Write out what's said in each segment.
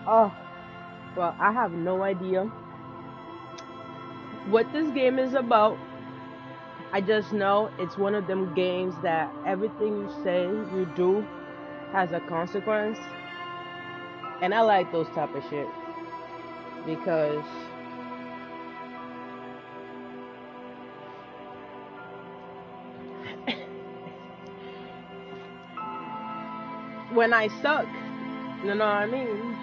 Oh, well, I have no idea what this game is about. I just know it's one of them games that everything you say, you do has a consequence. And I like those type of shit because when I suck, you know what I mean?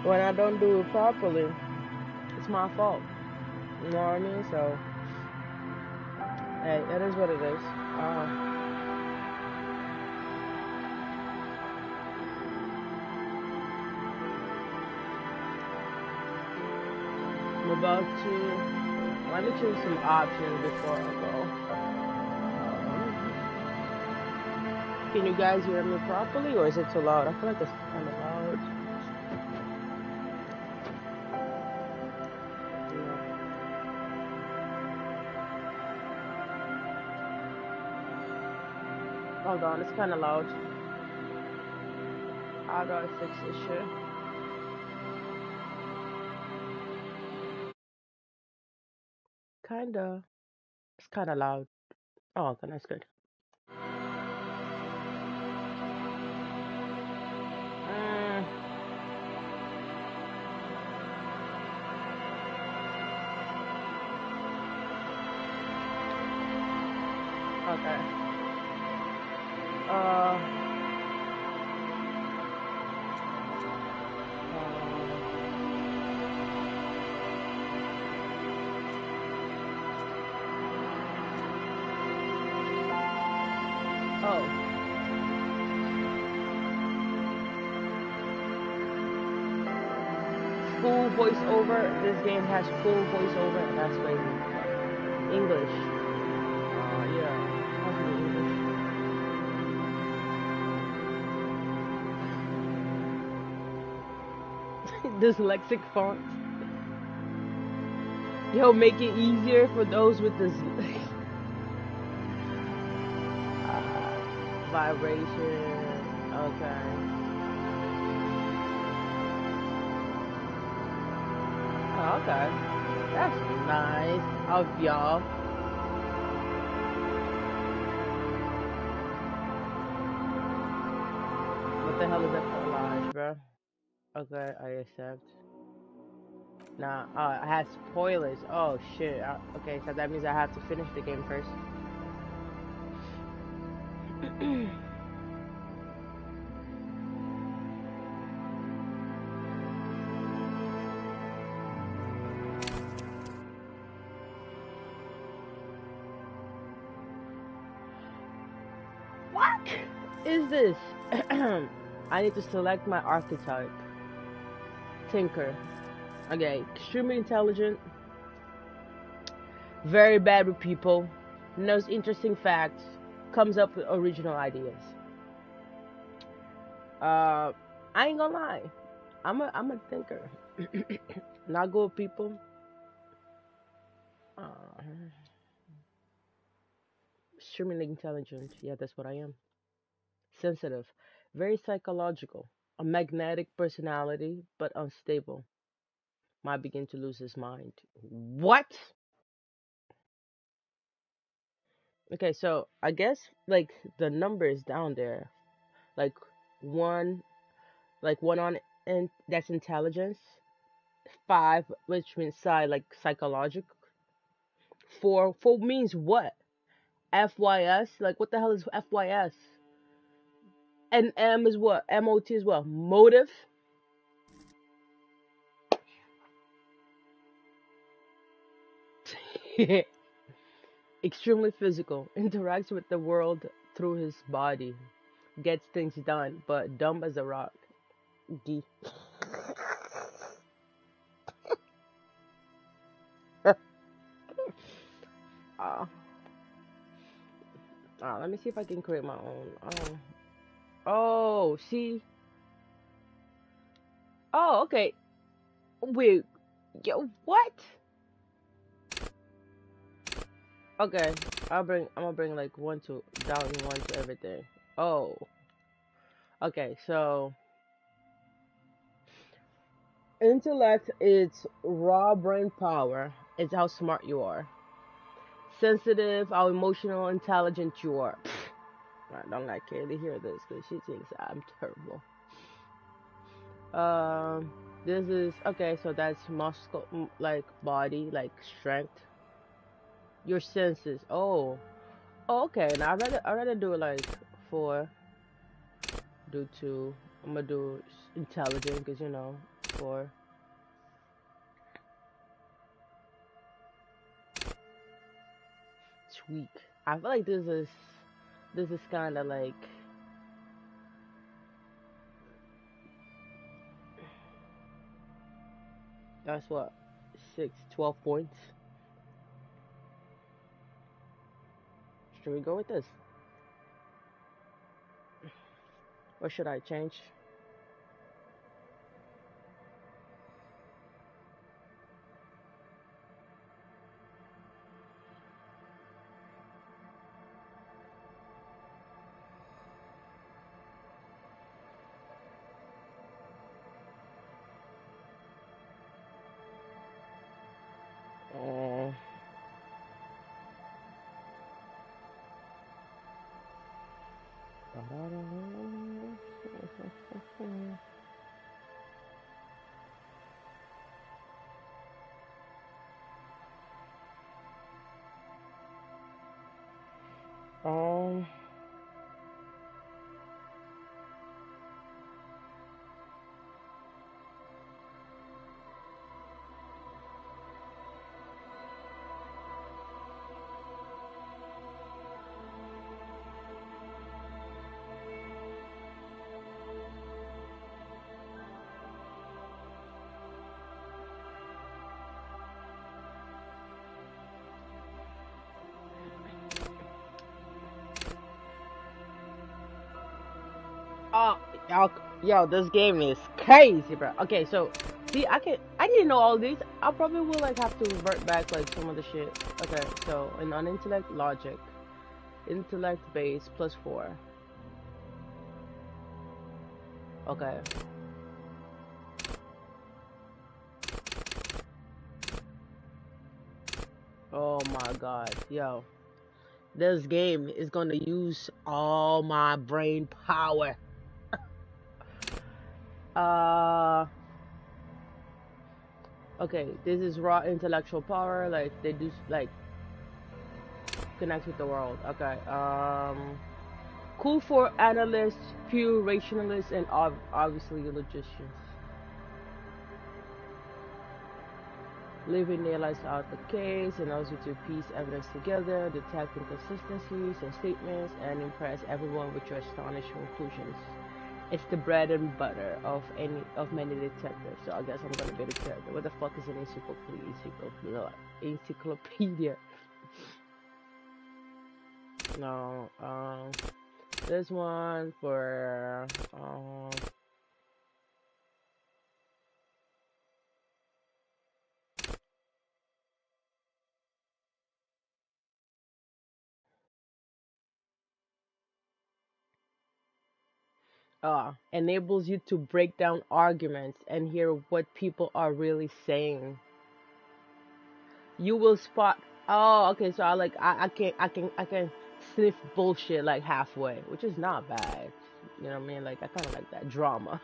When I don't do it properly, it's my fault. You know what I mean? So, hey, it is what it is. I'm about to. Let me choose some options before I go. Can you guys hear me properly, or is it too loud? I feel like it's kind of loud. Hold on, it's kind of loud. I gotta fix this shit. Kinda. It's kind of loud. Oh, okay, that's good. Mm, okay. Uh, oh. Full voiceover. This game has full voiceover. That's crazy. English. Yeah. English. Dyslexic font. Yo, make it easier for those with this vibration. Okay. Oh, okay. That's nice of y'all. What the hell is that for live, bro? Okay, I accept. Nah, I had spoilers. Oh shit. Okay, so that means I have to finish the game first. What is this? I need to select my archetype. Tinker. Okay, extremely intelligent, very bad with people, knows interesting facts, comes up with original ideas. Uh, I ain't gonna lie, I'm a thinker. Not good with people. Uh, extremely intelligent. Yeah, that's what I am. Sensitive, very psychological, a magnetic personality, but unstable. Might begin to lose his mind. What? Okay, so I guess like the numbers down there, like one, like one on, and that's intelligence. Five, which means like psychological. Four means what? FYS, like what the hell is FYS? And M is what? MOT is what? Motive. Extremely physical, interacts with the world through his body, gets things done, but dumb as a rock. D. uh, let me see if I can create my own. Oh, see. Oh, okay. Wait. Yo, what? Okay, I'm gonna bring like one to down one to everything. Oh, okay. So intellect is raw brain power. It's how smart you are. Sensitive, how emotional, intelligent you are. I don't like Kaylee hear this because she thinks I'm terrible. Um, this is okay. So that's muscle, like body, like strength. Your senses. Oh, oh okay. Now I rather do it like four. Do two. I'm gonna do intelligent because four. It's weak. I feel like this is kind of like that's what 12 points. Should we go with this, or should I change? Uh, um. Oh, y'all, yo, this game is crazy, bro. Okay, so see, I didn't know all these. I probably will like have to revert back like some of the shit. Okay, so on intellect, logic, intellect base plus four. Okay. Oh my god, yo, this game is gonna use all my brain power. Uh, okay, this is raw intellectual power. Like they do, like connect with the world. Okay. Cool for analysts, pure rationalists, and obviously logicians. Living their lives out the case and also to piece evidence together, detect inconsistencies and statements, and impress everyone with your astonishing conclusions. It's the bread and butter of many detectives. So I guess I'm gonna be the character. What the fuck is an encyclopedia? No. This one for enables you to break down arguments and hear what people are really saying. You will spot. Oh, okay. So I can sniff bullshit like halfway, which is not bad. You know what I mean? Like I kind of like that drama.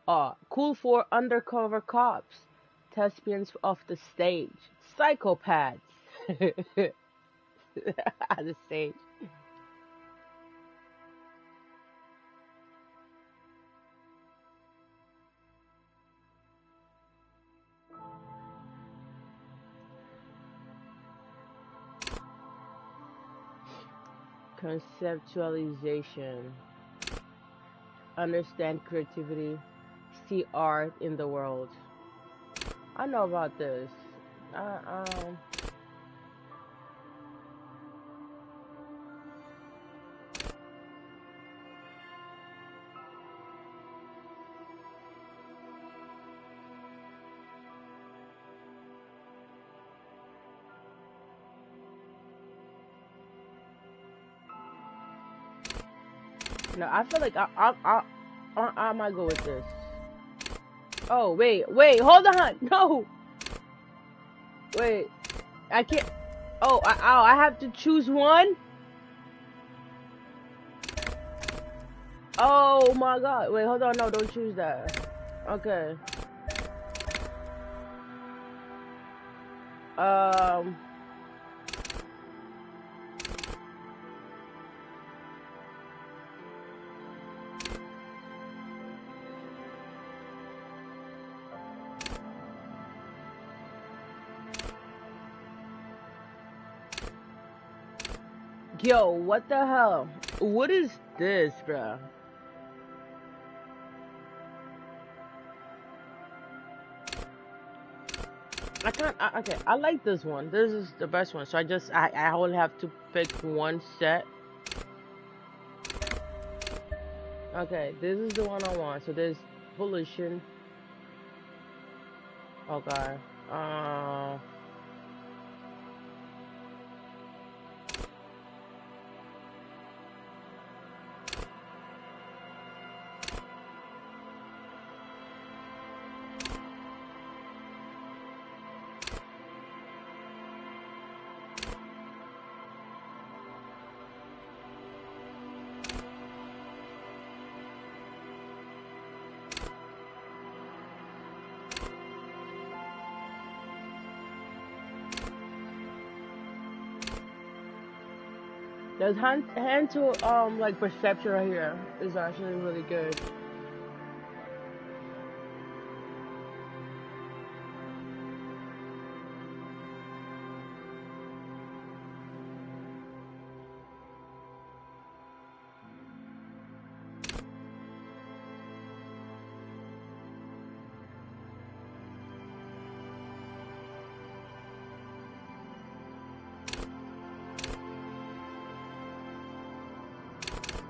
Oh, cool for undercover cops, thespians off the stage, psychopaths. The stage. Conceptualization. Understand creativity. See art in the world. I know about this. Uh, um, No, I feel like I might go with this. Oh wait, hold on. No, wait, I can't. Oh, I have to choose one. Oh my God! Wait, hold on. No, don't choose that. Okay. Um. Yo, what the hell? What is this, bro? I can't. Okay, I like this one. This is the best one. So I only have to pick one set. Okay, this is the one I want. So there's pollution. Okay. There's hand to like perception right here is actually really good.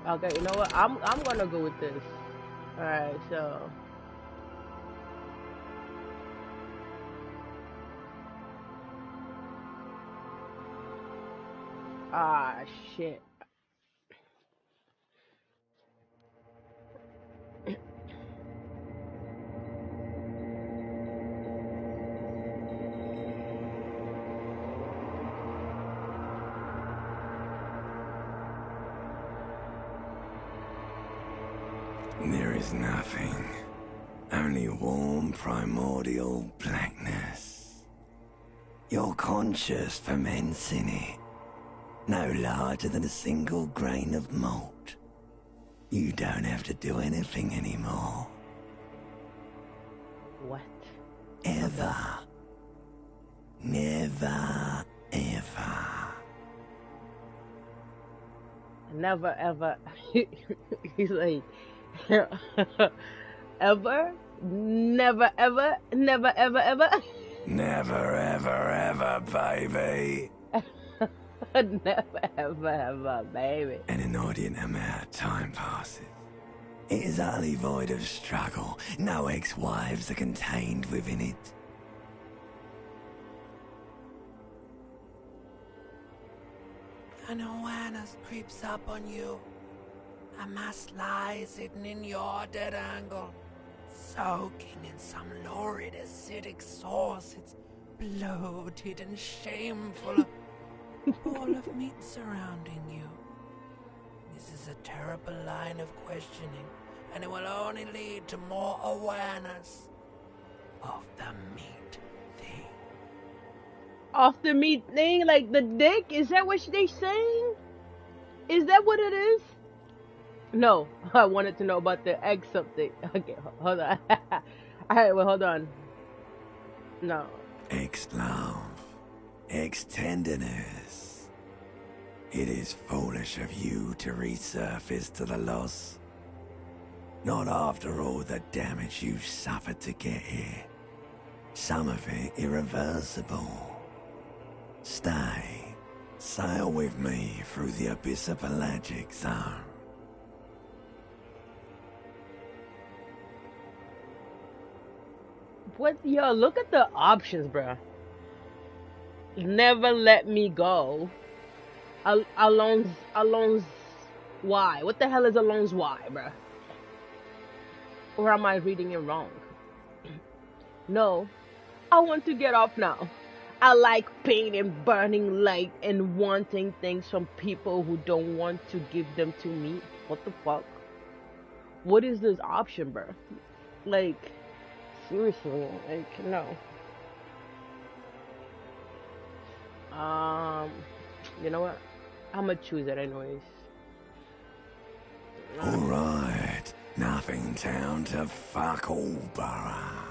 Okay, you know what? I'm gonna go with this. All right, so shit. There is nothing. Only warm primordial blackness. Your conscious ferments in it. No larger than a single grain of malt. You don't have to do anything anymore. What? Ever. Never, ever. Never ever. He's like, ever, never ever, never ever ever. Never, ever, ever, baby. Never ever ever, baby. An inordinate amount of time passes. It is utterly void of struggle. No ex-wives are contained within it. An awareness creeps up on you. A mass lies hidden in your dead angle, soaking in some lurid acidic sauce. It's bloated and shameful. A ball of meat surrounding you. This is a terrible line of questioning, and it will only lead to more awareness of the meat thing. Off the meat thing, like the dick? Is that what they saying? Is that what it is? No, I wanted to know about the egg something. Okay, hold on. Alright, well, hold on. No. Ex-love, ex-tenderness. It is foolish of you to resurface to the loss. Not after all the damage you've suffered to get here. Some of it irreversible. Stay. Sail with me through the abyss of pelagic zone. What? Yo, look at the options, bruh. Never let me go. Alon's Why? What the hell is Alone's why, bruh? Or am I reading it wrong? No, I want to get off now. I like pain and burning light and wanting things from people who don't want to give them to me. What the fuck? What is this option, bruh? Like, seriously, like, no. Um, you know what? I'm gonna choose it anyways. Alright, nothing down to fuck all, borough.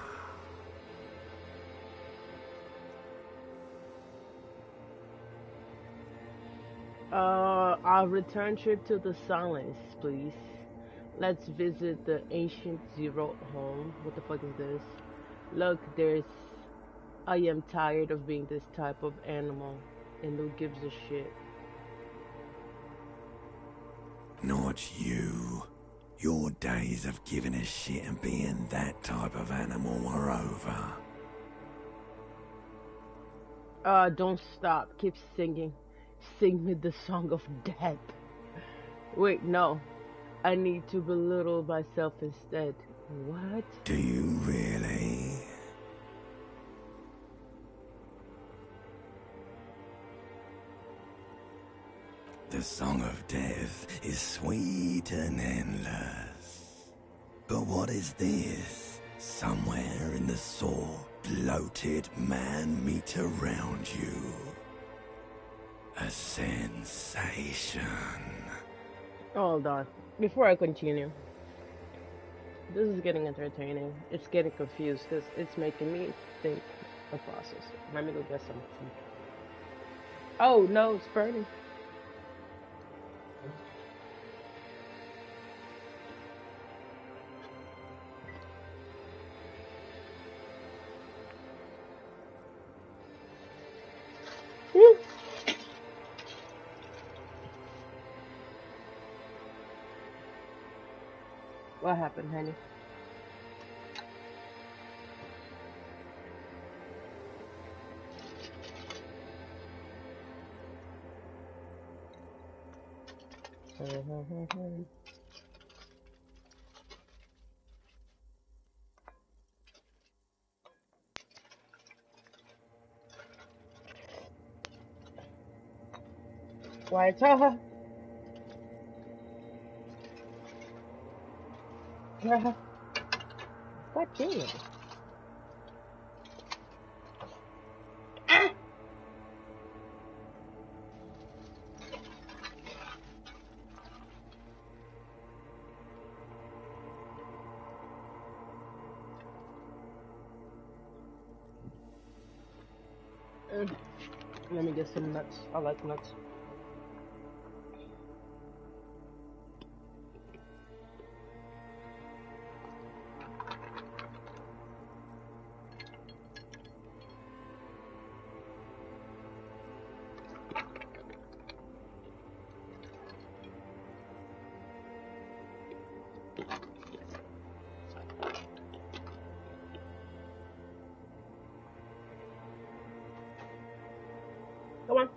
Our return trip to the silence, please. Let's visit the ancient zero home. What the fuck is this? Look, there's. I am tired of being this type of animal, and who gives a shit? Not you. Your days of giving a shit and being that type of animal are over. Don't stop. Keep singing. Sing me the song of death. Wait, no. I need to belittle myself instead. What? Do you really? The song of death is sweet and endless. But what is this? Somewhere in the sore, bloated man meet around you. A sensation. Hold on. Before I continue, this is getting entertaining. It's getting confused because it's making me think a process. Let me go get some tea. Oh no, it's burning. What happened, honey? Why tell her? God damn it. Let me get some nuts. I like nuts. Come on.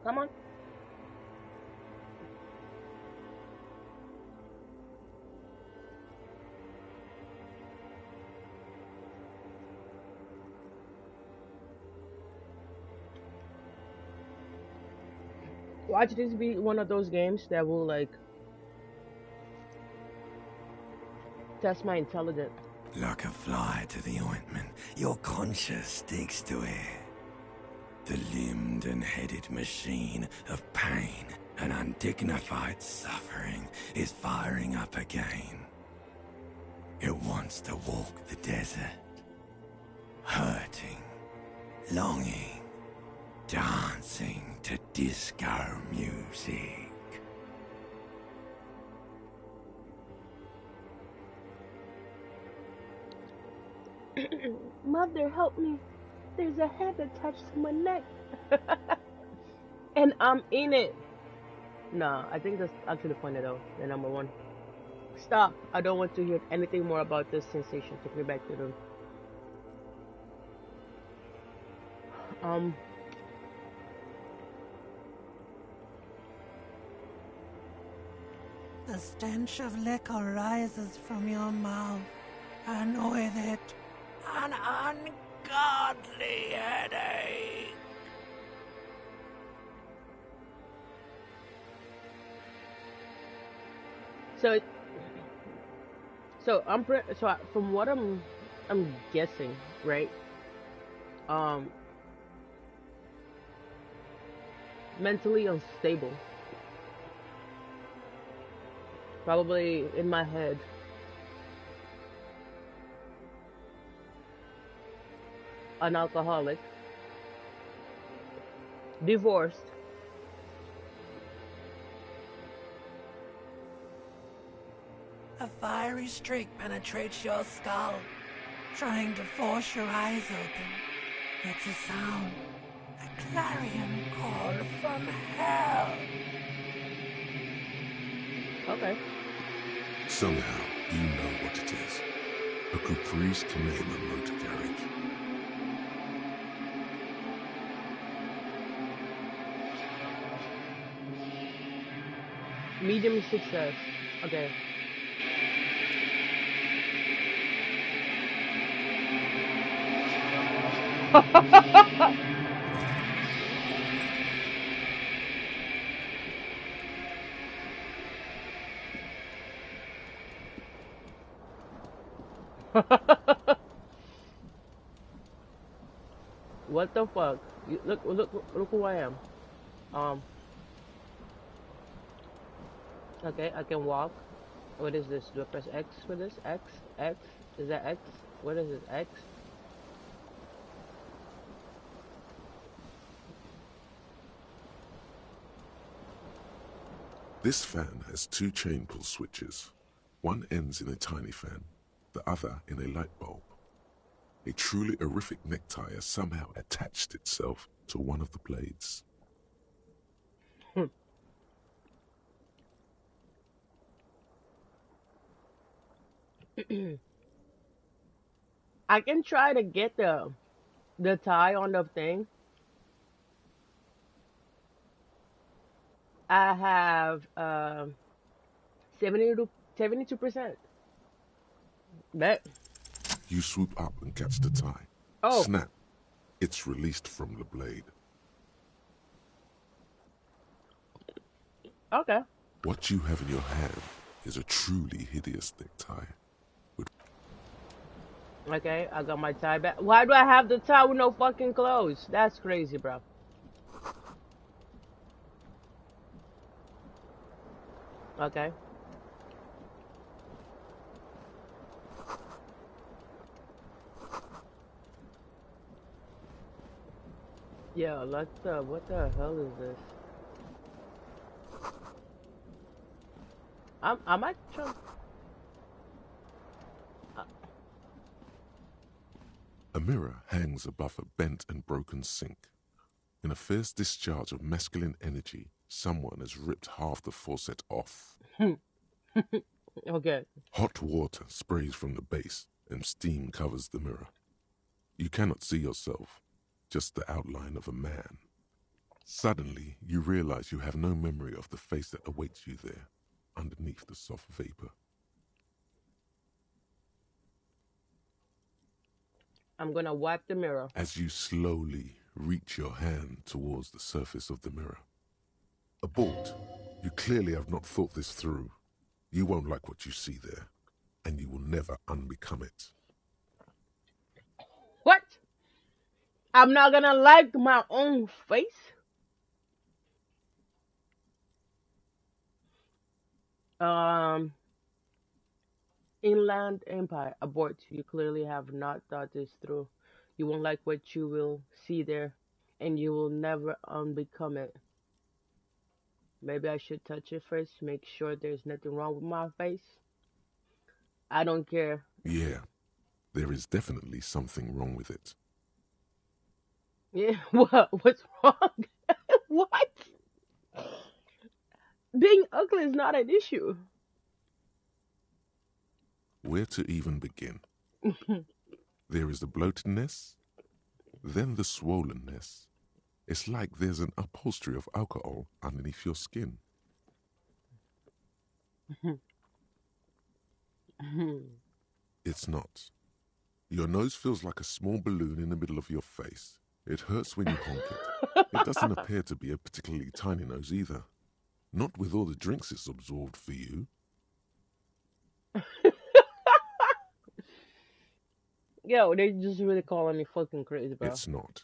Come on. Watch this be one of those games that will like test my intelligence. Like a fly to the ointment, your conscience sticks to it. The limbed and headed machine of pain and undignified suffering is firing up again. It wants to walk the desert, hurting, longing, dancing to disco music. Mother, help me. There's a head attached to my neck. And I'm in it. Nah, I think that's actually funny though. The number one. Stop. I don't want to hear anything more about this sensation. Take me back to the um The stench of liquor rises from your mouth, and with it, an ungodly headache. So, from what I'm guessing, right? Um, mentally unstable, probably in my head. An alcoholic, divorced. A fiery streak penetrates your skull, trying to force your eyes open. It's a sound, a clarion call from hell. Okay. Somehow, you know what it is. A caprice can name a motor carriage. Medium success. Okay. What the fuck? Look who I am. Um. Okay, I can walk. What is this? Do I press X for this? X? X? Is that X? What is this? X? This fan has two chain pull switches. One ends in a tiny fan, the other in a light bulb. A truly horrific necktie has somehow attached itself to one of the blades. I can try to get the tie on the thing. I have 70 to 72%. Bet. You swoop up and catch the tie. Oh, Snap! It's released from the blade. okay. What you have in your hand is a truly hideous necktie. Okay, I got my tie back. Why do I have the tie with no fucking clothes? That's crazy, bro. Okay. Yeah, what the hell is this? I'm actually. A mirror hangs above a bent and broken sink. In a fierce discharge of masculine energy, someone has ripped half the faucet off. Okay. Hot water sprays from the base and steam covers the mirror. You cannot see yourself, just the outline of a man. Suddenly, you realize you have no memory of the face that awaits you there, underneath the soft vapor. I'm gonna wipe the mirror. As you slowly reach your hand towards the surface of the mirror. Abort. You clearly have not thought this through. You won't like what you see there, and you will never unbecome it. What? I'm not gonna like my own face? Um, Inland Empire, abort. You clearly have not thought this through. You won't like what you will see there, and you will never unbecome it. Maybe I should touch it first, make sure there's nothing wrong with my face. I don't care. Yeah, there is definitely something wrong with it. Yeah, what? What's wrong? What? Being ugly is not an issue. Where to even begin? There is the bloatedness, then the swollenness. It's like there's an upholstery of alcohol underneath your skin. It's not. Your nose feels like a small balloon in the middle of your face. It hurts when you honk it. It doesn't appear to be a particularly tiny nose either. Not with all the drinks it's absorbed for you. Yo, they just really calling me fucking crazy, bro. It's not.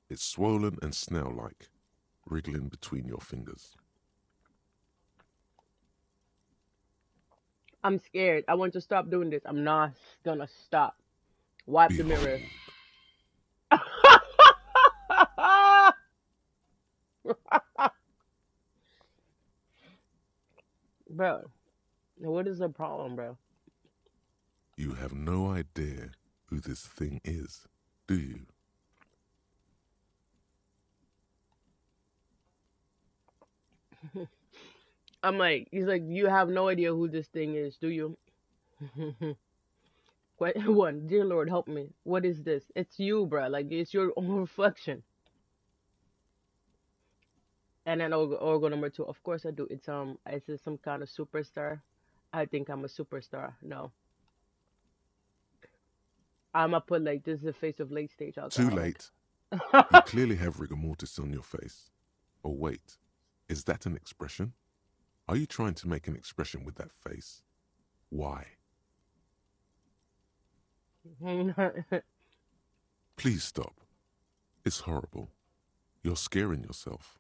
It's swollen and snail-like, wriggling between your fingers. I'm scared. I want to stop doing this. I'm not gonna stop. Wipe the mirror. Behold. Bro, what is the problem, bro? You have no idea who this thing is, do you? I'm like, he's like, you have no idea who this thing is, do you? One, dear Lord, help me. What is this? It's you, bro. Like, it's your own reflection. And then Orgo number two, of course I do. It's some kind of superstar. I think I'm a superstar. No, I'ma put like this is the face of late stage Too alcoholic. late. You clearly have rigor mortis on your face. Oh wait, is that an expression? Are you trying to make an expression with that face? Why? Please stop. It's horrible. You're scaring yourself.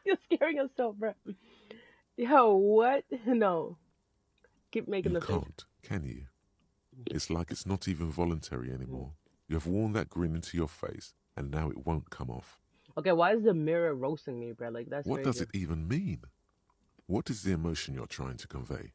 You're scaring yourself, bro. Yo, what? No. Keep making You the face. can't, can you? It's like it's not even voluntary anymore. You have worn that grin into your face, and now it won't come off. Okay, why is the mirror roasting me, bro? Like, that's What crazy. does it even mean? What is the emotion you're trying to convey?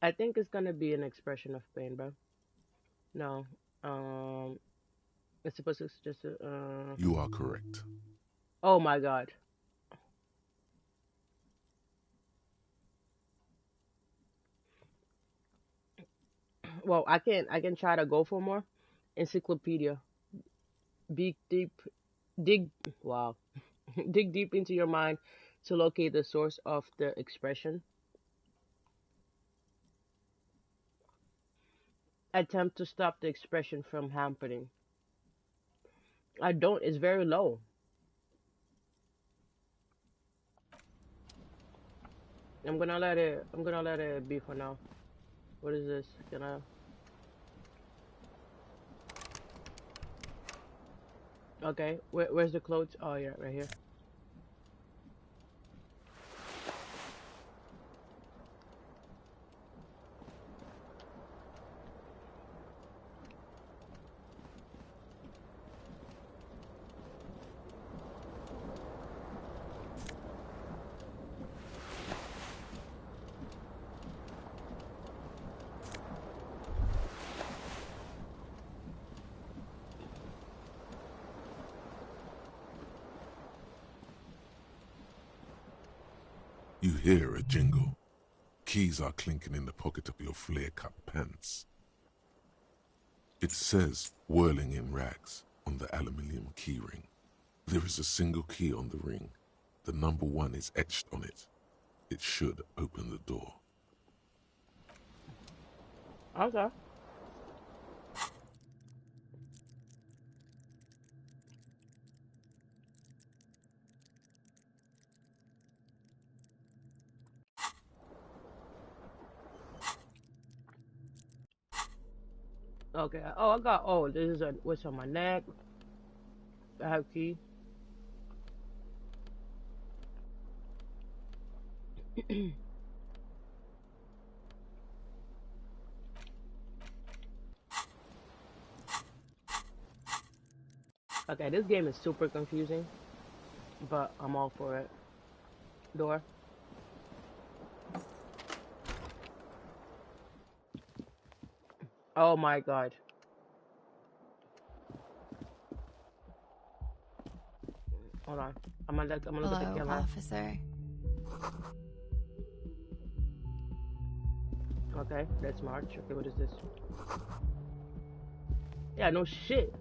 I think it's gonna be an expression of pain, bro. No. It's supposed to just, You are correct. oh my god. Well, I can try to go for more. Encyclopedia. Be deep, dig, wow. Dig deep into your mind to locate the source of the expression. Attempt to stop the expression from happening. I don't, it's very low. I'm gonna let it be for now. What is this? Can I? Okay, where's the clothes? Oh yeah, right here. You hear a jingle. Keys are clinking in the pocket of your flare-cut pants. It says, whirling in rags, on the aluminium keyring. There is a single key on the ring. The number 1 is etched on it. It should open the door. Okay. Okay. Oh, I got. Oh, this is a what's on my neck. I have key. Okay, this game is super confusing, but I'm all for it. Door. Oh my god. Hold on. I'm gonna look at the Hello, camera. officer. Okay, that's March. Okay, what is this? Yeah, no shit.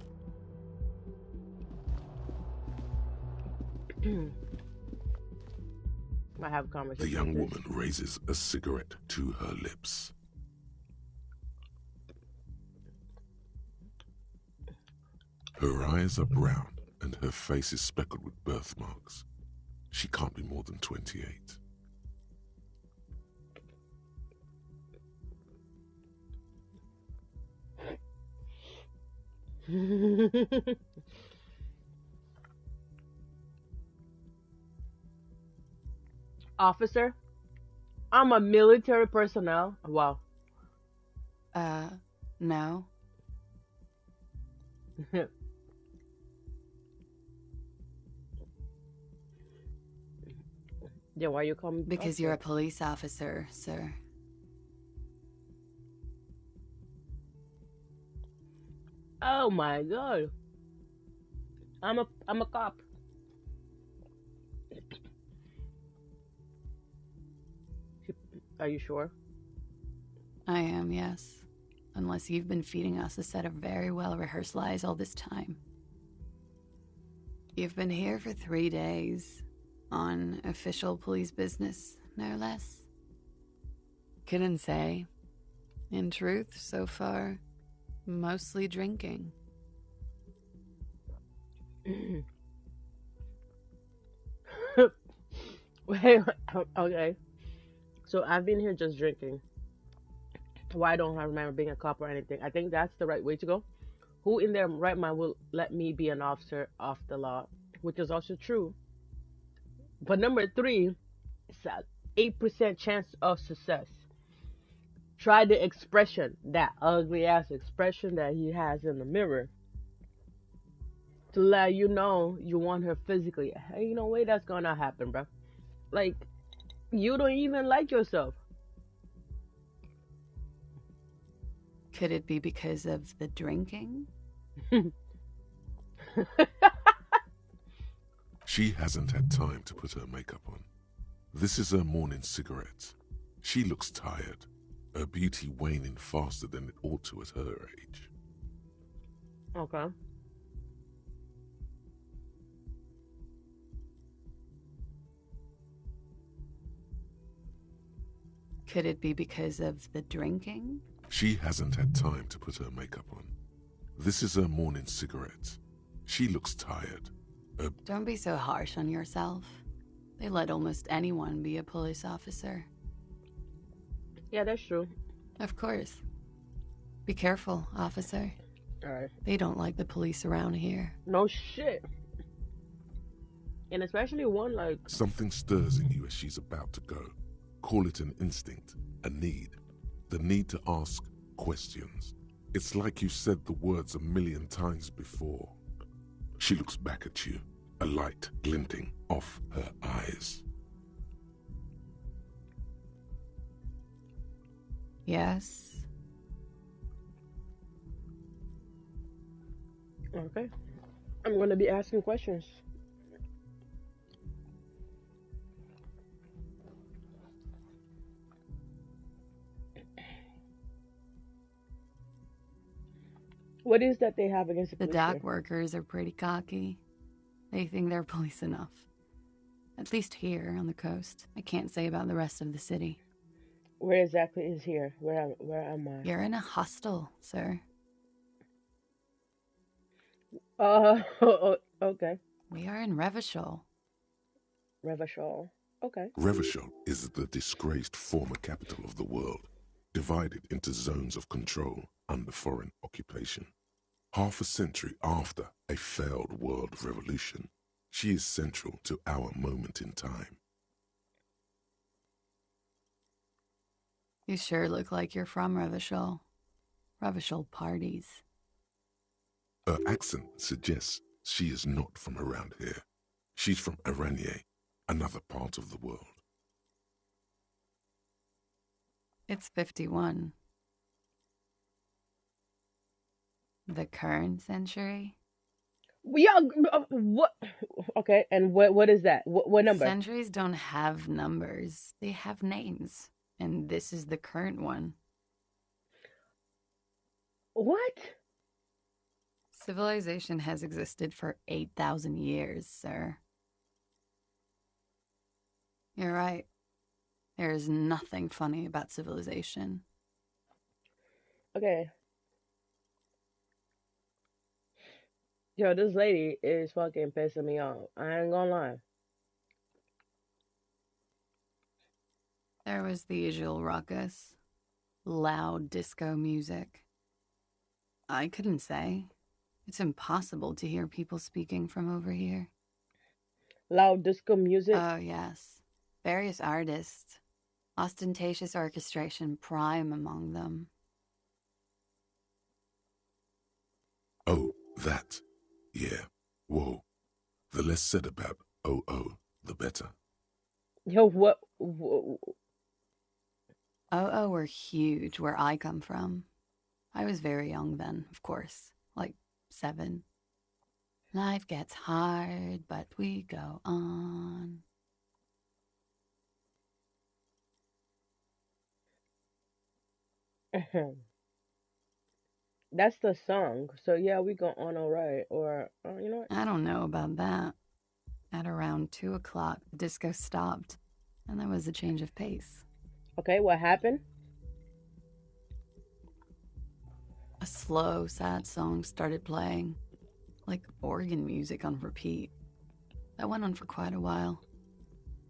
Might have a The conversation with young this. woman raises a cigarette to her lips. Her eyes are brown and her face is speckled with birthmarks. She can't be more than 28. Officer, I'm a military personnel. Wow. No. Yeah, why you call me Because officer? you're a police officer, sir. Oh my god. I'm a cop. Are you sure? I am, yes. Unless you've been feeding us a set of very well-rehearsed lies all this time. You've been here for 3 days. On official police business, no less. Couldn't say. In truth, so far, mostly drinking. Wait, okay. So I've been here just drinking. Why don't I remember being a cop or anything? I think that's the right way to go. Who in their right mind will let me be an officer of the law? Which is also true. But number three, it's an 8% chance of success. Try the expression, that ugly ass expression that he has in the mirror, to let you know you want her physically. Ain't no way that's gonna happen, bro. Like, you don't even like yourself. Could it be because of the drinking? She hasn't had time to put her makeup on. This is her morning cigarette. She looks tired, her beauty waning faster than it ought to at her age. Okay. Could it be because of the drinking? She hasn't had time to put her makeup on. This is her morning cigarette. She looks tired. Don't be so harsh on yourself. They let almost anyone be a police officer. Yeah, that's true. Of course. Be careful, officer. Alright. They don't like the police around here. No shit. And especially one like. Something stirs in you as she's about to go. Call it an instinct, a need. The need to ask questions. It's like you said the words a million times before. She looks back at you, a light glinting off her eyes. Yes. Okay. I'm gonna be asking questions. What is that they have against the The police dock here? workers are pretty cocky. They think they're police enough. At least here on the coast. I can't say about the rest of the city. Where exactly is here? Where am I? You're in a hostel, sir. Okay. We are in Revachol. Revachol. Okay. Revachol is the disgraced former capital of the world, divided into zones of control under foreign occupation. Half a century after a failed world revolution, she is central to our moment in time. You sure look like you're from Revachol. Revachol parties. Her accent suggests she is not from around here. She's from Aranye, another part of the world. It's 51. The current century? Yeah. What? Okay. And what is that? What number? Centuries don't have numbers. They have names. And this is the current one. What? Civilization has existed for 8,000 years, sir. You're right. There is nothing funny about civilization. Okay. Yo, this lady is fucking pissing me off. I ain't gonna lie. There was the usual ruckus, loud disco music. I couldn't say. It's impossible to hear people speaking from over here. Loud disco music. Oh, yes. Various artists, ostentatious orchestration prime among them. Oh, that. Yeah. Whoa. The less said about OO, the better. Yo, what? Oh, were huge where I come from. I was very young then, of course, like 7. Life gets hard, but we go on. That's the song. So yeah, we go on all right. Or you know what? I don't know about that. At around 2 o'clock, the disco stopped, and there was a change of pace. Okay, what happened? A slow, sad song started playing, like organ music on repeat. That went on for quite a while.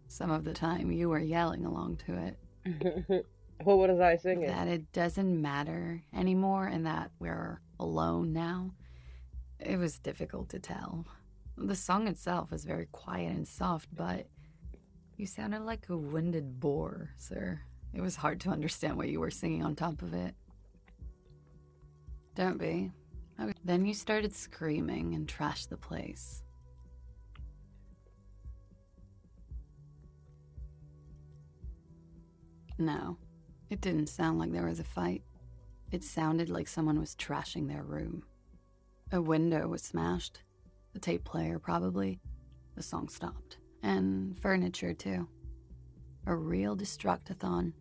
Some of the time, you were yelling along to it. What was I singing? That it doesn't matter anymore and that we're alone now, it was difficult to tell. The song itself was very quiet and soft, but you sounded like a winded boar, sir. It was hard to understand what you were singing on top of it. Don't be. Okay. Then you started screaming and trashed the place. No, it didn't sound like there was a fight. It sounded like someone was trashing their room. A window was smashed. The tape player, probably. The song stopped. And furniture, too. A real destructathon.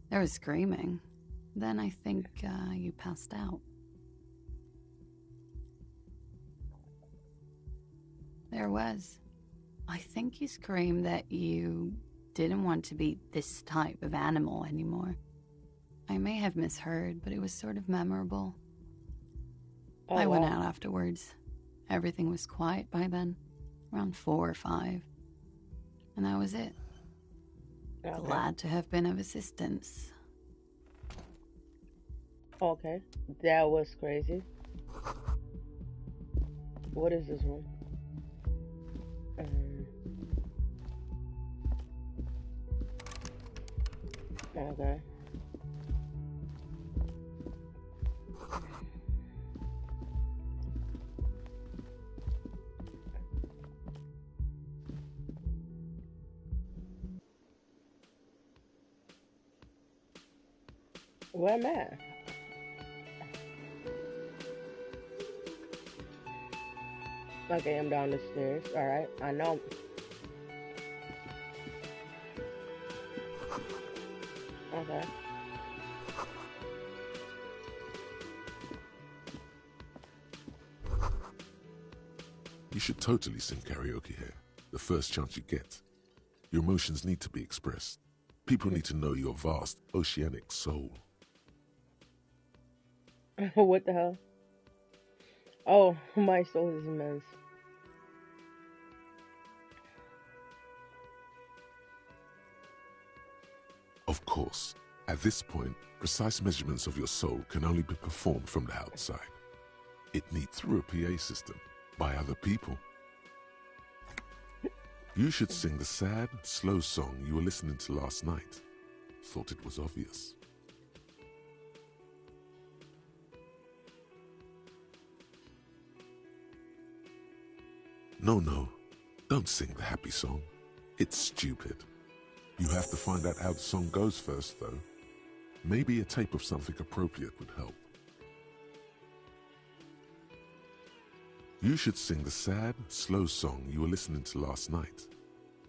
There was screaming. Then I think you passed out. There was. I think you screamed that you didn't want to be this type of animal anymore. I may have misheard, but it was sort of memorable. Oh, I went wow. out afterwards. Everything was quiet by then, around 4 or 5. And that was it. Okay. Glad to have been of assistance. Okay, that was crazy. What is this one? Okay. Where am I? Okay, I'm down the stairs. Alright, I know. Okay. You should totally sing karaoke here, the first chance you get. Your emotions need to be expressed. People need to know your vast, oceanic soul. What the hell? Oh, my soul is immense. Of course, at this point, precise measurements of your soul can only be performed from the outside. It needs through a PA system, by other people. You should sing the sad, slow song you were listening to last night. Thought it was obvious. No, don't sing the happy song. It's stupid. You have to find out how the song goes first, though. Maybe a tape of something appropriate would help. You should sing the sad, slow song you were listening to last night.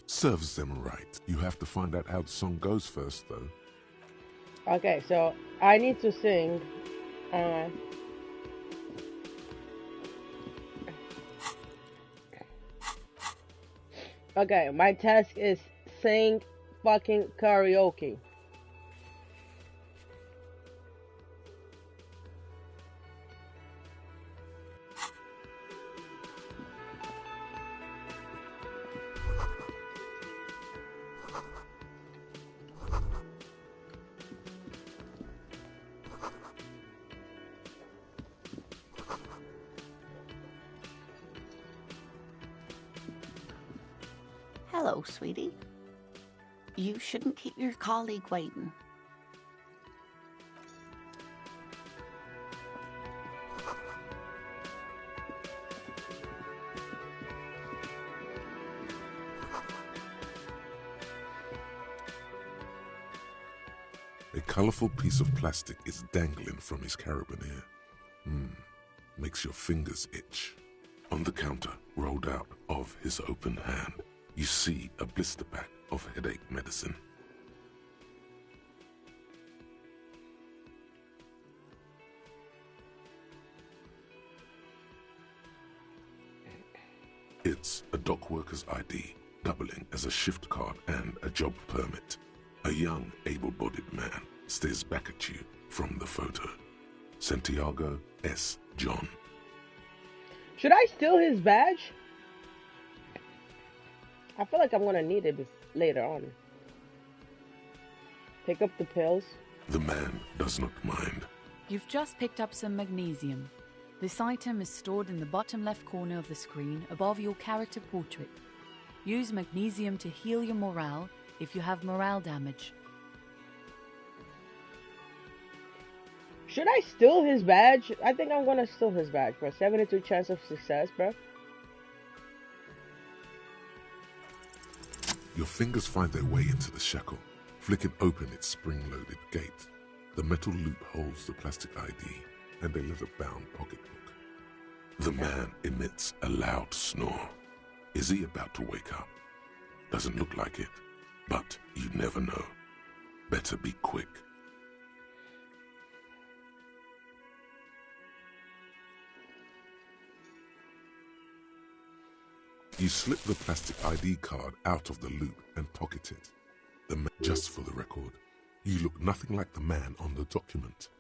Serves them right. You have to find out how the song goes first, though. Okay, so I need to sing Okay, my task is sing fucking karaoke. Hello, sweetie. You shouldn't keep your colleague waiting. A colorful piece of plastic is dangling from his carabiner. Makes your fingers itch. On the counter, rolled out of his open hand, you see a blister pack of headache medicine. It's a dock worker's ID, doubling as a shift card and a job permit. A young, able-bodied man stares back at you from the photo. Santiago S. John. Should I steal his badge? I feel like I'm gonna need it later on. Pick up the pills. The man does not mind. You've just picked up some magnesium. This item is stored in the bottom left corner of the screen above your character portrait. Use magnesium to heal your morale if you have morale damage. Should I steal his badge? I think I'm gonna steal his badge, bro. 72 chance of success, bro. Your fingers find their way into the shackle, flicking open its spring-loaded gate. The metal loop holds the plastic ID and a leather-bound pocketbook. The man emits a loud snore. Is he about to wake up? Doesn't look like it, but you never know. Better be quick. You slip the plastic ID card out of the loop and pocket it. Just for the record, you look nothing like the man on the document.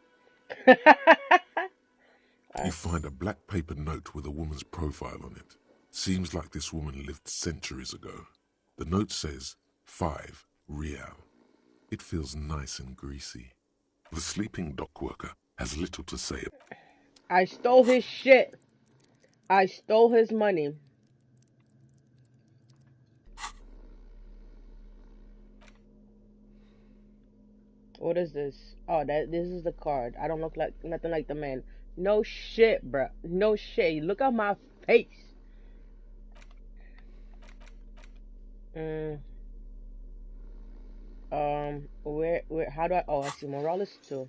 You find a black paper note with a woman's profile on it. Seems like this woman lived centuries ago. The note says, 5 real. It feels nice and greasy. The sleeping dock worker has little to say. I stole his shit. I stole his money. What is this? Oh, this is the card. I don't look like nothing like the man. No shit, bruh. No shit. Look at my face. Where, how do I, oh, I see Morales too.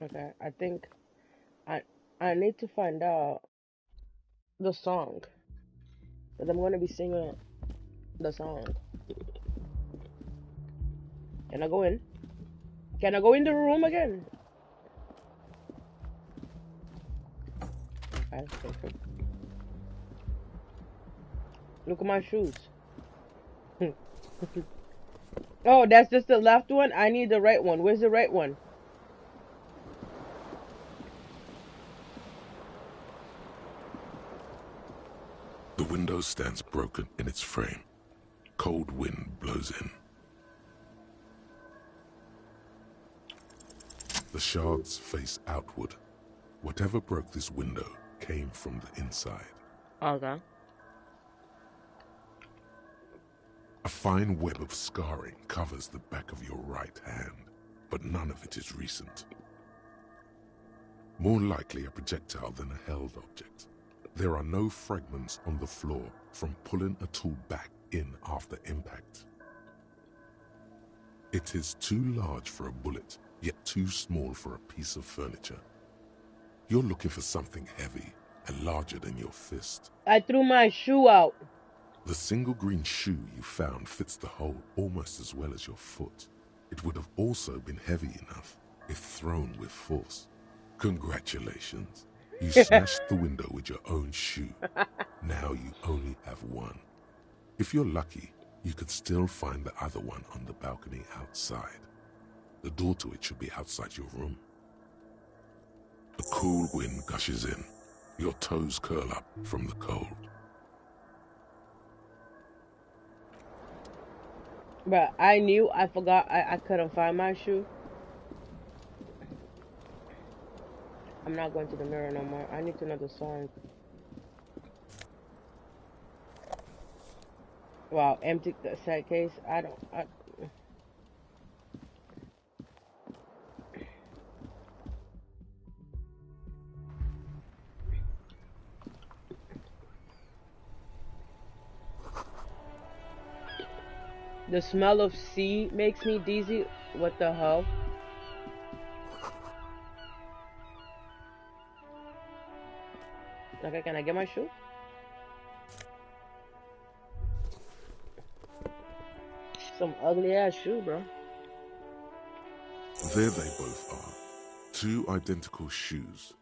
Okay, I think I need to find out the song. Because I'm going to be singing the song. Can I go in? Can I go in the room again? Okay, perfect. Look at my shoes. Oh, that's just the left one? I need the right one. Where's the right one? The window stands broken in its frame. Cold wind blows in. The shards face outward. Whatever broke this window came from the inside. Okay. A fine web of scarring covers the back of your right hand, but none of it is recent. More likely a projectile than a held object. There are no fragments on the floor from pulling a tool back in after impact. It is too large for a bullet, yet too small for a piece of furniture. You're looking for something heavy and larger than your fist. I threw my shoe out. The single green shoe you found fits the hole almost as well as your foot. It would have also been heavy enough if thrown with force. Congratulations. You smashed the window with your own shoe. Now you only have one. If you're lucky, you could still find the other one on the balcony outside. The door to it should be outside your room. A cool wind gushes in. Your toes curl up from the cold. But I knew I forgot I couldn't find my shoe. I'm not going to the mirror no more. I need to know the song. Wow, empty cassette case. The smell of sea makes me dizzy. What the hell? Okay, can I get my shoe? Some ugly ass shoe, bro. There they both are. Two identical shoes,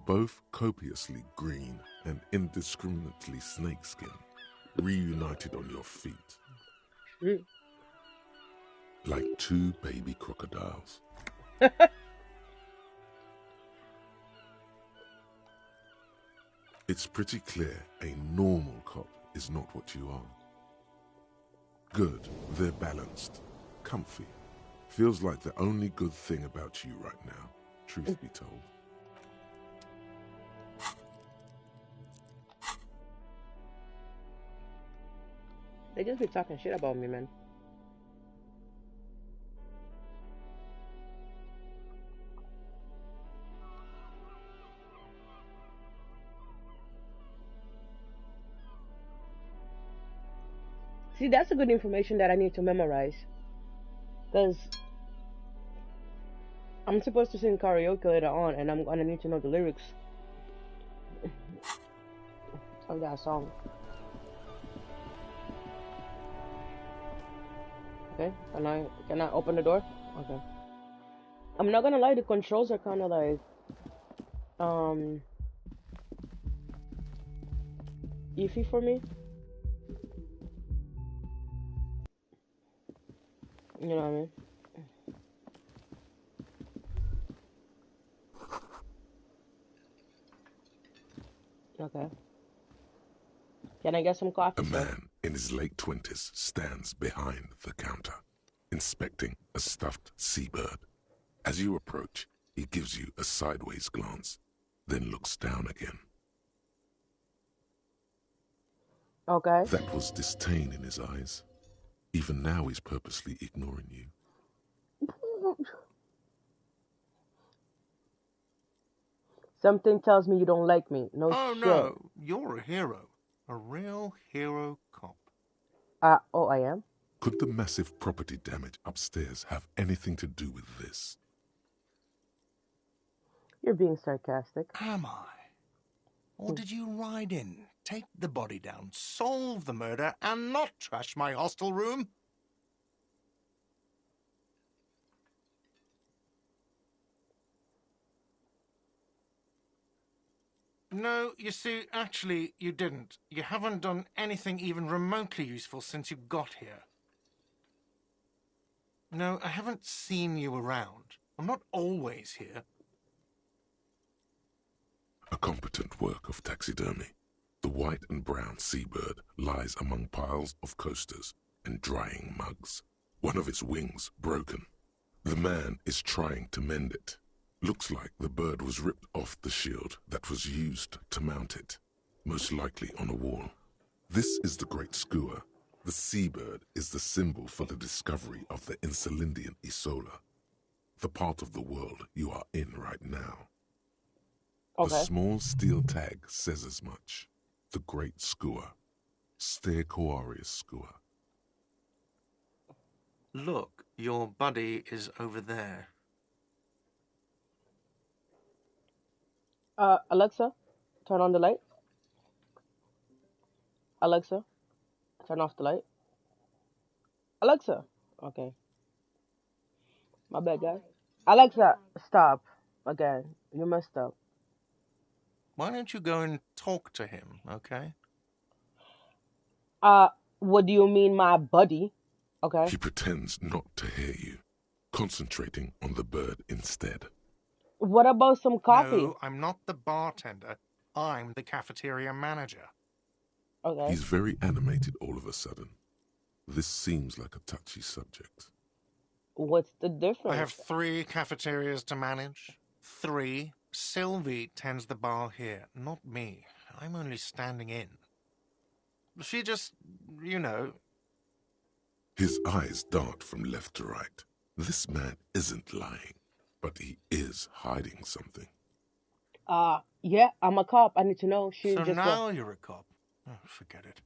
both copiously green and indiscriminately snakeskin, reunited on your feet. Like two baby crocodiles. It's pretty clear a normal cop is not what you are. Good, they're balanced, comfy. Feels like the only good thing about you right now, truth be told. They just be talking shit about me, man. See, that's a good information that I need to memorize. Because I'm supposed to sing karaoke later on, and I'm gonna need to know the lyrics of that song. Okay, can I open the door? Okay. I'm not gonna lie, the controls are kind of like iffy for me. You know what I mean? Okay. Can I get some coffee, A sir? man in his late 20s stands behind the counter, inspecting a stuffed seabird. As you approach, he gives you a sideways glance, then looks down again. Okay. That was disdain in his eyes. Even now he's purposely ignoring you. Something tells me you don't like me. No Oh, shit. no, you're a hero. A real hero cop. Oh, I am? Could the massive property damage upstairs have anything to do with this? You're being sarcastic. Am I? Or did you ride in, take the body down, solve the murder, and not trash my hostel room? No, you see, actually, you didn't. You haven't done anything even remotely useful since you got here. No, I haven't seen you around. I'm not always here. A competent work of taxidermy. The white and brown seabird lies among piles of coasters and drying mugs. One of its wings broken. The man is trying to mend it. Looks like the bird was ripped off the shield that was used to mount it, most likely on a wall. This is the great skua. The seabird is the symbol for the discovery of the Insulindian Isola, the part of the world you are in right now. Okay. The small steel tag says as much. The great skua. Stegosaurus skua. Look, your buddy is over there. Alexa, turn on the light. Alexa, turn off the light. Alexa. Okay. My bad, guys. Alexa, stop. Again, you messed up. Why don't you go and talk to him, okay? Uh, what do you mean, my buddy? Okay. He pretends not to hear you, concentrating on the bird instead. What about some coffee? No, I'm not the bartender. I'm the cafeteria manager. Okay. He's very animated all of a sudden. This seems like a touchy subject. What's the I have difference? 3 cafeterias to manage. 3. Sylvie tends the bar here, not me. I'm only standing in. She just, you know. His eyes dart from left to right. This man isn't lying, but he is hiding something. Yeah, I'm a cop. I need to know. She So just what? now you're a cop. Oh, forget it.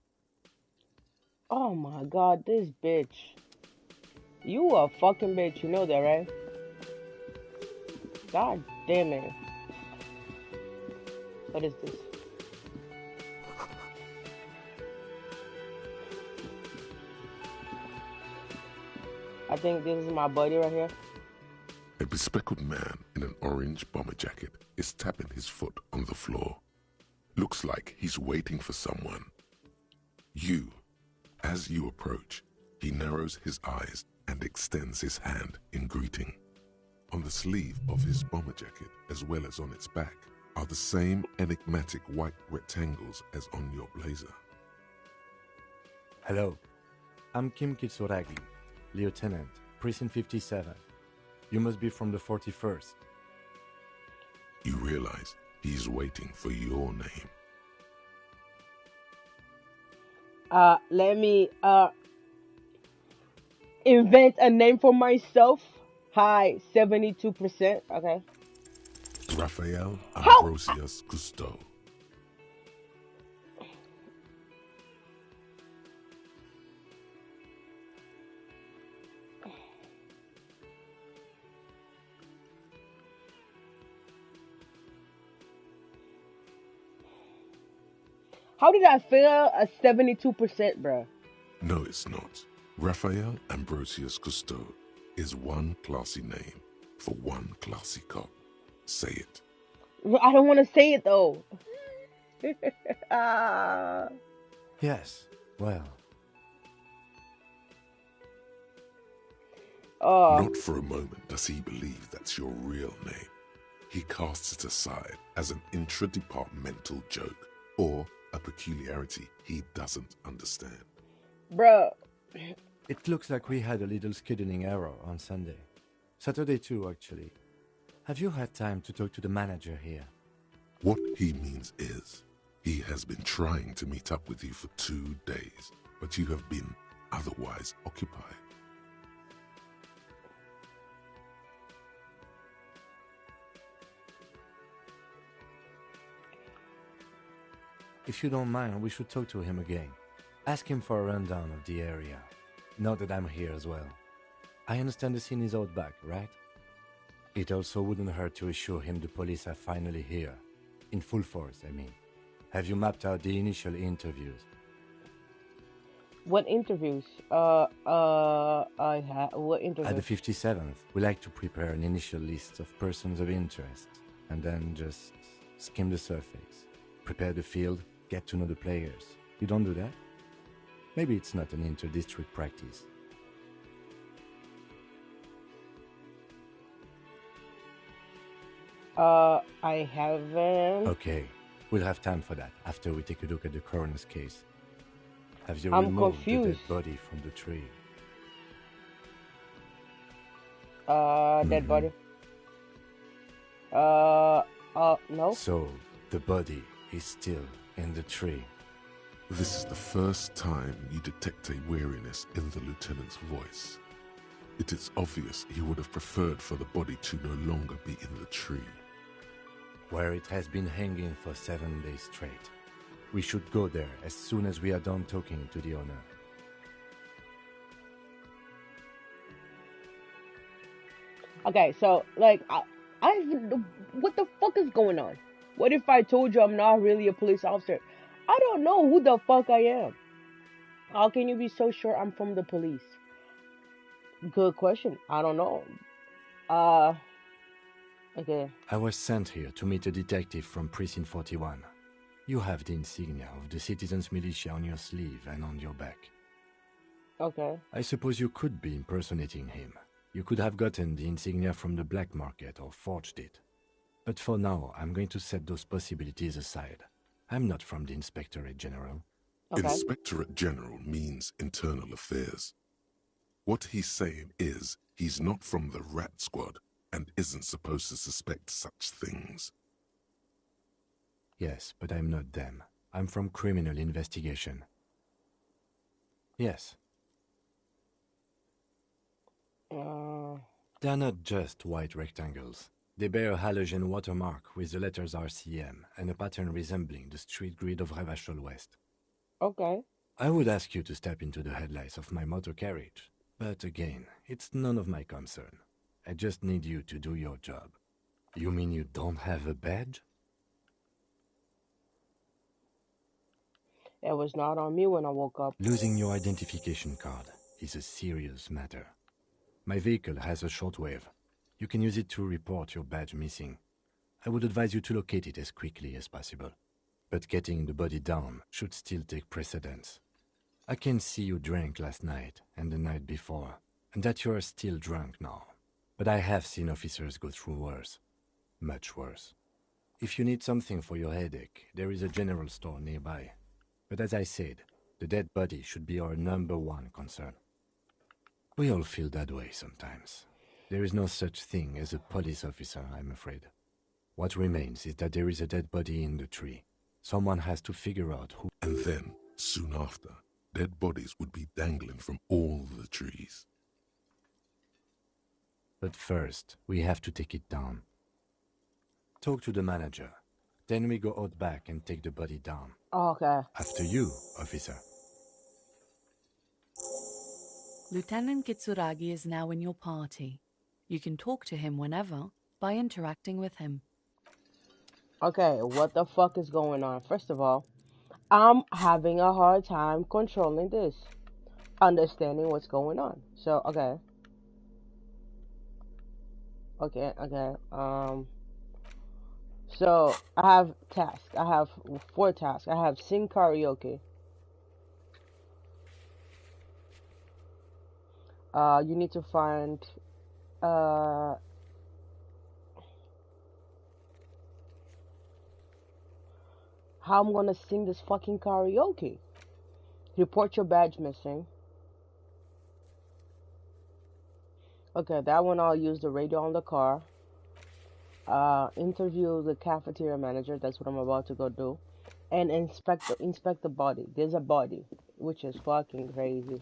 Oh my god, this bitch. You a fucking bitch, you know that, right? God damn it. What is this? I think this is my buddy right here. A bespectacled man in an orange bomber jacket is tapping his foot on the floor. Looks like he's waiting for someone. As you approach, he narrows his eyes and extends his hand in greeting. On the sleeve of his bomber jacket, as well as on its back, are the same enigmatic white rectangles as on your blazer. Hello, I'm Kim Kitsuragi, Lieutenant, Precinct 57. You must be from the 41st. You realize he's waiting for your name. Let me invent a name for myself. Hi, 72%. Okay. Raphael How? Ambrosius Cousteau. How did I fail a 72%, bruh? No, it's not. Raphael Ambrosius Cousteau is one classy name for one classy cop. Say it. I don't want to say it though. uh, Yes, well, Not for a moment does he believe that's your real name. He casts it aside as an intra-departmental joke or a peculiarity he doesn't understand. bruh. it looks like we had a little scheduling error on Sunday. Saturday too, actually. Have you had time to talk to the manager here? What he means is, he has been trying to meet up with you for 2 days, but you have been otherwise occupied. If you don't mind, we should talk to him again. Ask him for a rundown of the area. Now that I'm here as well. I understand the scene is out back, right? It also wouldn't hurt to assure him the police are finally here. In full force, I mean. Have you mapped out the initial interviews? What interviews? What interviews? At the 57th, we like to prepare an initial list of persons of interest, and then just skim the surface. Prepare the field, get to know the players. You don't do that? Maybe it's not an inter-district practice. I haven't. Okay, we'll have time for that after we take a look at the coroner's case. Have you I'm removed the confused. dead body from the tree? Dead body. No. So, the body is still in the tree. This is the first time you detect a weariness in the lieutenant's voice. It is obvious he would have preferred for the body to no longer be in the tree. Where it has been hanging for 7 days straight. We should go there as soon as we are done talking to the owner. Okay, so like, what the fuck is going on? What if I told you I'm not really a police officer? I don't know who the fuck I am. How can you be so sure I'm from the police? Good question. I don't know. Okay. I was sent here to meet a detective from Precinct 41. You have the insignia of the Citizens Militia on your sleeve and on your back. Okay. I suppose you could be impersonating him. You could have gotten the insignia from the black market or forged it. But for now, I'm going to set those possibilities aside. I'm not from the Inspectorate General. Okay. Inspectorate General means internal affairs. What he's saying is he's not from the Rat Squad and isn't supposed to suspect such things. Yes, but I'm not them. I'm from criminal investigation. Yes. They're not just white rectangles. They bear a halogen watermark with the letters RCM and a pattern resembling the street grid of Revachol West. Okay. I would ask you to step into the headlights of my motor carriage, but again, it's none of my concern. I just need you to do your job. You mean you don't have a badge? It was not on me when I woke up. Losing your identification card is a serious matter. My vehicle has a shortwave. You can use it to report your badge missing. I would advise you to locate it as quickly as possible. But getting the body down should still take precedence. I can see you drank last night and the night before, and that you are still drunk now. But I have seen officers go through worse. Much worse. If you need something for your headache, there is a general store nearby. But as I said, the dead body should be our #1 concern. We all feel that way sometimes. There is no such thing as a police officer, I'm afraid. What remains is that there is a dead body in the tree. Someone has to figure out who... And then, soon after, dead bodies would be dangling from all the trees. But first, we have to take it down. Talk to the manager. Then we go out back and take the body down. Okay. After you, officer. Lieutenant Kitsuragi is now in your party. You can talk to him whenever by interacting with him. Okay, what the fuck is going on? First of all, I'm having a hard time controlling this, understanding what's going on. So, okay. So I have tasks. I have 4 tasks. I have sing karaoke. You need to find uh how I'm gonna sing this fucking karaoke. Report your badge missing. Okay, that one I'll use the radio on the car. Interview the cafeteria manager. That's what I'm about to go do, and inspect the body. There's a body, which is fucking crazy.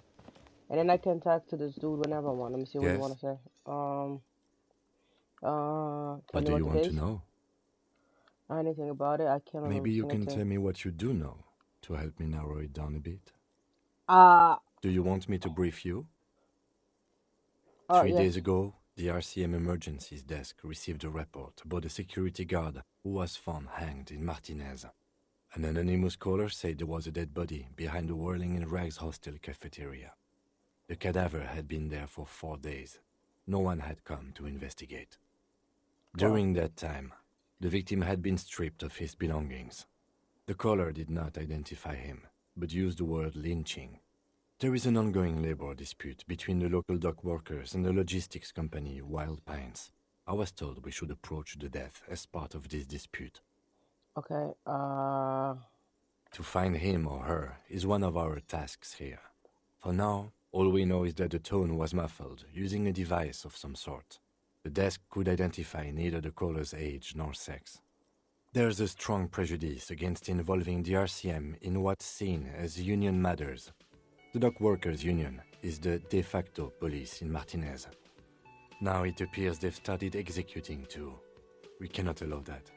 And then I can talk to this dude whenever I want. Let me see what you Yes? want to say. Tell What me do what you it want to is. know? Anything about it? I can't remember Maybe a you single can thing. tell me what you do know to help me narrow it down a bit. Do you want me to brief you? Oh, 3 yes. days ago, the RCM Emergencies Desk received a report about a security guard who was found hanged in Martinez. An anonymous caller said there was a dead body behind the Whirling in Rags hostel cafeteria. The cadaver had been there for 4 days. No one had come to investigate. During that time, the victim had been stripped of his belongings. The caller did not identify him, but used the word lynching. There is an ongoing labor dispute between the local dock workers and the logistics company Wild Pines. I was told we should approach the death as part of this dispute. Okay. To find him or her is one of our tasks here. For now, all we know is that the tone was muffled using a device of some sort. The desk could identify neither the caller's age nor sex. There's a strong prejudice against involving the RCM in what's seen as union matters. The Dock Workers Union is the de facto police in Martinez. Now it appears they've started executing too. We cannot allow that.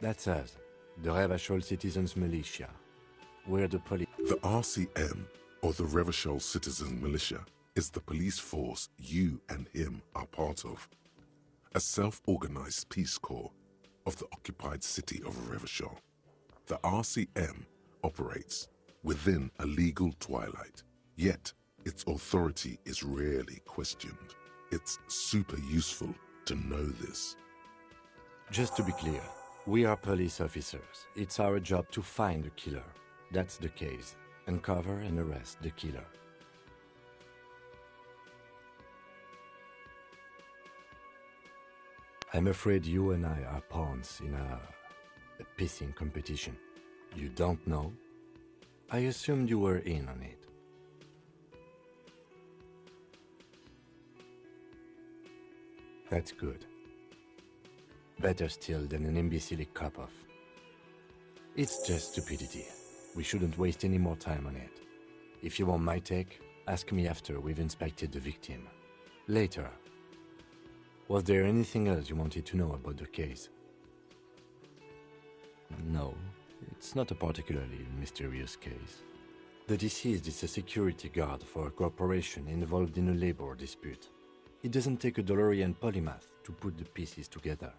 That's us, the Revachol Citizens Militia. We're the police. The RCM, or the Revachol Citizen Militia, is the police force you and him are part of. A self-organized peace corps of the occupied city of Revachol. The RCM operates within a legal twilight, yet its authority is rarely questioned. It's super useful to know this. Just to be clear, we are police officers. It's our job to find the killer. That's the case. Uncover and arrest the killer. I'm afraid you and I are pawns in a pissing competition. You don't know? I assumed you were in on it. That's good. Better still than an imbecile cop-off. It's just stupidity. We shouldn't waste any more time on it. If you want my take, ask me after we've inspected the victim. Later. Was there anything else you wanted to know about the case? No, it's not a particularly mysterious case. The deceased is a security guard for a corporation involved in a labor dispute. It doesn't take a DeLorean polymath to put the pieces together.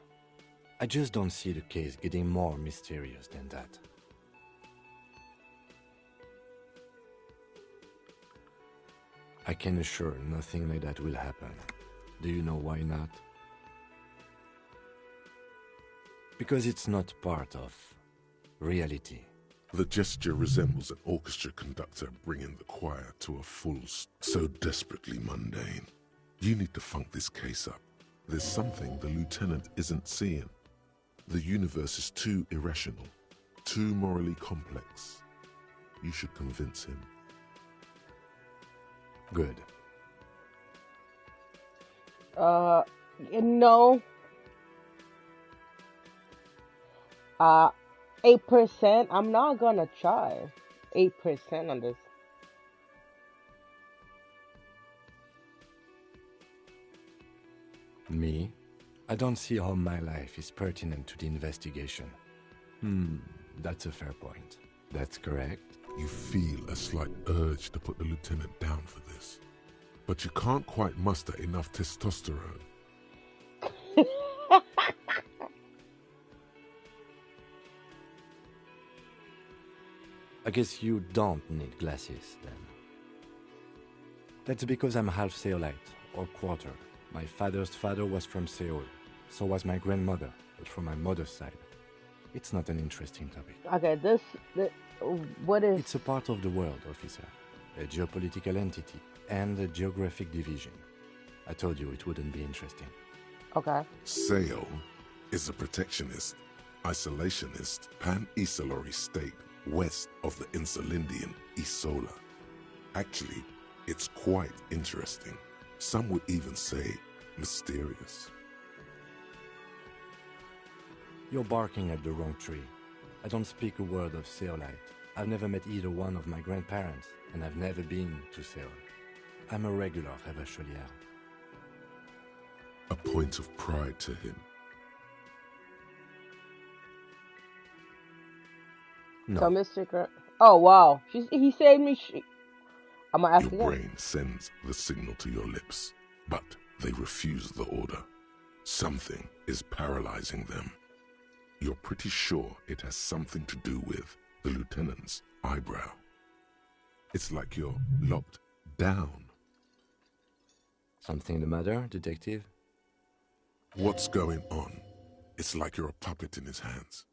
I just don't see the case getting more mysterious than that. I can assure nothing like that will happen. Do you know why not? Because it's not part of reality. The gesture resembles an orchestra conductor bringing the choir to a full so desperately mundane. You need to funk this case up. There's something the lieutenant isn't seeing. The universe is too irrational, too morally complex. You should convince him. Good. No. 8%. I'm not gonna try. 8% on this. Me? I don't see how my life is pertinent to the investigation. That's a fair point. That's correct. You feel a slight urge to put the lieutenant down for this, but you can't quite muster enough testosterone. I guess you don't need glasses, then. That's because I'm half Seolite, or quarter. My father's father was from Seoul. So was my grandmother, but from my mother's side. It's not an interesting topic. Okay, what is... It's a part of the world, officer. A geopolitical entity and a geographic division. I told you it wouldn't be interesting. Okay. Seoul is a protectionist, isolationist, pan-Isolari state west of the Insulindian Isola. Actually, it's quite interesting. Some would even say mysterious. You're barking at the wrong tree. I don't speak a word of Seolite. I've never met either one of my grandparents, and I've never been to Seoul. I'm a regular Revacholière. A point of pride to him. No. So, Mr. Oh, wow. He saved me. I'm gonna ask Your again. brain sends the signal to your lips, but they refuse the order. Something is paralyzing them. You're pretty sure it has something to do with the lieutenant's eyebrow. It's like you're locked down. Something the matter, detective? What's going on? It's like you're a puppet in his hands.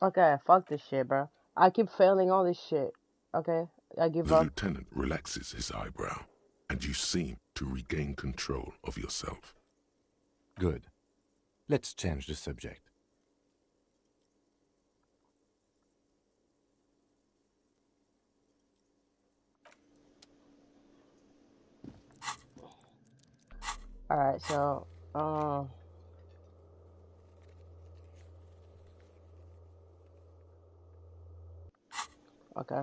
Okay, fuck this shit, bro. I keep failing all this shit. Okay, I give The up. lieutenant relaxes his eyebrow, and you seem to regain control of yourself. Good. Let's change the subject. Alright, so, okay.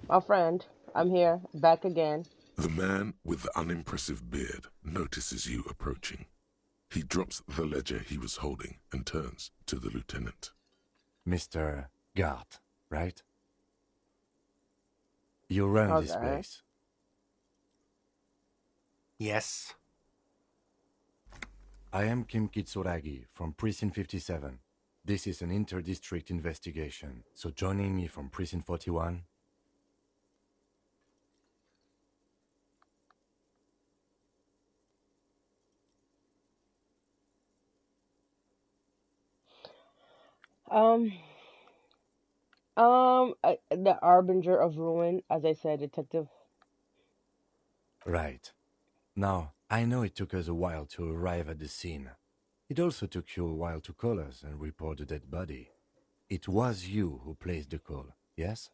My friend, I'm here, back again. The man with the unimpressive beard notices you approaching. He drops the ledger he was holding and turns to the lieutenant. Mr. Gart, right? You run this Okay. place. Yes. I am Kim Kitsuragi from Precinct 57. This is an inter-district investigation, so joining me from Precinct 41... Um, the Harbinger of Ruin, as I said, Detective. Right. Now, I know it took us a while to arrive at the scene. It also took you a while to call us and report the dead body. It was you who placed the call, yes?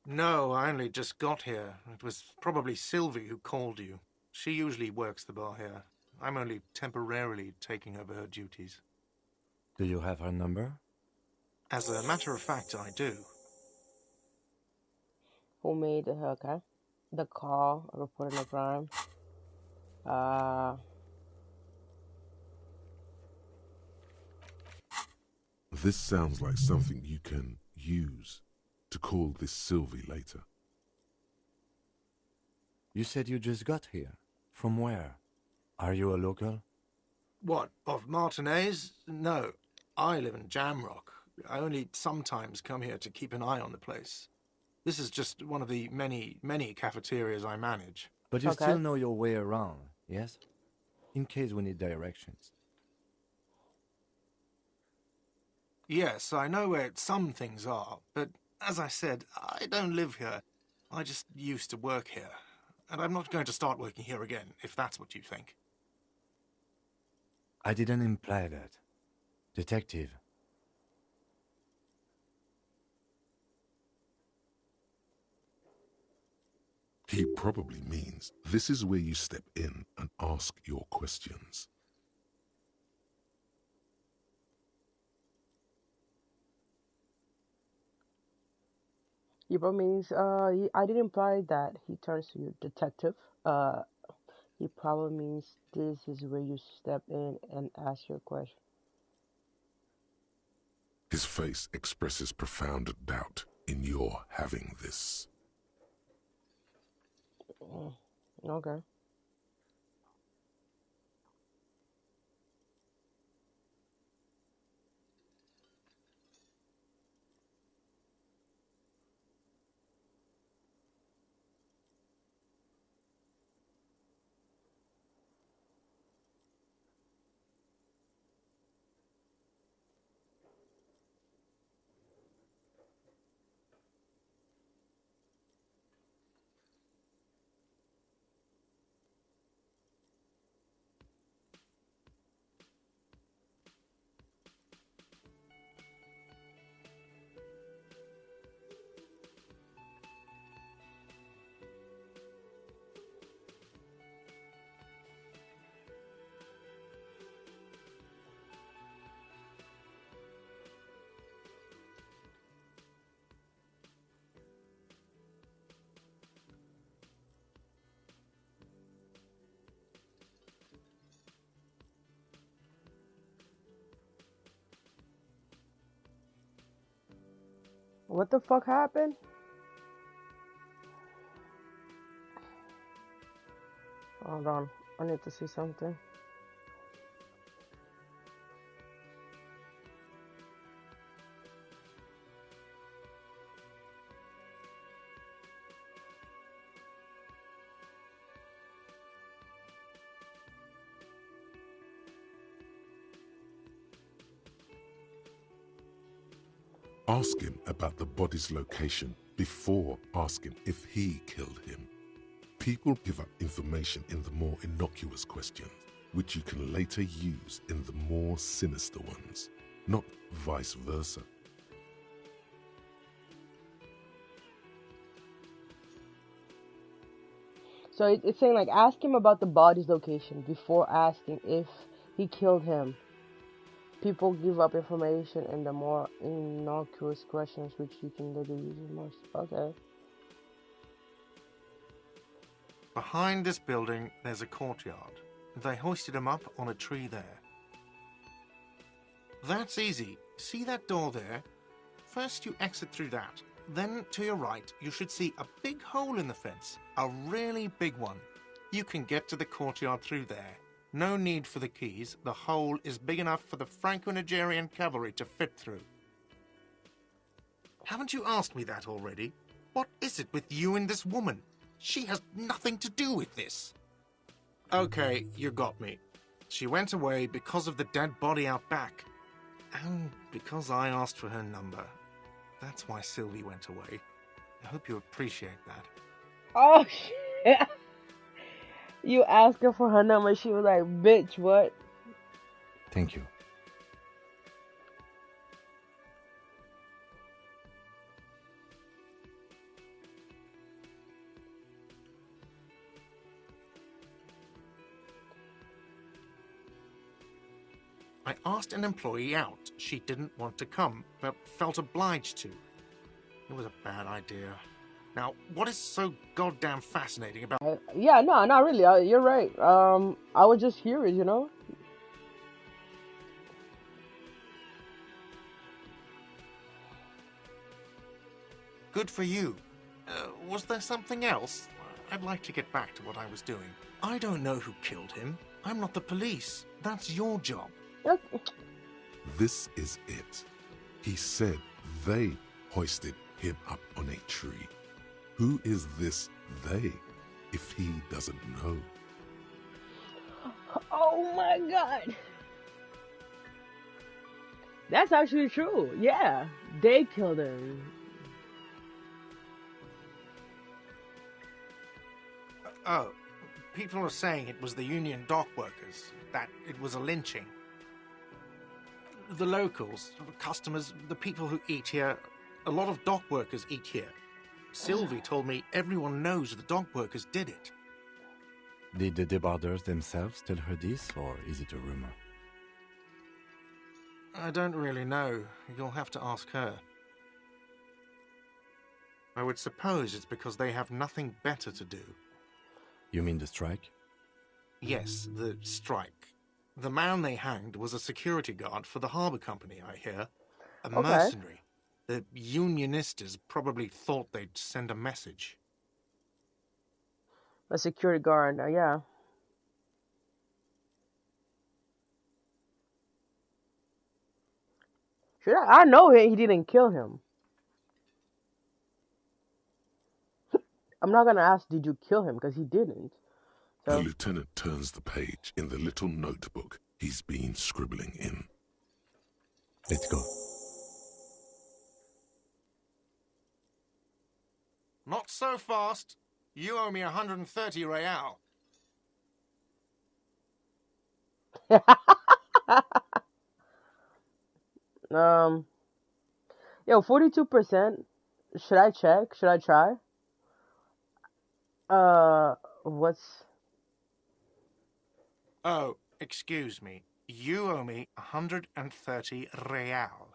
No, I only just got here. It was probably Sylvie who called you. She usually works the bar here. I'm only temporarily taking over her duties. Do you have her number? As a matter of fact, I do. Who made the call reporting the crime? Uh, This sounds like something you can use to call this Sylvie later. You said you just got here. From where? Are you a local? What, of Martinez? No. I live in Jamrock. I only sometimes come here to keep an eye on the place. This is just one of the many cafeterias I manage. But you okay. still know your way around, yes? In case we need directions. Yes, I know where some things are, but as I said, I don't live here. I just used to work here. And I'm not going to start working here again, if that's what you think. I didn't imply that. Detective, He probably means this is where you step in and ask your questions. Yuba means I didn't imply that he turns to you, detective. Uh, he probably means this is where you step in and ask your question. His face expresses profound doubt in your having this. Okay. What the fuck happened? Hold on. I need to see something. Ask him about the body's location before asking if he killed him. People give up information in the more innocuous questions, which you can later use in the more sinister ones, not vice versa. So it's saying like ask him about the body's location before asking if he killed him. People give up information in the more innocuous questions, which you can literally use most. Okay. Behind this building, there's a courtyard. They hoisted him up on a tree there. That's easy. See that door there? First you exit through that. Then, to your right, you should see a big hole in the fence. A really big one. You can get to the courtyard through there. No need for the keys. The hole is big enough for the Franco-Nigerian cavalry to fit through. Haven't you asked me that already? What is it with you and this woman? She has nothing to do with this. Okay, you got me. She went away because of the dead body out back. And because I asked for her number, that's why Sylvie went away. I hope you appreciate that. Oh shit! You asked her for her number. She was like, "Bitch, what?" Thank you. I asked an employee out. She didn't want to come, but felt obliged to. It was a bad idea. Now, what is so goddamn fascinating about... Yeah, no, not really. You're right. I was just curious, you know. Good for you. Was there something else? I'd like to get back to what I was doing. I don't know who killed him. I'm not the police. That's your job. This is it. He said they hoisted him up on a tree. Who is this they, if he doesn't know? Oh my god. That's actually true. Yeah, they killed him. Oh, people are saying it was the union dock workers, that it was a lynching. The locals, customers, the people who eat here, a lot of dock workers eat here. Sylvie told me everyone knows the dock workers did it. Did the debarders themselves tell her this, or is it a rumor? I don't really know. You'll have to ask her. I would suppose it's because they have nothing better to do. You mean the strike? Yes, the strike. The man they hanged was a security guard for the harbour company, I hear. A mercenary. The unionistas probably thought they'd send a message. A security guard, yeah. Should I know he didn't kill him. I'm not gonna ask, did you kill him? Because he didn't. The So, lieutenant turns the page in the little notebook he's been scribbling in. Let's go. Not so fast. You owe me 130 real. yo, 42%. Should I check? Should I try? What's... Oh, excuse me. You owe me 130 real.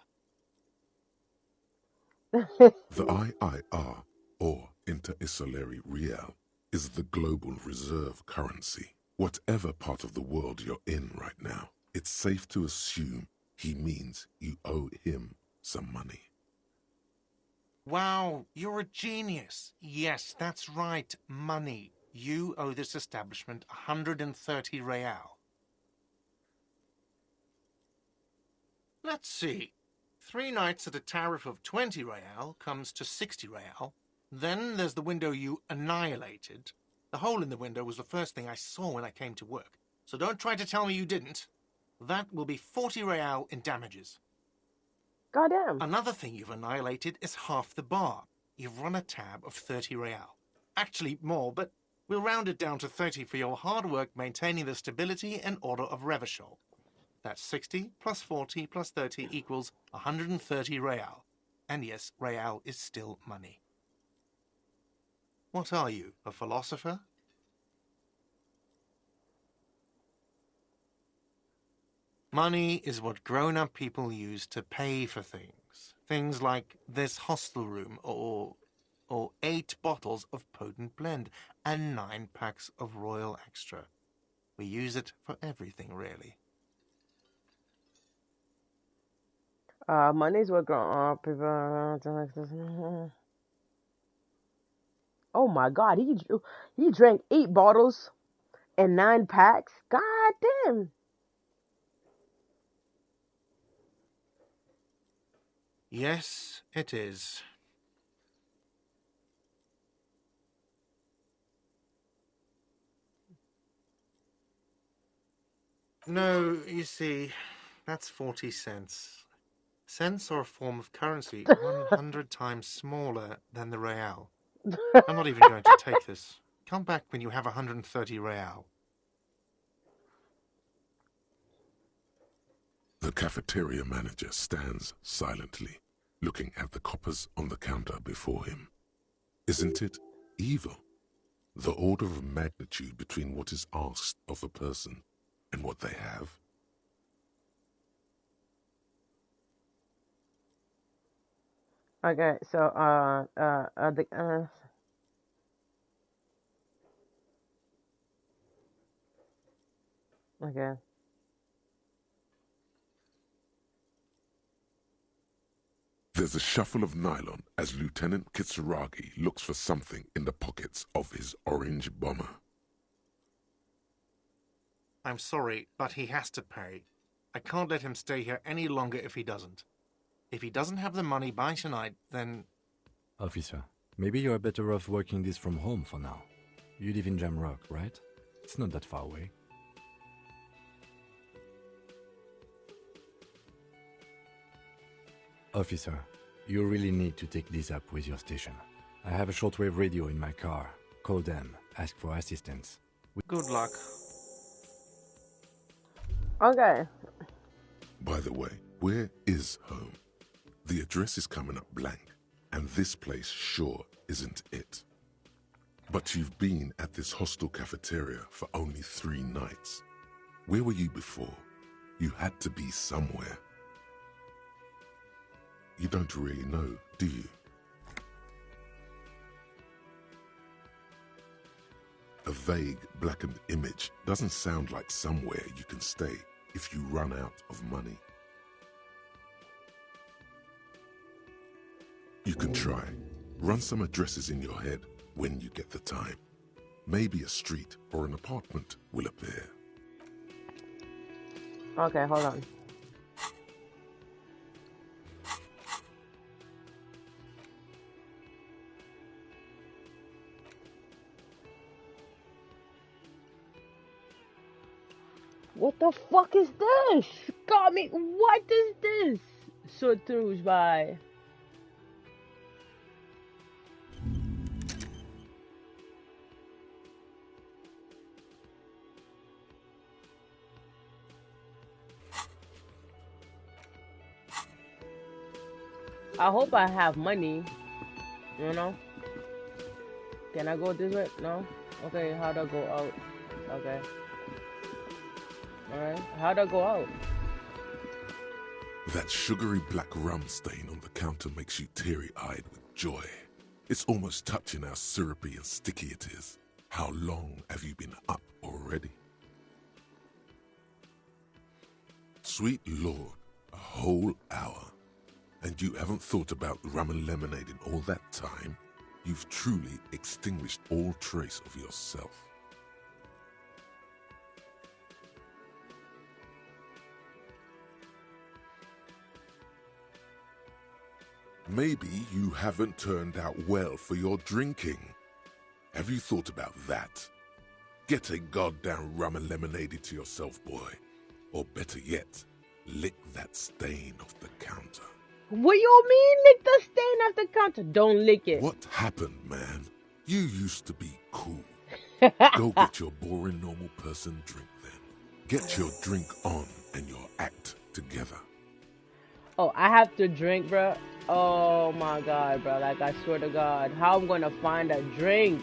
The IIR, or Inter-Isolary Real, is the global reserve currency. Whatever part of the world you're in right now, it's safe to assume he means you owe him some money. Wow, you're a genius. Yes, that's right, money. You owe this establishment 130 real. Let's see. 3 nights at a tariff of 20 real comes to 60 real. Then there's the window you annihilated. The hole in the window was the first thing I saw when I came to work. So don't try to tell me you didn't. That will be 40 real in damages. Goddamn. Another thing you've annihilated is half the bar. You've run a tab of 30 real. Actually more, but we'll round it down to 30 for your hard work maintaining the stability and order of Revachol. That's 60 plus 40 plus 30 equals 130 real. And yes, real is still money. What are you, a philosopher? Money is what grown-up people use to pay for things. Things like this hostel room or 8 bottles of potent blend and 9 packs of Royal Extra. We use it for everything, really. Mondays were going people. Oh my god, he drank 8 bottles and 9 packs. God damn. Yes, it is. No, you see, that's 40 cents. Cents are a form of currency 100 times smaller than the real. I'm not even going to take this. Come back when you have 130 real. The cafeteria manager stands silently, looking at the coppers on the counter before him. Isn't it evil? The order of magnitude between what is asked of a person and what they have. Okay, so okay. There's a shuffle of nylon as Lieutenant Kitsuragi looks for something in the pockets of his orange bomber. I'm sorry, but he has to pay. I can't let him stay here any longer if he doesn't. If he doesn't have the money by tonight, then... Officer, maybe you're better off working this from home for now. You live in Jamrock, right? It's not that far away. Officer, you really need to take this up with your station. I have a shortwave radio in my car. Call them, ask for assistance. Good luck. Okay. By the way, where is home? The address is coming up blank, and this place sure isn't it. But you've been at this hostel cafeteria for only 3 nights. Where were you before? You had to be somewhere. You don't really know, do you? A vague, blackened image doesn't sound like somewhere you can stay if you run out of money. You can try. Run some addresses in your head when you get the time. Maybe a street or an apartment will appear. Okay, hold on. What the fuck is this? Got me. What is this? Surtrouche by. I hope I have money. You know? Can I go this way? No? Okay, how do I go out? Okay. Alright. How do I go out? That sugary black rum stain on the counter makes you teary-eyed with joy. It's almost touching how syrupy and sticky it is. How long have you been up already? Sweet Lord, a whole hour. And you haven't thought about rum and lemonade in all that time? You've truly extinguished all trace of yourself. Maybe you haven't turned out well for your drinking. Have you thought about that? Get a goddamn rum and lemonade to yourself, boy. Or better yet, lick that stain off the counter. What you mean, lick the stain off the counter? Don't lick it. What happened, man? You used to be cool. Go get your boring normal person drink then. Get your drink on and your act together. Oh, I have to drink, bro. Oh my god, bro. Like, I swear to God. How I'm gonna find a drink?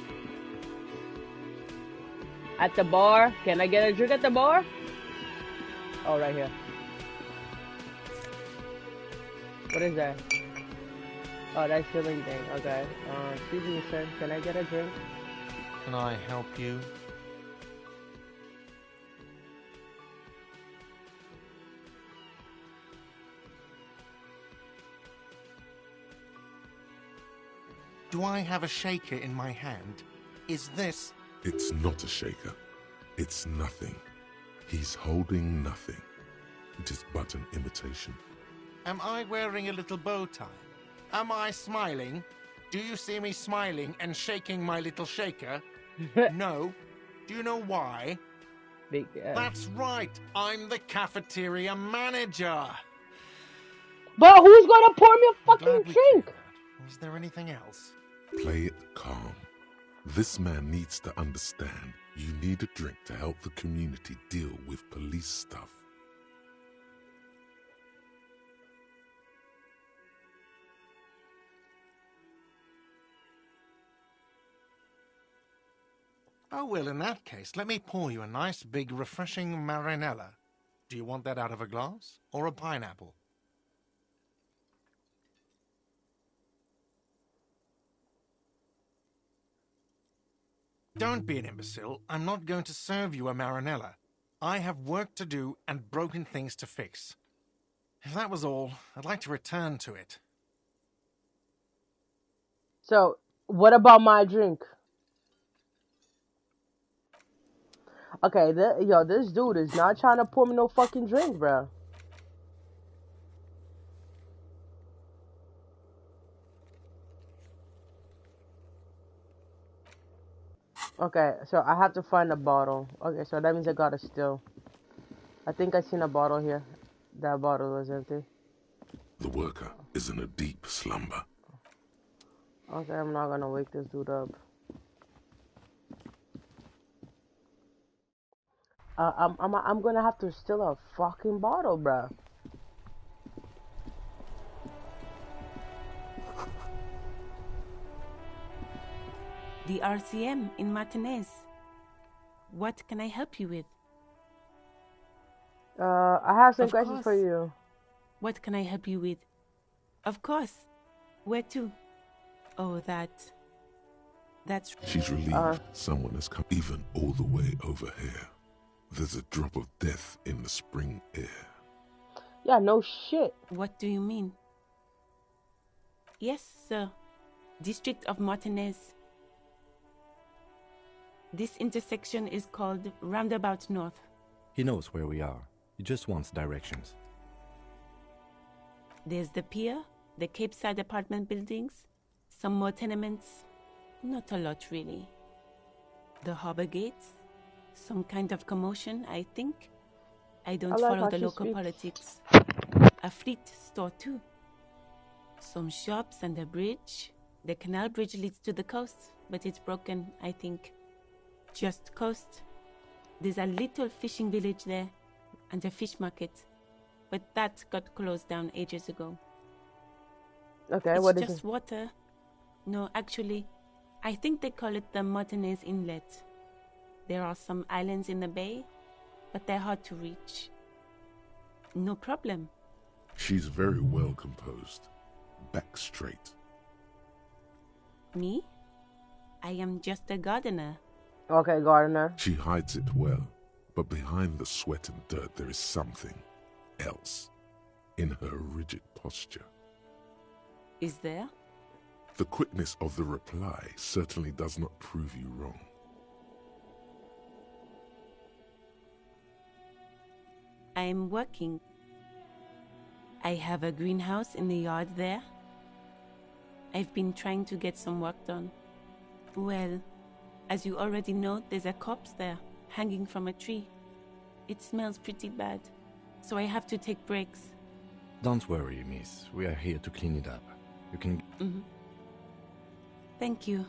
At the bar? Can I get a drink at the bar? Oh, right here. What is that? Oh, that's filling thing. Okay. Excuse me, sir. Can I get a drink? Can I help you? Do I have a shaker in my hand? Is this... It's not a shaker. It's nothing. He's holding nothing. It is but an imitation. Am I wearing a little bow tie? Am I smiling? Do you see me smiling and shaking my little shaker? No. Do you know why? That's right. I'm the cafeteria manager. But who's gonna pour me a I'm fucking glad we cleared drink? that. Was there anything else? Play it calm. This man needs to understand you need a drink to help the community deal with police stuff. Oh, well, in that case, let me pour you a nice, big, refreshing marinella. Do you want that out of a glass or a pineapple? Don't be an imbecile. I'm not going to serve you a marinella. I have work to do and broken things to fix. If that was all, I'd like to return to it. So, what about my drink? Okay, yo, this dude is not trying to pour me no fucking drink, bro. Okay, so I have to find a bottle. Okay, so that means I gotta steal. I think I seen a bottle here. That bottle was empty. The worker is in a deep slumber. Okay, I'm not gonna wake this dude up. I'm gonna have to steal a fucking bottle, bro. The RCM in Martinez. What can I help you with? I have some Of questions for course. you. What can I help you with? Of course. Where to? Oh, that's... She's relieved someone has come even all the way over here. There's a drop of death in the spring air. Yeah, no shit. What do you mean? Yes, sir. District of Martinez. This intersection is called Roundabout North. He knows where we are. He just wants directions. There's the pier, the Cape Side apartment buildings, some more tenements. Not a lot, really. The harbor gates, some kind of commotion, I think. I don't follow the local politics. A fleet store, too. Some shops and a bridge. The canal bridge leads to the coast, but it's broken, I think. Just coast. There's a little fishing village there, and a fish market. But that got closed down ages ago. Okay, it's what is just it? water. No, actually, I think they call it the Martinez Inlet. There are some islands in the bay, but they're hard to reach. No problem. She's very well composed. Back straight. Me? I am just a gardener. Okay, gardener. She hides it well, but behind the sweat and dirt there is something else in her rigid posture. Is there? The quickness of the reply certainly does not prove you wrong. I am working. I have a greenhouse in the yard there. I've been trying to get some work done. Well, as you already know, there's a corpse there, hanging from a tree. It smells pretty bad, so I have to take breaks. Don't worry, miss. We are here to clean it up. You can... Thank you.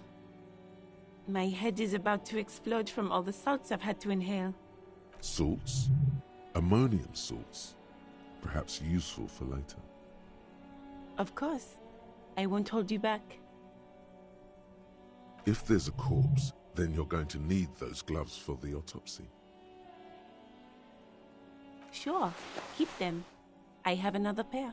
My head is about to explode from all the salts I've had to inhale. Salts? Ammonium salts. Perhaps useful for later. Of course. I won't hold you back. If there's a corpse, then you're going to need those gloves for the autopsy. Sure, keep them. I have another pair.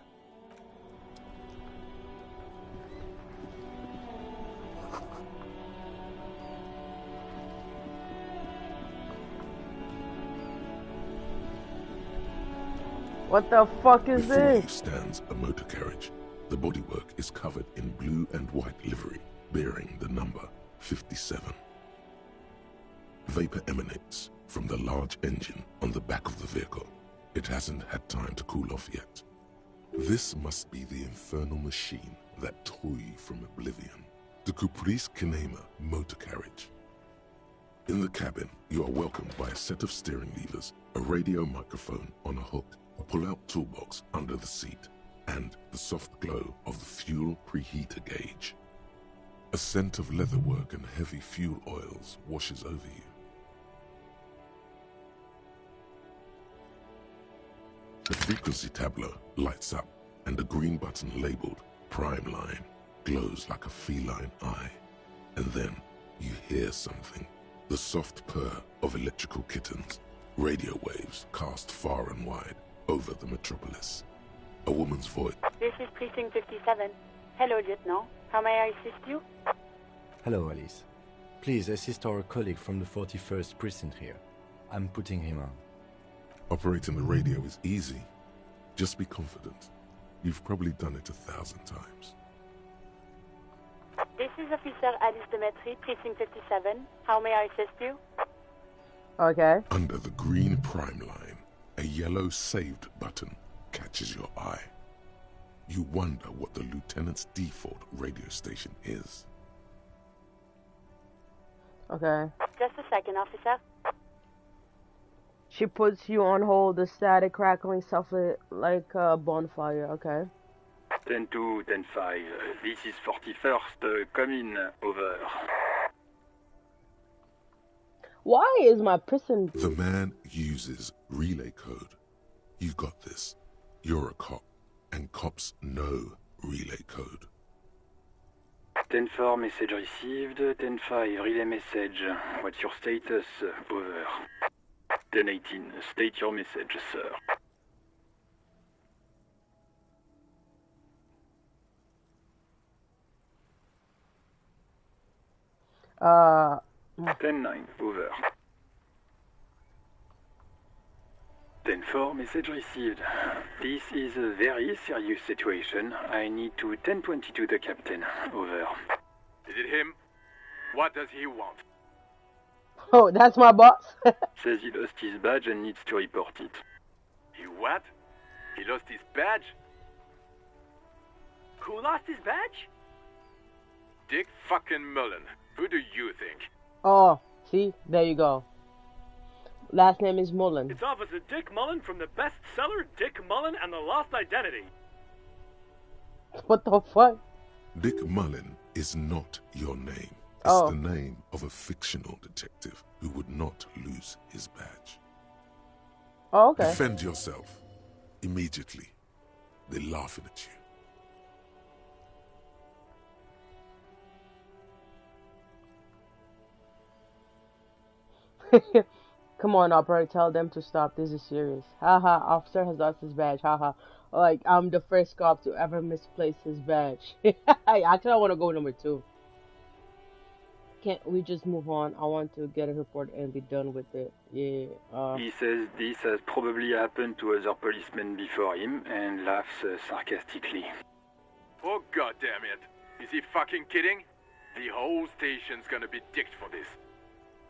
What the fuck is Before you this? stands a motor carriage. The bodywork is covered in blue and white livery, bearing the number 57. Vapor emanates from the large engine on the back of the vehicle. It hasn't had time to cool off yet. This must be the infernal machine that tore you from oblivion. The Caprice Kinema motor carriage. In the cabin, you are welcomed by a set of steering levers, a radio microphone on a hook, a pull-out toolbox under the seat, and the soft glow of the fuel preheater gauge. A scent of leatherwork and heavy fuel oils washes over you. The frequency tableau lights up, and the green button labeled Prime Line glows like a feline eye. And then you hear something. The soft purr of electrical kittens, radio waves cast far and wide over the metropolis. A woman's voice. This is Precinct 57. Hello, Lieutenant. How may I assist you? Hello, Alice. Please assist our colleague from the 41st Precinct here. I'm putting him on. Operating the radio is easy. Just be confident. You've probably done it 1,000 times. This is Officer Alice Demetri, Precinct 57. How may I assist you? Okay. Under the green Prime Line, a yellow saved button catches your eye. You wonder what the lieutenant's default radio station is. Okay. Just a second, officer. She puts you on hold, the static crackling softly like a bonfire, okay? 10-2, 10-5. This is 41st. Come in. Over. Why is my prison... The man uses relay code. You got this. You're a cop, and cops know relay code. 10-4, message received. 10-5, relay message. What's your status? Over. 10-18, state your message, sir. Uh... 10-9, over. 10-4, message received. This is a very serious situation. I need to 10-22 the captain. Over. Is it him? What does he want? Oh, that's my boss? Says he lost his badge and needs to report it. He what? He lost his badge? Who lost his badge? Dick fucking Mullen. Who do you think? Oh, see? There you go. Last name is Mullen. It's Officer Dick Mullen from the bestseller Dick Mullen and the Lost Identity. What the fuck? Dick Mullen is not your name. It's Oh. the name of a fictional detective who would not lose his badge. Oh, okay. Defend yourself. Immediately. They're laughing at you. Come on, operator, tell them to stop. This is serious. Haha, officer has lost his badge. Haha. Like, I'm the first cop to ever misplace his badge. Actually, I want to go number 2. Can't we just move on? I want to get a report and be done with it. Yeah. He says this has probably happened to other policemen before him and laughs sarcastically. Oh, goddamn it. Is he fucking kidding? The whole station's gonna be dicked for this.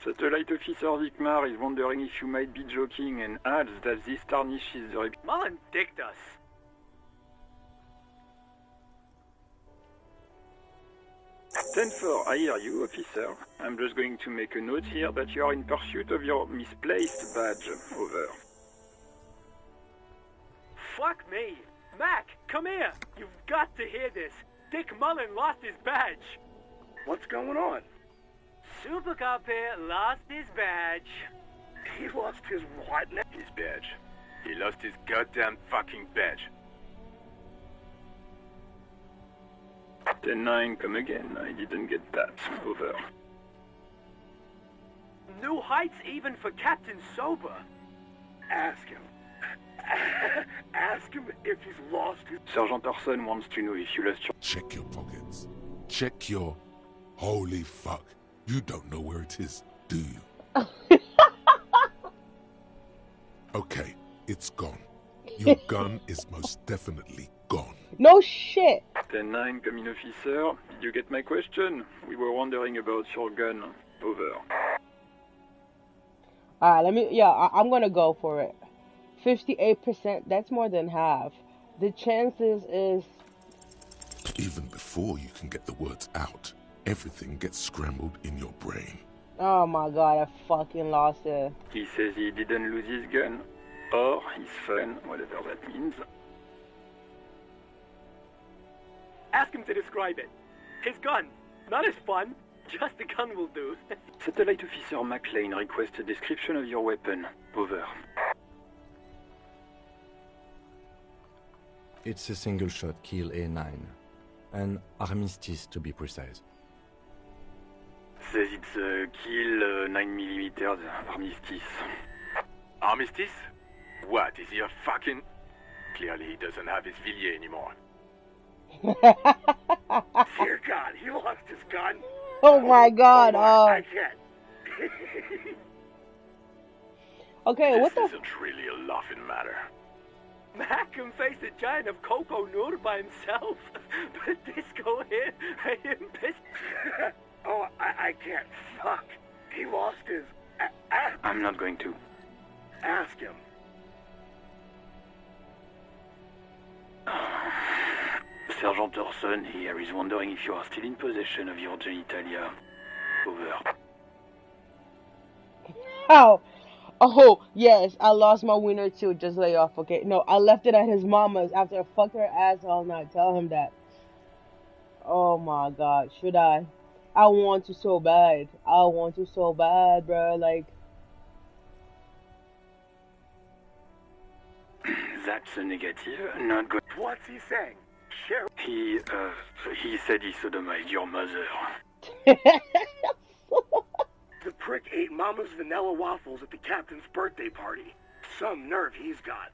Satellite Officer Vicmar is wondering if you might be joking and adds that this tarnishes the reputation. Mullen dicked us. Ten-4, I hear you, officer. I'm just going to make a note here that you are in pursuit of your misplaced badge. Over. Fuck me. Mac, come here. You've got to hear this. Dick Mullen lost his badge. What's going on? Super Cop here lost his badge. He lost his what? His badge. He lost his goddamn fucking badge. 10-9, come again. I didn't get that. Over. New heights even for Captain Sober. Ask him. Ask him if he's lost his... Sergeant Orson wants to know if you lost your... Check your pockets. Check your... Holy fuck. You don't know where it is, do you? Okay, it's gone. Your gun is most definitely gone. No shit. 10-9, come in, officer. Did you get my question? We were wondering about your gun. Over. Alright, I'm gonna go for it. 58%, that's more than half. The chances is... Even before you can get the words out, everything gets scrambled in your brain. Oh my god, I fucking lost it. He says he didn't lose his gun. Or his phone, whatever that means. Ask him to describe it. His gun. Not his fun. Just the gun will do. Satellite Officer McLean requests a description of your weapon. Over. It's a single-shot Kiel A9. An Armistice, to be precise. Says it's a Kiel 9mm Armistice. Armistice? What, is he a fucking... Clearly he doesn't have his Villiers anymore. Dear God, he lost his gun. Oh my God! I can't. Okay, what the? This isn't really a laughing matter. Mac can face a giant of Coco Nur by himself, but Disco hit him pissed. Oh, I can't. Fuck. He lost his. I'm not going to. Ask him. Sergeant Orson here is wondering if you are still in possession of your genitalia. Over. How? Oh, yes, I lost my wiener too. Just lay off, okay? No, I left it at his mama's after I fucked her ass all night. Tell him that. Oh my God, should I? I want to so bad. I want to so bad, bro. Like, That's a negative. Not good. What's he saying? Share. He said he sodomized your mother. The prick ate Mama's vanilla waffles at the captain's birthday party. Some nerve he's got.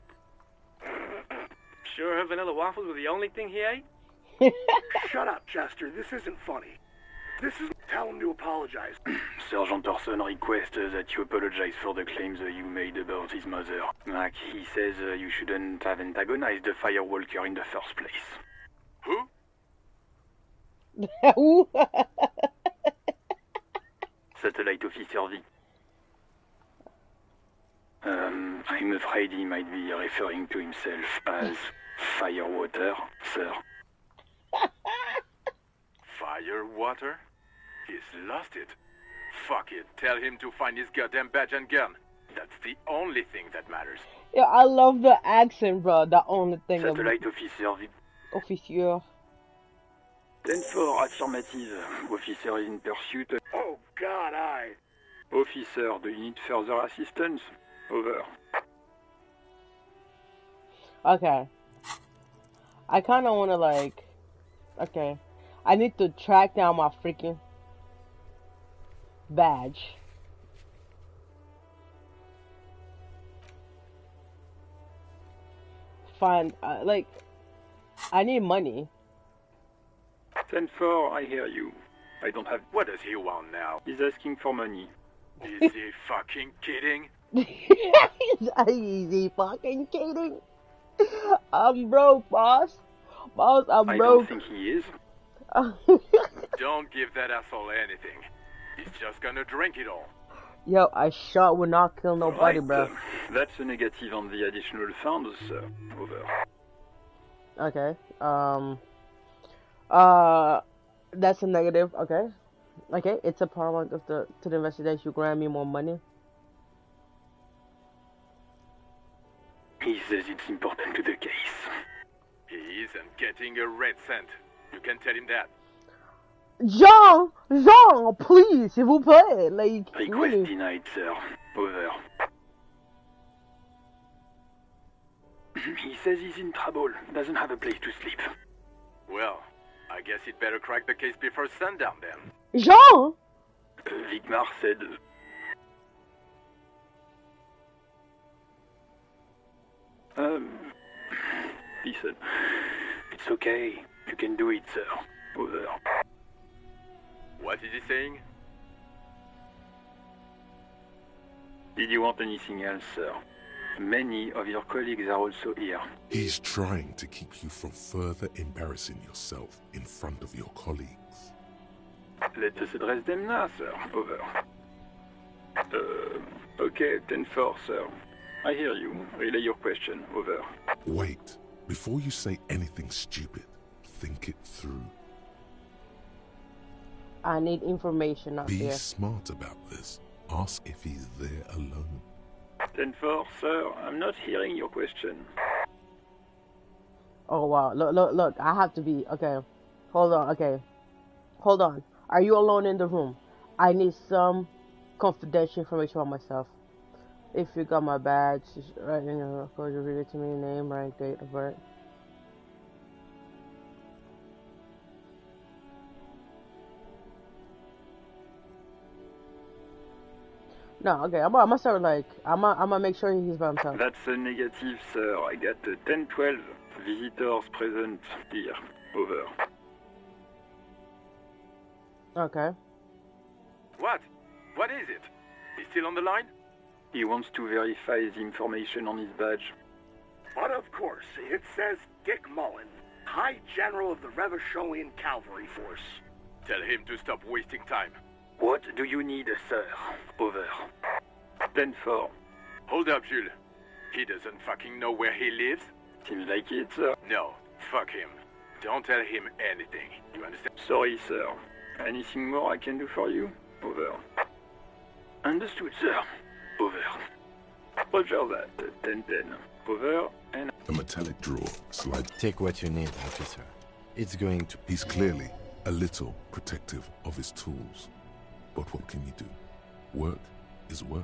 Sure her vanilla waffles were the only thing he ate? Shut up, Chester. This isn't funny. This is... Tell him to apologize. Sergeant Orson requests that you apologize for the claims you made about his mother. Mac, he says you shouldn't have antagonized the Firewalker in the first place. Who? Who? Satellite Officer V. I'm afraid he might be referring to himself as Firewater, sir. Firewater? He's lost it. Fuck it. Tell him to find his goddamn badge and gun. That's the only thing that matters. Yeah, I love the accent, bro. The only thing. Satellite Officer V. Officier. 10-4, affirmative. Officer is in pursuit. Oh, God, Officer, do you need further assistance? Over. Okay. I kind of want to, like... Okay. I need to track down my freaking badge. Find, like... I need money. 10-4, I hear you. I don't have... What does he want now? He's asking for money. Is he fucking kidding? Is he fucking kidding? I'm broke, boss. Boss, I'm I broke. don't think he is. Don't give that asshole anything. He's just gonna drink it all. Yo, a shot will not kill nobody, Right, bro. That's a negative on the additional funds, sir. Over. Okay. That's a negative. Okay. Okay, it's a part of the investigation. You grant me more money. He says it's important to the case. He isn't getting a red cent. You can tell him that. Jean, please, s'il vous plaît. Like, Request really. denied, sir. Over. He says he's in trouble. Doesn't have a place to sleep. Well, I guess he'd better crack the case before sundown then. Jean? Vigmar said... Listen. It's okay. You can do it, sir. Over. What is he saying? Did you want anything else, sir? Many of your colleagues are also here. He's trying to keep you from further embarrassing yourself in front of your colleagues. Let us address them now, sir. Over. Okay, 10-4, sir. I hear you. Relay your question. Over. Wait. Before you say anything stupid, think it through. I need information out Be there. smart about this. Ask if he's there alone. 10-4, sir. I'm not hearing your question. Oh wow, look, I have to be, okay. Hold on. Okay. Hold on. Are you alone in the room? I need some confidential information about myself. If you got my badge, right in your record, you read it to me, name, rank, date of birth. No, okay, I'm gonna start like, I'm gonna make sure he's by himself. That's a negative, sir. I got 10-12 visitors present here. Over. Okay. What? What is it? He's still on the line? He wants to verify the information on his badge. But of course, it says Dick Mullen, High General of the Revacholian Cavalry Force. Tell him to stop wasting time. What do you need, sir? Over. 10-4. Hold up, Jules. He doesn't fucking know where he lives? Seems like it, sir. No, fuck him. Don't tell him anything. You understand? Sorry, sir. Anything more I can do for you? Over. Understood, sir. Over. Roger that. 10-10. Over and... A metallic drawer slides. Take what you need, officer. It's going to... He's clearly a little protective of his tools. But what can you do? Work is work.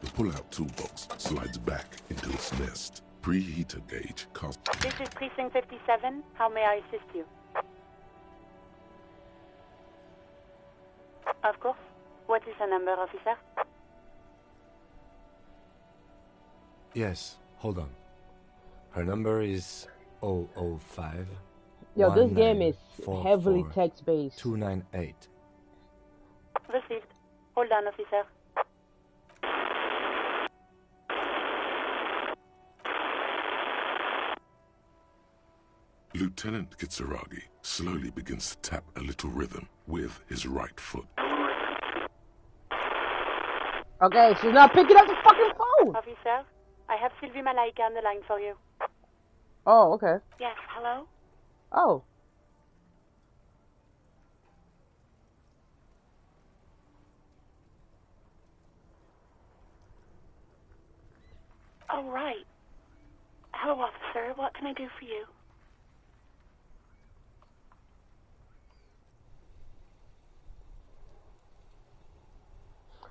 The pull-out toolbox slides back into its nest. Preheater gauge cost. This is Precinct 57. How may I assist you? Of course. What is the number, officer? Yes, hold on. Her number is 005. Yo, this game is heavily text-based. 298. Received. Hold on, officer. Lieutenant Kitsuragi slowly begins to tap a little rhythm with his right foot. Okay, she's not picking up the fucking phone! Officer, I have Sylvie Malaika on the line for you. Oh, okay. Yes, hello? Oh. Oh, right. Hello, officer. What can I do for you?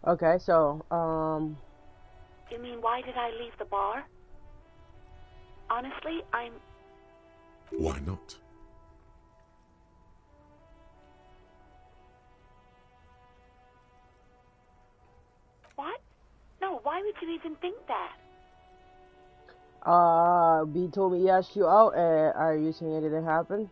Okay, so, You mean, why did I leave the bar? Honestly, I'm... Why not? What? No, why would you even think that? B told me he asked you out, and are you saying it didn't happen?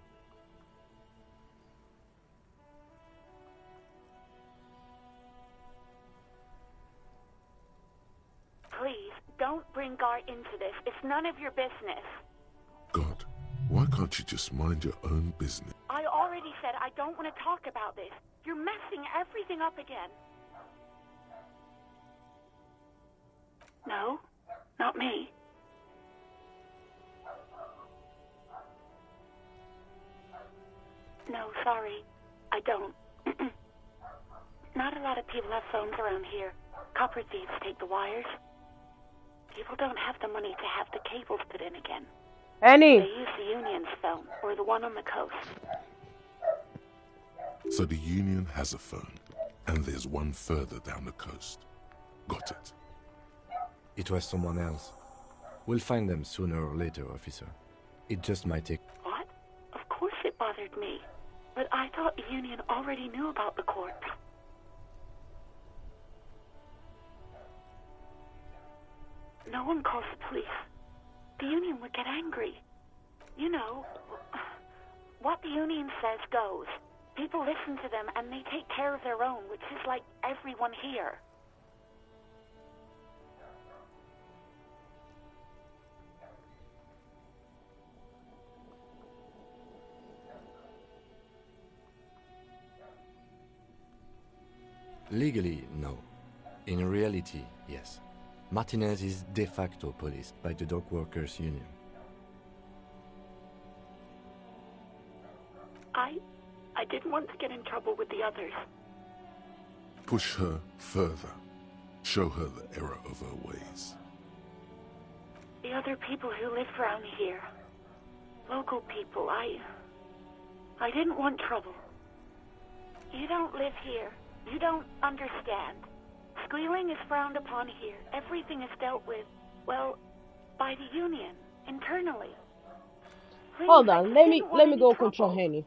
Please, don't bring Gar into this. It's none of your business. God, why can't you just mind your own business? I already said I don't want to talk about this. You're messing everything up again. No, not me. No, sorry. I don't. Not a lot of people have phones around here. Copper thieves take the wires. People don't have the money to have the cables put in again. Annie! They use the Union's phone, or the one on the coast. So the Union has a phone, and there's one further down the coast. Got it. It was someone else. We'll find them sooner or later, officer. It just might take... What? Of course it bothered me. But I thought the Union already knew about the corpse. No one calls the police. The Union would get angry. You know, what the Union says goes. People listen to them and they take care of their own, which is like everyone here. Legally, no. In reality, yes. Martinez is de facto policed by the Dock Workers Union. I didn't want to get in trouble with the others. Push her further. Show her the error of her ways. The other people who live around here, local people, I didn't want trouble. You don't live here. You don't understand. Squealing is frowned upon here. Everything is dealt with, well, by the union, internally. Please, Hold on, let me go trouble. control Henny.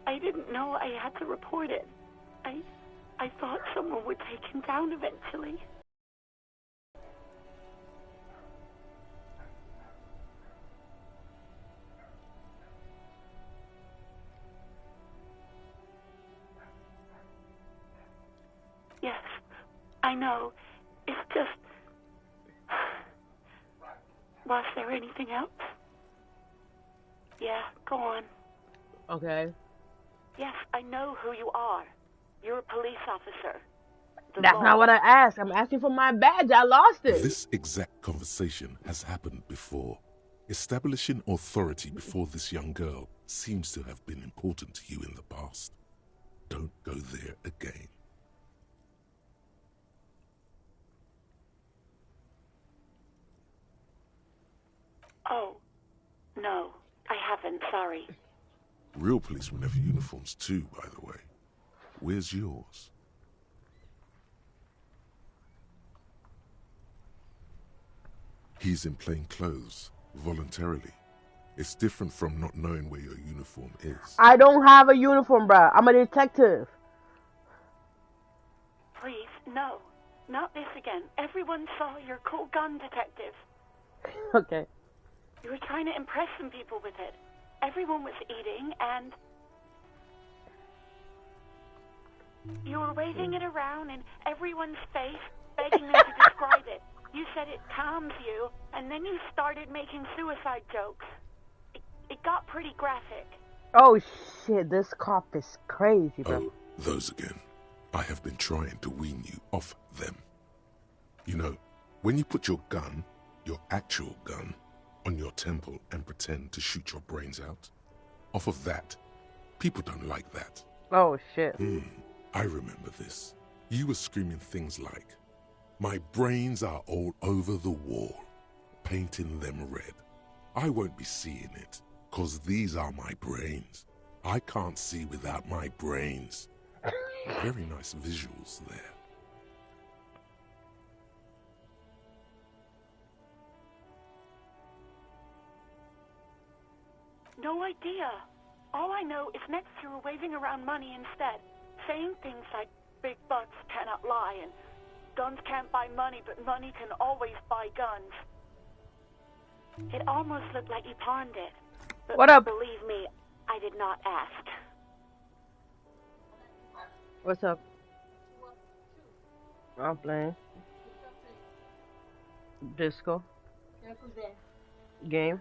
I didn't know I had to report it. I thought someone would take him down eventually. Yes, I know. It's just... Was there anything else? Yeah, go on. Okay. Yes, I know who you are. You're a police officer. That's not what I asked. I'm asking for my badge. I lost it. This exact conversation has happened before. Establishing authority before this young girl seems to have been important to you in the past. Don't go there again. Oh, no, I haven't, sorry. Real policemen have uniforms too, by the way. Where's yours? He's in plain clothes, voluntarily. It's different from not knowing where your uniform is. I don't have a uniform, bruh. I'm a detective. Please, no. Not this again. Everyone saw your cool gun, detective. Okay. You were trying to impress some people with it. Everyone was eating, and you were waving it around in everyone's face, begging them to describe it. You said it calms you, and then you started making suicide jokes. It got pretty graphic. Oh shit, this cop is crazy, bro. Oh, those again. I have been trying to wean you off them. You know, when you put your gun, your actual gun, on your temple and pretend to shoot your brains out, off of that, people don't like that. Oh shit. I remember this. You were screaming things like, "My brains are all over the wall," painting them red. I won't be seeing it, 'cause these are my brains. I can't see without my brains. Very nice visuals there. No idea. All I know is next you were waving around money instead, saying things like big bucks cannot lie and guns can't buy money, but money can always buy guns. It almost looked like you pawned it. But what up? Believe me, I did not ask. What's up? I'm playing. Disco. Game.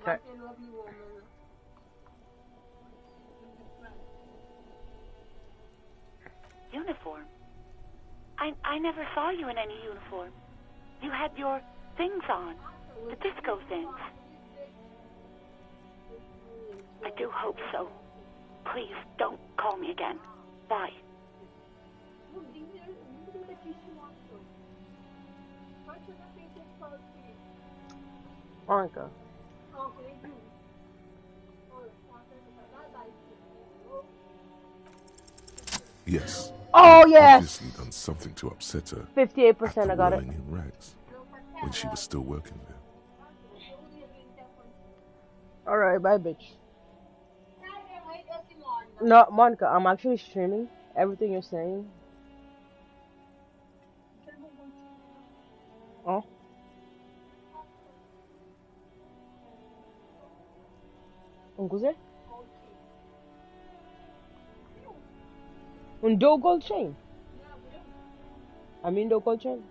Okay. Uniform? I never saw you in any uniform. You had your things on. The disco things. I do hope so. Please don't call me again. Bye. Monica. Yes. Oh, You'd yes. obviously done something to upset her. 58%, At the I got it. Whirling in Rags, when she was still working there. Alright, bye, bitch. No, Monica, I'm actually streaming everything you're saying. Oh. Uncle Un do gold chain. I mean, do gold chain.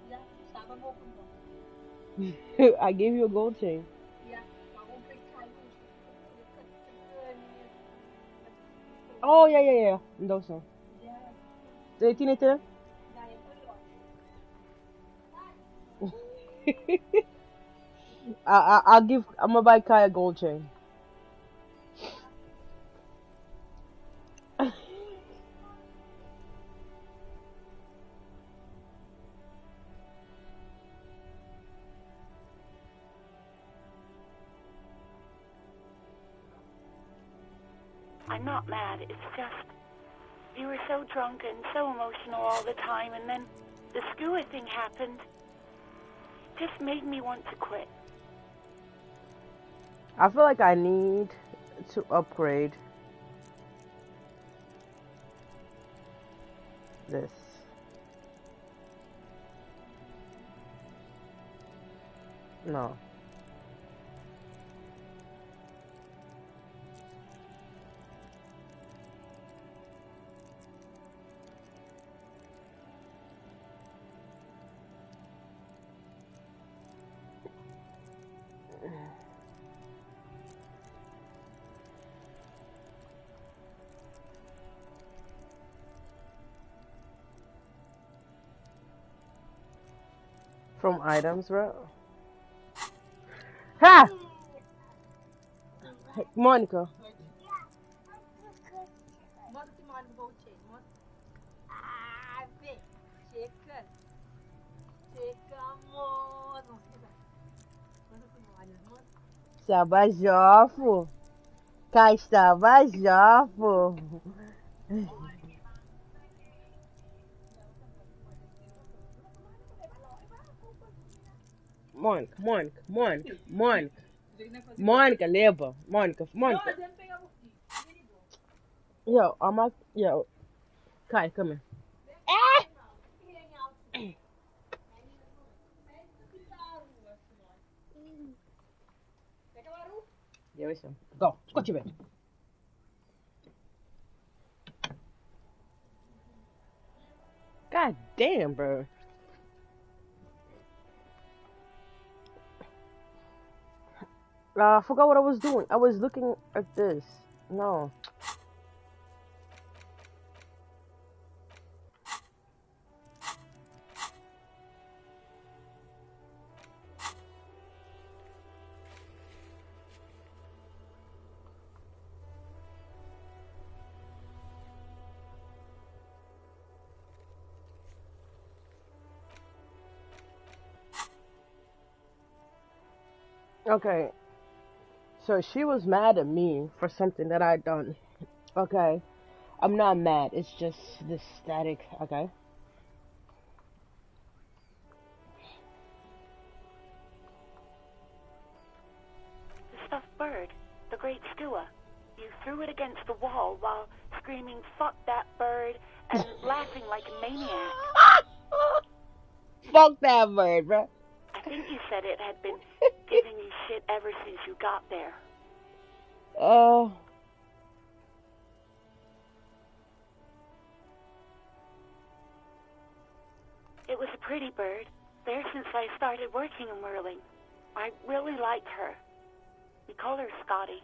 I gave you a gold chain. Oh, yeah. Those one. The 18 I'm gonna buy Kai a gold chain. I'm not mad. It's just you were so drunk and so emotional all the time, and then the skewer thing happened. It just made me want to quit. I feel like I need to upgrade this. No. From items, bro. Ha! Hey, Monica. Estava jofo. Cá estava jofo. Mônica, leva. Mônica. Yo, yo, Kai, come here. Yeah, listen. Go to bed. God damn, bro. I forgot what I was doing. I was looking at this. No. Okay. So she was mad at me for something that I done. Okay. I'm not mad. It's just the static. Okay. The stuffed bird, the great skua. You threw it against the wall while screaming, "Fuck that bird," and laughing like a maniac. Fuck that bird, bro. I think you said it had been giving you shit ever since you got there. Oh. It was a pretty bird. There since I started working in whirling. I really liked her. We call her Scotty.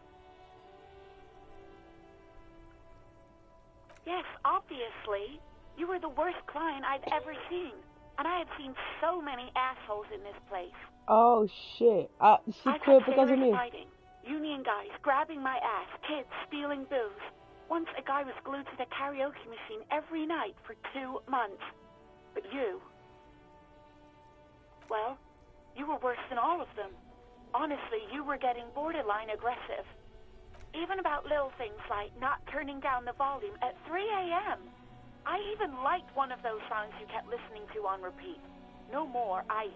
Yes, obviously. You were the worst client I've ever seen. And I have seen so many assholes in this place. Oh shit. She I've quit had because of sailors me. fighting, union guys grabbing my ass, kids stealing booze. Once a guy was glued to the karaoke machine every night for 2 months. But you... well, you were worse than all of them. Honestly, you were getting borderline aggressive. Even about little things like not turning down the volume at 3 a.m. I even liked one of those songs you kept listening to on repeat. No more. I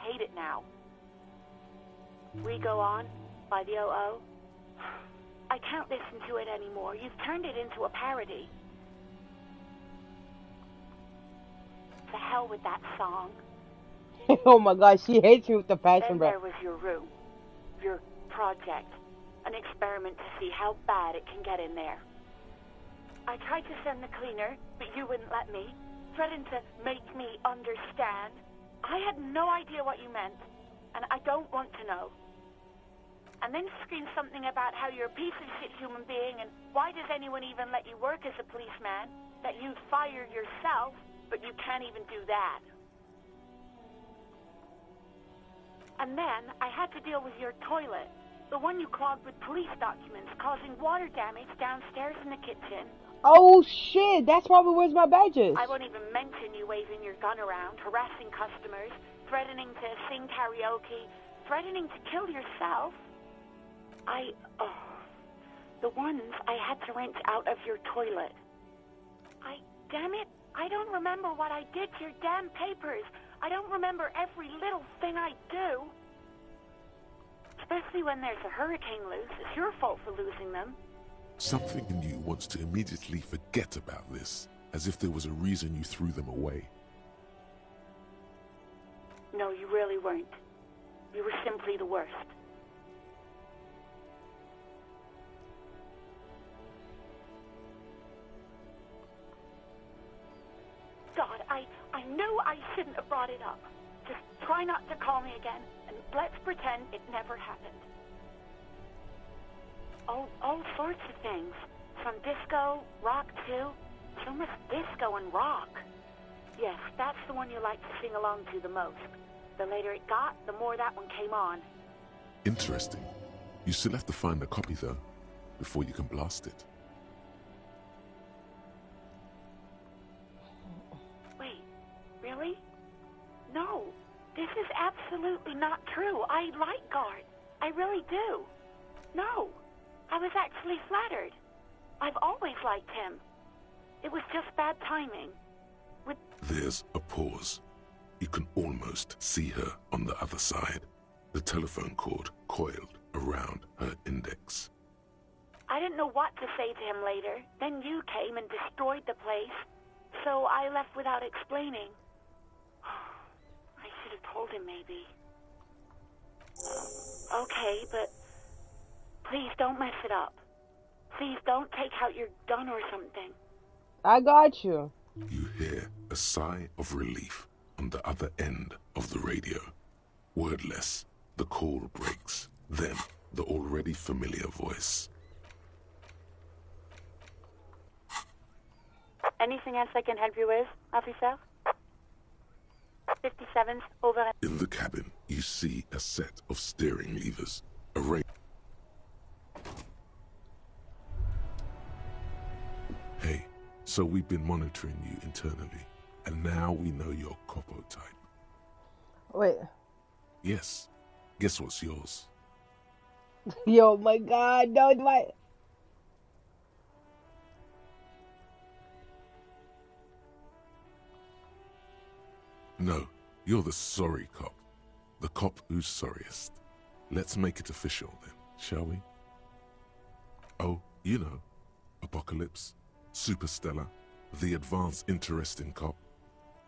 hate it now. We Go On by the O.O. I can't listen to it anymore. You've turned it into a parody. To hell with that song. Oh my god, she hates me with the passion, Then bro. there was your room. Your project. An experiment to see how bad it can get in there. I tried to send the cleaner, but you wouldn't let me. Threatened to make me understand. I had no idea what you meant, and I don't want to know. And then screamed something about how you're a piece of shit human being, and why does anyone even let you work as a policeman? That you'd fire yourself, but you can't even do that. And then I had to deal with your toilet. The one you clogged with police documents, causing water damage downstairs in the kitchen. Oh shit, that's probably where's my badges. I won't even mention you waving your gun around, harassing customers, threatening to sing karaoke, threatening to kill yourself. The ones I had to rent out of your toilet. Damn it, I don't remember what I did to your damn papers. I don't remember every little thing I do. Especially when there's a hurricane loose. It's your fault for losing them. Something in you wants to immediately forget about this, as if there was a reason you threw them away. No, you really weren't. You were simply the worst. God, I knew I shouldn't have brought it up. Just try not to call me again, and let's pretend it never happened. All sorts of things. From disco, rock too. So much disco and rock. Yes, that's the one you like to sing along to the most. The later it got, the more that one came on. Interesting. You still have to find a copy though, before you can blast it. Wait, really? No, this is absolutely not true. I like Guard. I really do. No, I was actually flattered. I've always liked him. It was just bad timing. There's a pause. You can almost see her on the other side. The telephone cord coiled around her index. I didn't know what to say to him later. Then you came and destroyed the place. So I left without explaining. I should have told him, maybe. Okay, but please don't mess it up. Please don't take out your gun or something. I got you. You hear a sigh of relief on the other end of the radio. Wordless, the call breaks. Then, the already familiar voice. Anything else I can help you with, officer? 57's over. In the cabin, you see a set of steering levers arranged. Hey, so we've been monitoring you internally, and now we know your Copo type. Wait. Yes. Guess what's yours? Yo, my God, no, my... No, you're the sorry cop. The cop who's sorriest. Let's make it official then, shall we? Oh, you know, Apocalypse, Superstellar, the advanced interesting cop,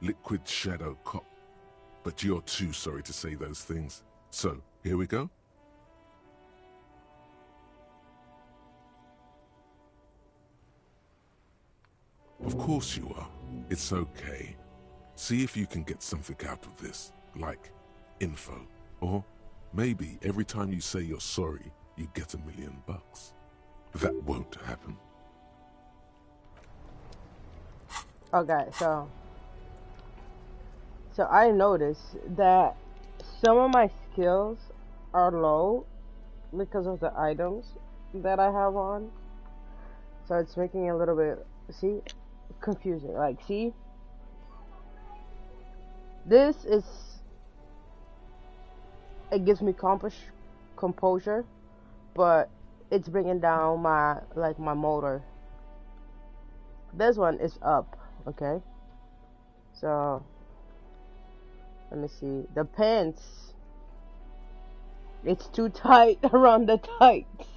Liquid Shadow cop. But you're too sorry to say those things. So, here we go. Of course you are. It's okay. See if you can get something out of this, like info. Or maybe every time you say you're sorry, you get $1 million. That won't happen. Okay, so I noticed that some of my skills are low because of the items that I have on. So it's making it a little bit, see, confusing. Like, see, this is, it gives me composure, but it's bringing down my, like, my motor. This one is up, okay? So, let me see. The pants, it's too tight around the tights.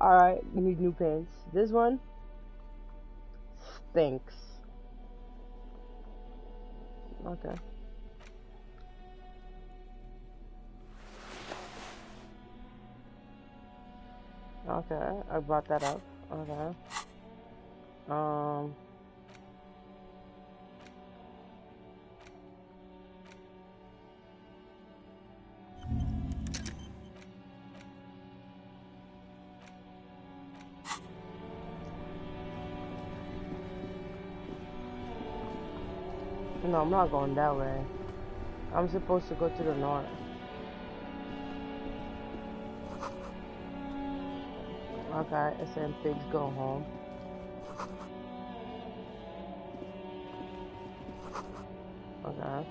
Alright, we need new pants. This one stinks. Okay. Okay, I brought that up. Okay. No, I'm not going that way. I'm supposed to go to the north. Okay, it's saying pigs go home. Okay.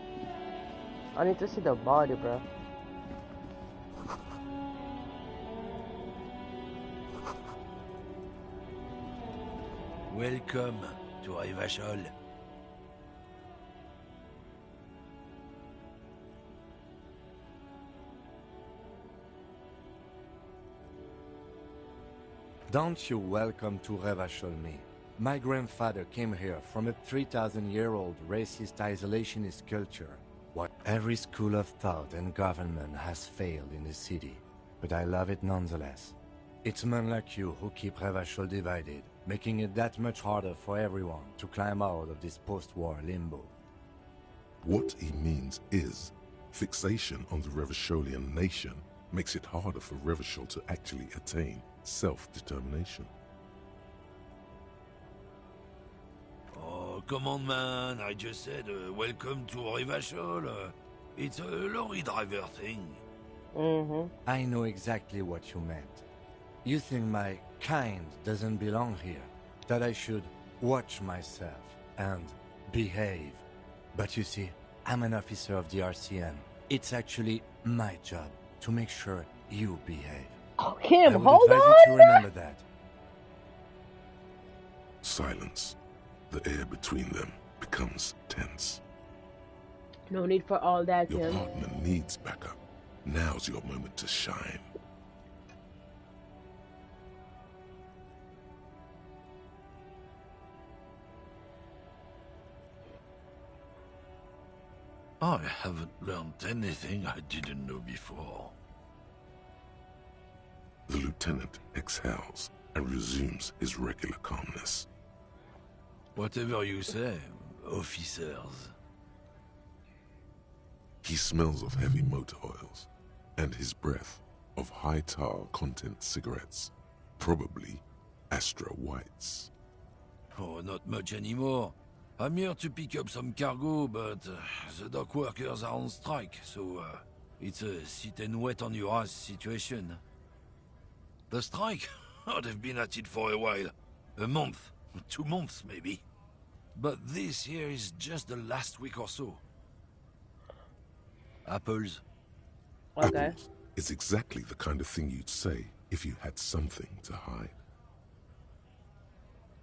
I need to see the body, bro. Welcome to Eliwhattt. Don't you welcome to Eliwhattt me. My grandfather came here from a 3,000-year-old racist isolationist culture. What every school of thought and government has failed in the city, but I love it nonetheless. It's men like you who keep Eliwhattt divided, making it that much harder for everyone to climb out of this post-war limbo. What he means is, fixation on the Revacholian nation makes it harder for Revachol to actually attain self-determination. Oh, come on, man. I just said, welcome to Eliwhattt. It's a lorry driver thing. I know exactly what you meant. You think my kind doesn't belong here, that I should watch myself and behave. But you see, I'm an officer of the RCN. It's actually my job to make sure you behave. Oh, Kim, I would hold advise on. you to remember that. Silence. The air between them becomes tense. No need for all that, Your Kim. partner needs backup. Now's your moment to shine. I haven't learned anything I didn't know before. The lieutenant exhales and resumes his regular calmness. Whatever you say, officers. He smells of heavy motor oils, and his breath of high tar content cigarettes, probably Astra Whites. Oh, not much anymore. I'm here to pick up some cargo, but the dock workers are on strike, so it's a sit and wait on your ass situation. The strike? Oh, they've been at it for a while. A month, 2 months maybe. But this here is just the last week or so. Apples. Okay. Apples is exactly the kind of thing you'd say if you had something to hide.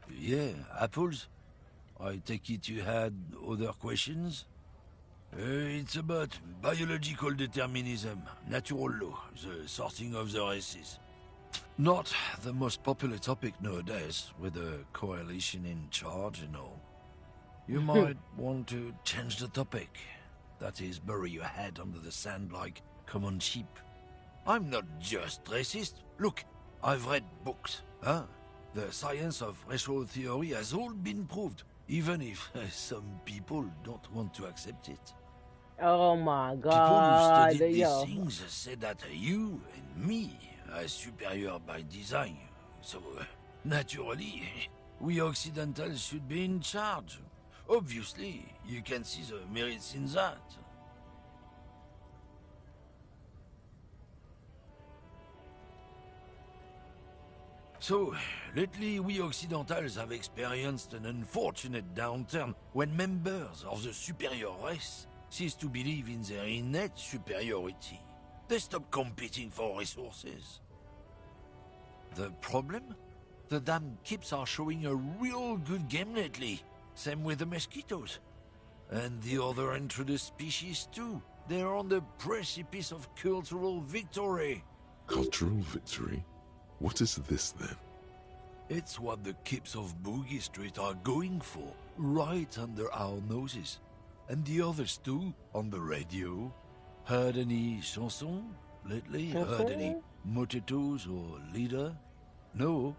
Yeah, apples. I take it you had other questions? It's about biological determinism, natural law, the sorting of the races. Not the most popular topic nowadays, with the coalition in charge and all. You might want to change the topic. That is, bury your head under the sand like common sheep. I'm not just racist. Look, I've read books, huh? The science of racial theory has all been proved, even if some people don't want to accept it. Oh my People who god, studied these yo. things say that you and me are superior by design. So, naturally, we Occidentals should be in charge. Obviously, you can see the merits in that. So, lately we Occidentals have experienced an unfortunate downturn when members of the superior race cease to believe in their innate superiority. They stop competing for resources. The problem? The damn Kips are showing a real good game lately. Same with the mosquitoes. And the other intruders species too. They're on the precipice of cultural victory. Cultural victory? What is this then? It's what the Kips of Boogie Street are going for, right under our noses. And the others too, on the radio. Heard any chansons lately? Heard any motetos or leader? No.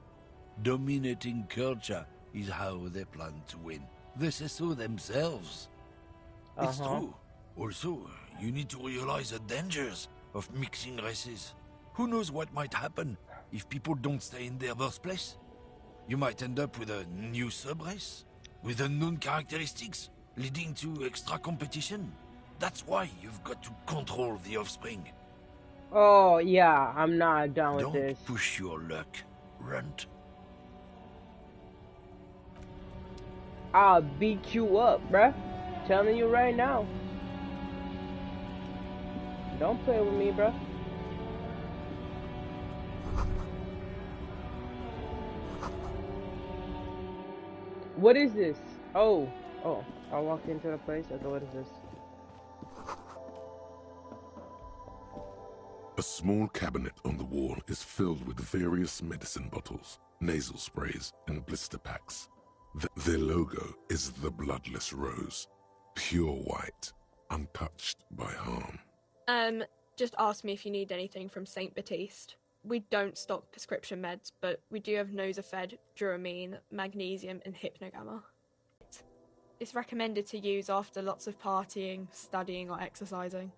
Dominating culture is how they plan to win. They say so themselves. It's true. Also, you need to realize the dangers of mixing races. Who knows what might happen if people don't stay in their birthplace? You might end up with a new sub-race, with unknown characteristics, leading to extra competition. That's why you've got to control the offspring. Oh, yeah, I'm not down with this. Don't push your luck, Runt. I'll beat you up, bruh. Telling you right now. Don't play with me, bruh. What is this? Oh, I walked into the place. Okay, what is this? A small cabinet on the wall is filled with various medicine bottles, nasal sprays, and blister packs. Their logo is the bloodless rose, pure white, untouched by harm. Just ask me if you need anything from St. Baptiste. We don't stock prescription meds, but we do have Nosafed, Duramine, magnesium, and Hypnogamma. It's recommended to use after lots of partying, studying, or exercising.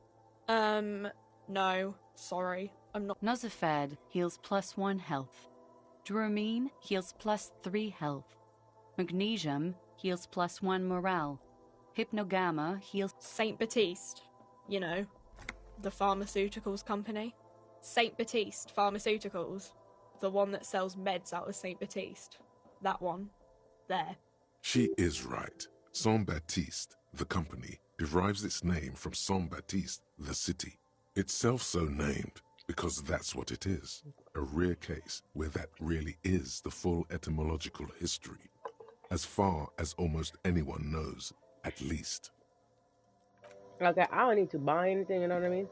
No, sorry, I'm not. Nosafed heals +1 health. Duramine heals +3 health. Magnesium heals +1 morale. Hypnogamma heals... St. Baptiste, you know, the pharmaceuticals company. St. Baptiste Pharmaceuticals, the one that sells meds out of St. Baptiste. That one. There. She is right. Saint Baptiste, the company, derives its name from Saint Baptiste, the city. Itself so named because that's what it is. A rare case where that really is the full etymological history. As far as almost anyone knows, at least. Okay, I don't need to buy anything, you know what I mean?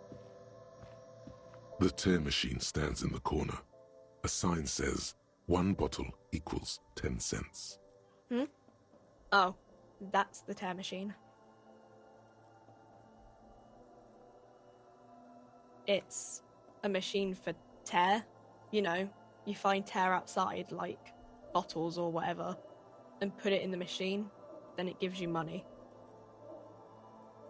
The tear machine stands in the corner. A sign says, 1 bottle equals 10 cents. Oh, that's the tear machine. It's a machine for tear. You know, you find tear outside, like bottles or whatever, and put it in the machine, then it gives you money.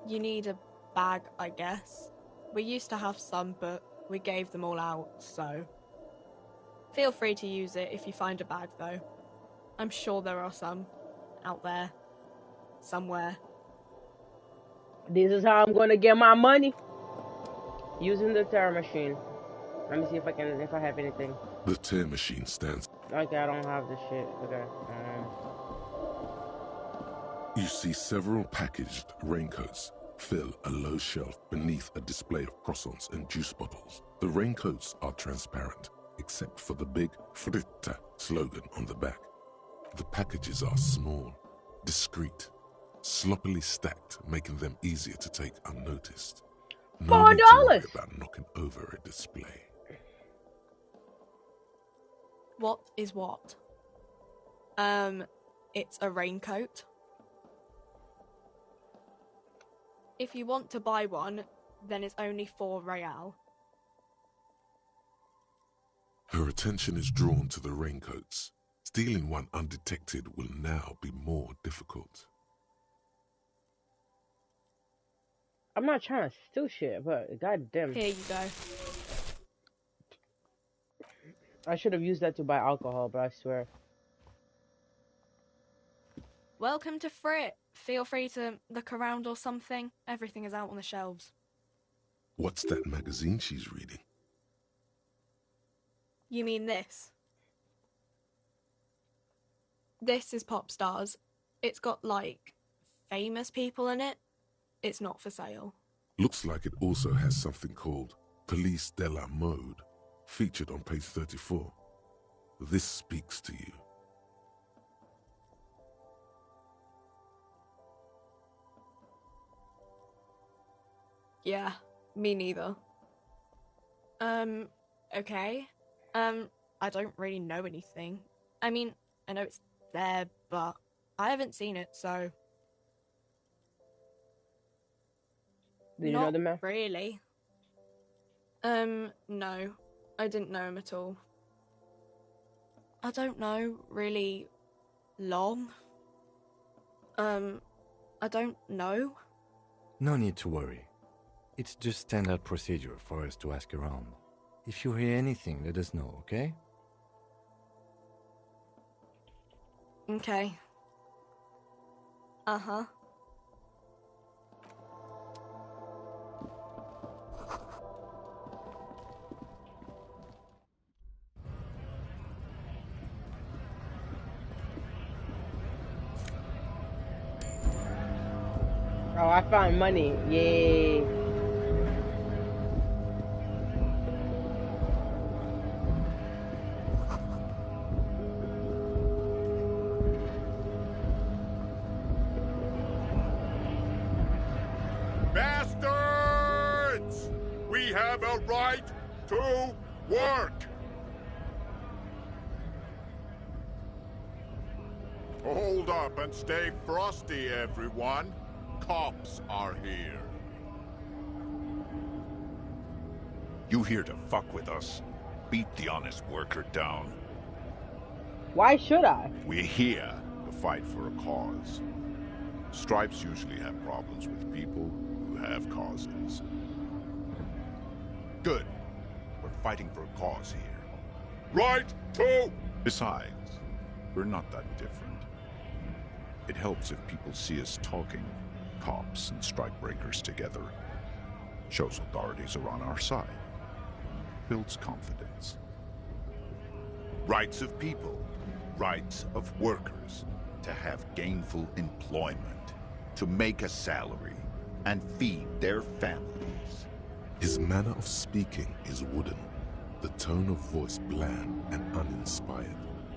You need a bag, I guess. We used to have some, but we gave them all out, so... Feel free to use it if you find a bag, though. I'm sure there are some out there, somewhere. This is how I'm gonna get my money. Using the tear machine. Let me see if I have anything. The tear machine stands. Okay, I don't have this shit. Okay. You see several packaged raincoats fill a low shelf beneath a display of croissants and juice bottles. The raincoats are transparent, except for the big Fritta slogan on the back. The packages are small, discreet, sloppily stacked, making them easier to take unnoticed. No need to worry about knocking over a display. What is what? It's a raincoat. If you want to buy one, then it's only 4 real. Her attention is drawn to the raincoats. Stealing one undetected will now be more difficult. I'm not trying to steal shit, but goddamn, Here you go. I should have used that to buy alcohol, but I swear. Welcome to Frit. Feel free to look around or something. Everything is out on the shelves. What's that magazine she's reading? You mean this? This is Pop Stars. It's got, like, famous people in it. It's not for sale. Looks like it also has something called Police de la Mode, featured on page 34. This speaks to you. Yeah, me neither. Okay. I don't really know anything. I mean, I know it's there, but I haven't seen it, so... Do you know the man? Really. No. I didn't know him at all. I don't know, really long. I don't know. No need to worry. It's just standard procedure for us to ask around. If you hear anything, let us know, okay? Okay. Uh-huh. Oh, I found money. Yay. Bastards! We have a right to work! Hold up and stay frosty, everyone. Cops are here. You here to fuck with us? Beat the honest worker down. Why should I? We're here to fight for a cause. Stripes usually have problems with people who have causes. Good. We're fighting for a cause here. Right to... Besides, we're not that different. It helps if people see us talking, cops and strikebreakers together. Shows authorities are on our side. Builds confidence. Rights of people, rights of workers, to have gainful employment, to make a salary, and feed their families. His manner of speaking is wooden, the tone of voice bland and uninspired,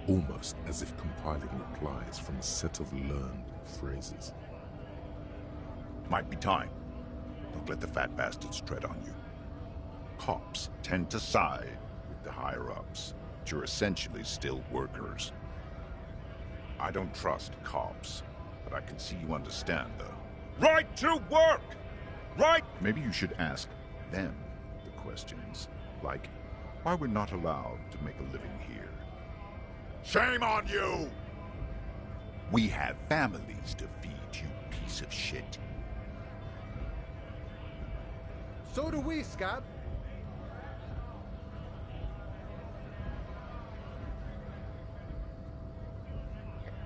almost as if compiling replies from a set of learned phrases. Might be time. Don't let the fat bastards tread on you. Cops tend to side with the higher-ups, but you're essentially still workers. I don't trust cops, but I can see you understand the right to work! Right? Maybe you should ask them the questions, like why we're not allowed to make a living here. Shame on you! We have families to feed, you piece of shit. So do we, Scott.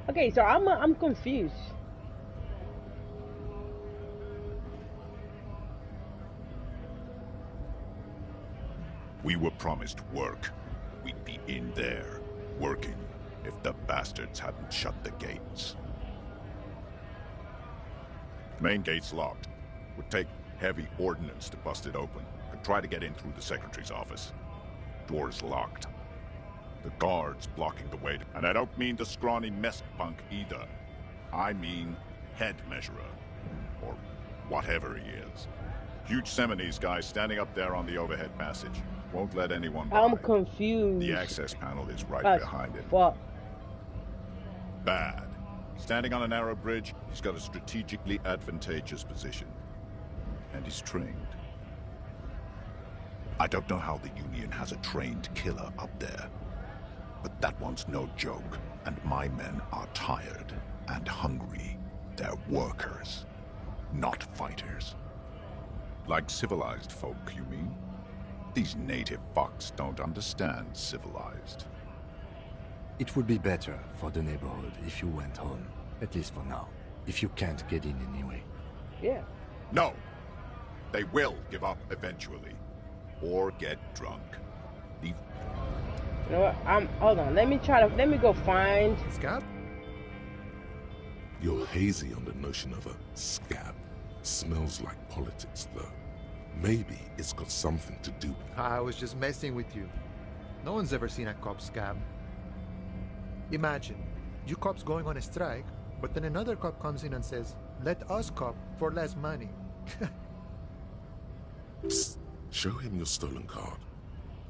Okay, so I'm confused. We were promised work. We'd be in there, working, if the bastards hadn't shut the gates. Main gate's locked. Would take heavy ordnance to bust it open. Could try to get in through the secretary's office. Door's locked. The guard's blocking the way, and I don't mean the scrawny mess punk either. I mean head measurer, or whatever he is. Huge Seminese guy standing up there on the overhead passage. Won't let anyone by. I'm confused. The access panel is right behind it. Fuck. Bad. Standing on a narrow bridge, he's got a strategically advantageous position. And he's trained. I don't know how the Union has a trained killer up there. But that one's no joke, and my men are tired and hungry. They're workers, not fighters. Like civilized folk, you mean? These native fucks don't understand civilized. It would be better for the neighborhood if you went home, at least for now. If you can't get in anyway. Yeah. No! They will give up eventually. Or get drunk. Leave. You know what? Hold on. Let me go find Scab. You're hazy on the notion of a scab. Smells like politics, though. Maybe it's got something to do with... I was just messing with you. No one's ever seen a cop scab. Imagine, you cops going on a strike, but then another cop comes in and says, let us cop for less money. Psst. Show him your stolen card.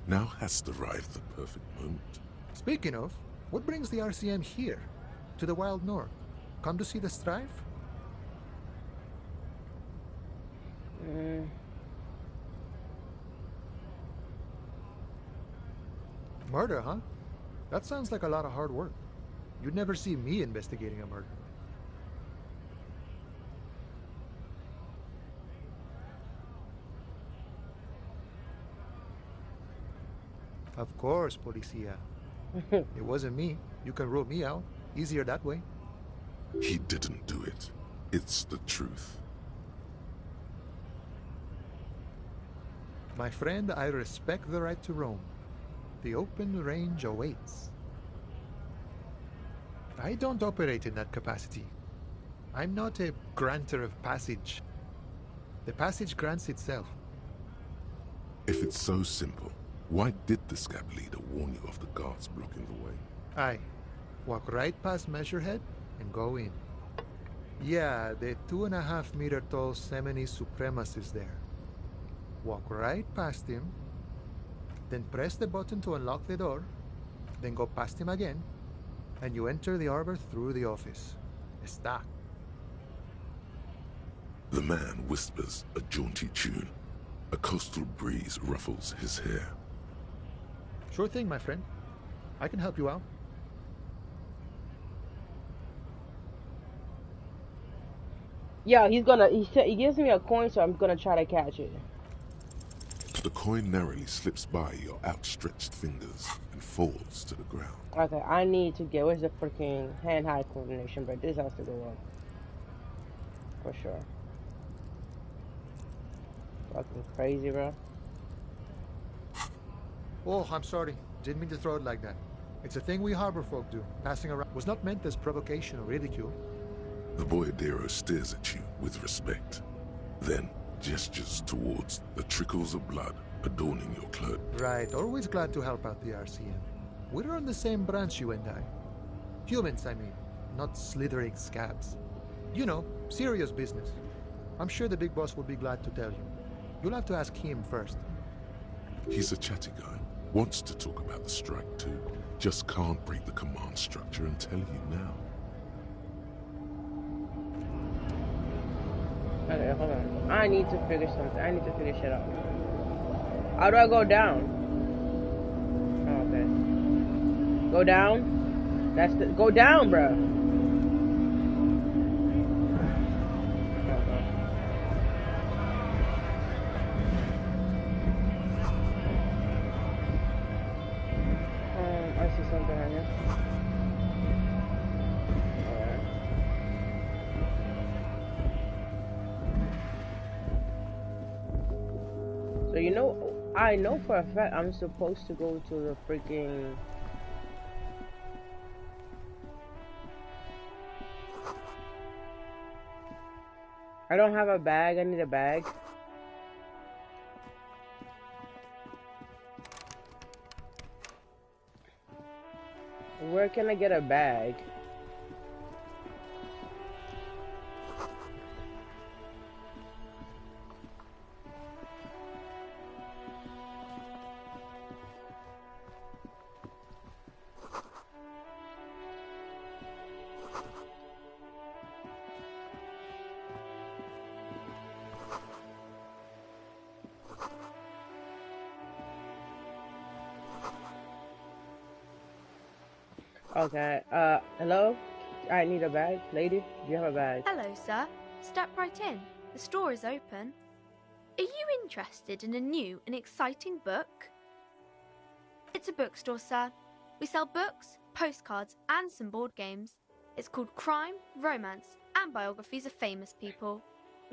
Now has arrived the perfect moment. Speaking of, what brings the RCM here? To the Wild North? Come to see the strife? Murder, huh? That sounds like a lot of hard work. You'd never see me investigating a murder. Of course, Policia. It wasn't me. You can rule me out. Easier that way. He didn't do it. It's the truth. My friend, I respect the right to roam. The open range awaits. I don't operate in that capacity. I'm not a granter of passage. The passage grants itself. If it's so simple, why did the scab leader warn you of the guards blocking the way? Aye. Walk right past Measurehead and go in. Yeah, the 2.5 meter tall Semini Supremus is there. Walk right past him, then press the button to unlock the door, then go past him again, and you enter the arbor through the office. Está. The man whispers a jaunty tune. A coastal breeze ruffles his hair. Sure thing, my friend. I can help you out. Yeah, he gives me a coin, so I'm gonna try to catch it. The coin narrowly slips by your outstretched fingers and falls to the ground. Okay, I need to get, where's the freaking hand-eye coordination, but this has to go up. For sure. Fucking crazy, bro. Oh, I'm sorry. Didn't mean to throw it like that. It's a thing we harbor folk do. Passing around was not meant as provocation or ridicule. The boyadero stares at you with respect, then gestures towards the trickles of blood adorning your cloak. Right, always glad to help out the RCM. We're on the same branch, you and I. Humans, I mean, not slithering scabs. You know, serious business. I'm sure the big boss will be glad to tell you. You'll have to ask him first. He's a chatty guy, wants to talk about the strike too, just can't break the command structure and tell you now. Okay, hold on. I need to figure something. I need to figure shit out. How do I go down? Oh, okay. Go down? That's the... Go down, bro. I see something right here. Alright. So you know, I know for a fact I'm supposed to go to the freaking... I don't have a bag, I need a bag. Where can I get a bag? Okay, hello? I need a bag. Lady, do you have a bag? Hello, sir. Step right in. The store is open. Are you interested in a new and exciting book? It's a bookstore, sir. We sell books, postcards, and some board games. It's called Crime, Romance, and Biographies of Famous People.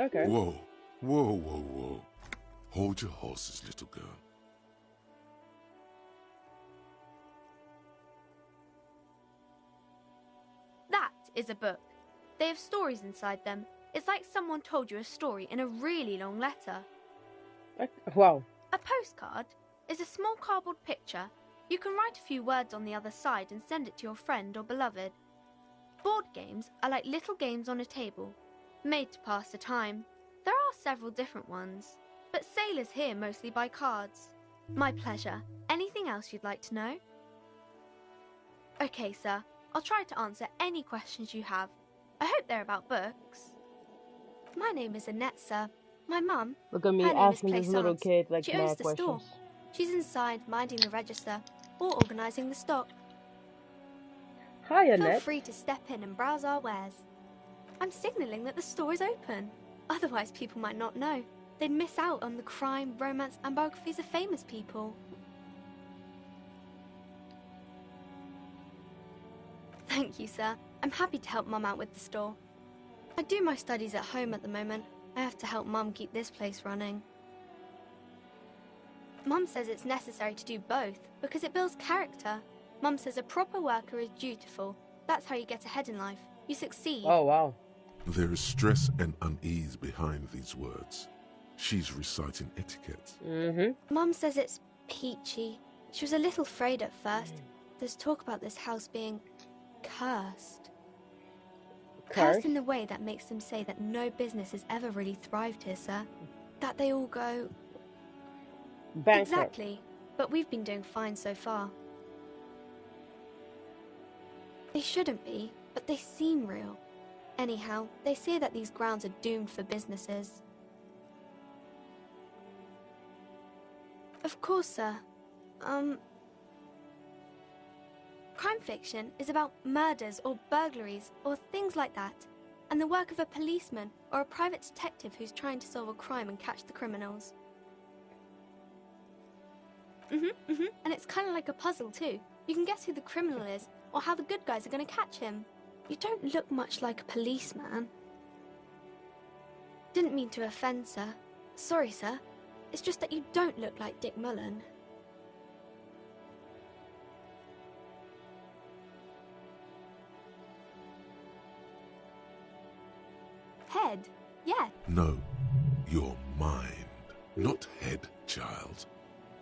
Okay. Whoa, whoa, whoa, whoa. Hold your horses, little girl. That is a book. They have stories inside them. It's like someone told you a story in a really long letter. Wow. A postcard is a small cardboard picture. You can write a few words on the other side and send it to your friend or beloved. Board games are like little games on a table, made to pass the time. There are several different ones, but sailors here mostly buy cards. My pleasure. Anything else you'd like to know? Okay, sir. I'll try to answer any questions you have. I hope they're about books. My name is Annette, sir. My mum, Look at me her name is asking this little Plaisance. kid like She owns mad the store. questions. She's inside minding the register or organising the stock. Hi, Feel Annette. free to step in and browse our wares. I'm signalling that the store is open. Otherwise, people might not know. They'd miss out on the crime, romance, and biographies of famous people. Thank you, sir. I'm happy to help Mum out with the store. I do my studies at home at the moment. I have to help Mum keep this place running. Mum says it's necessary to do both because it builds character. Mum says a proper worker is dutiful. That's how you get ahead in life. You succeed. Oh, wow. There is stress and unease behind these words. She's reciting etiquette. Mum says it's peachy. She was a little afraid at first. There's talk about this house being cursed. Cursed in the way that makes them say that no business has ever really thrived here, sir. That they all go bankrupt. Exactly. But we've been doing fine so far. They shouldn't be, but they seem real. Anyhow, they say that these grounds are doomed for businesses. Of course, sir. Crime fiction is about murders or burglaries or things like that, and the work of a policeman or a private detective who's trying to solve a crime and catch the criminals. And it's kind of like a puzzle too. You can guess who the criminal is or how the good guys are going to catch him. You don't look much like a policeman. Didn't mean to offend, sir. Sorry, sir. It's just that you don't look like Dick Mullen. Head? Yeah. No, your mind. Not head, child.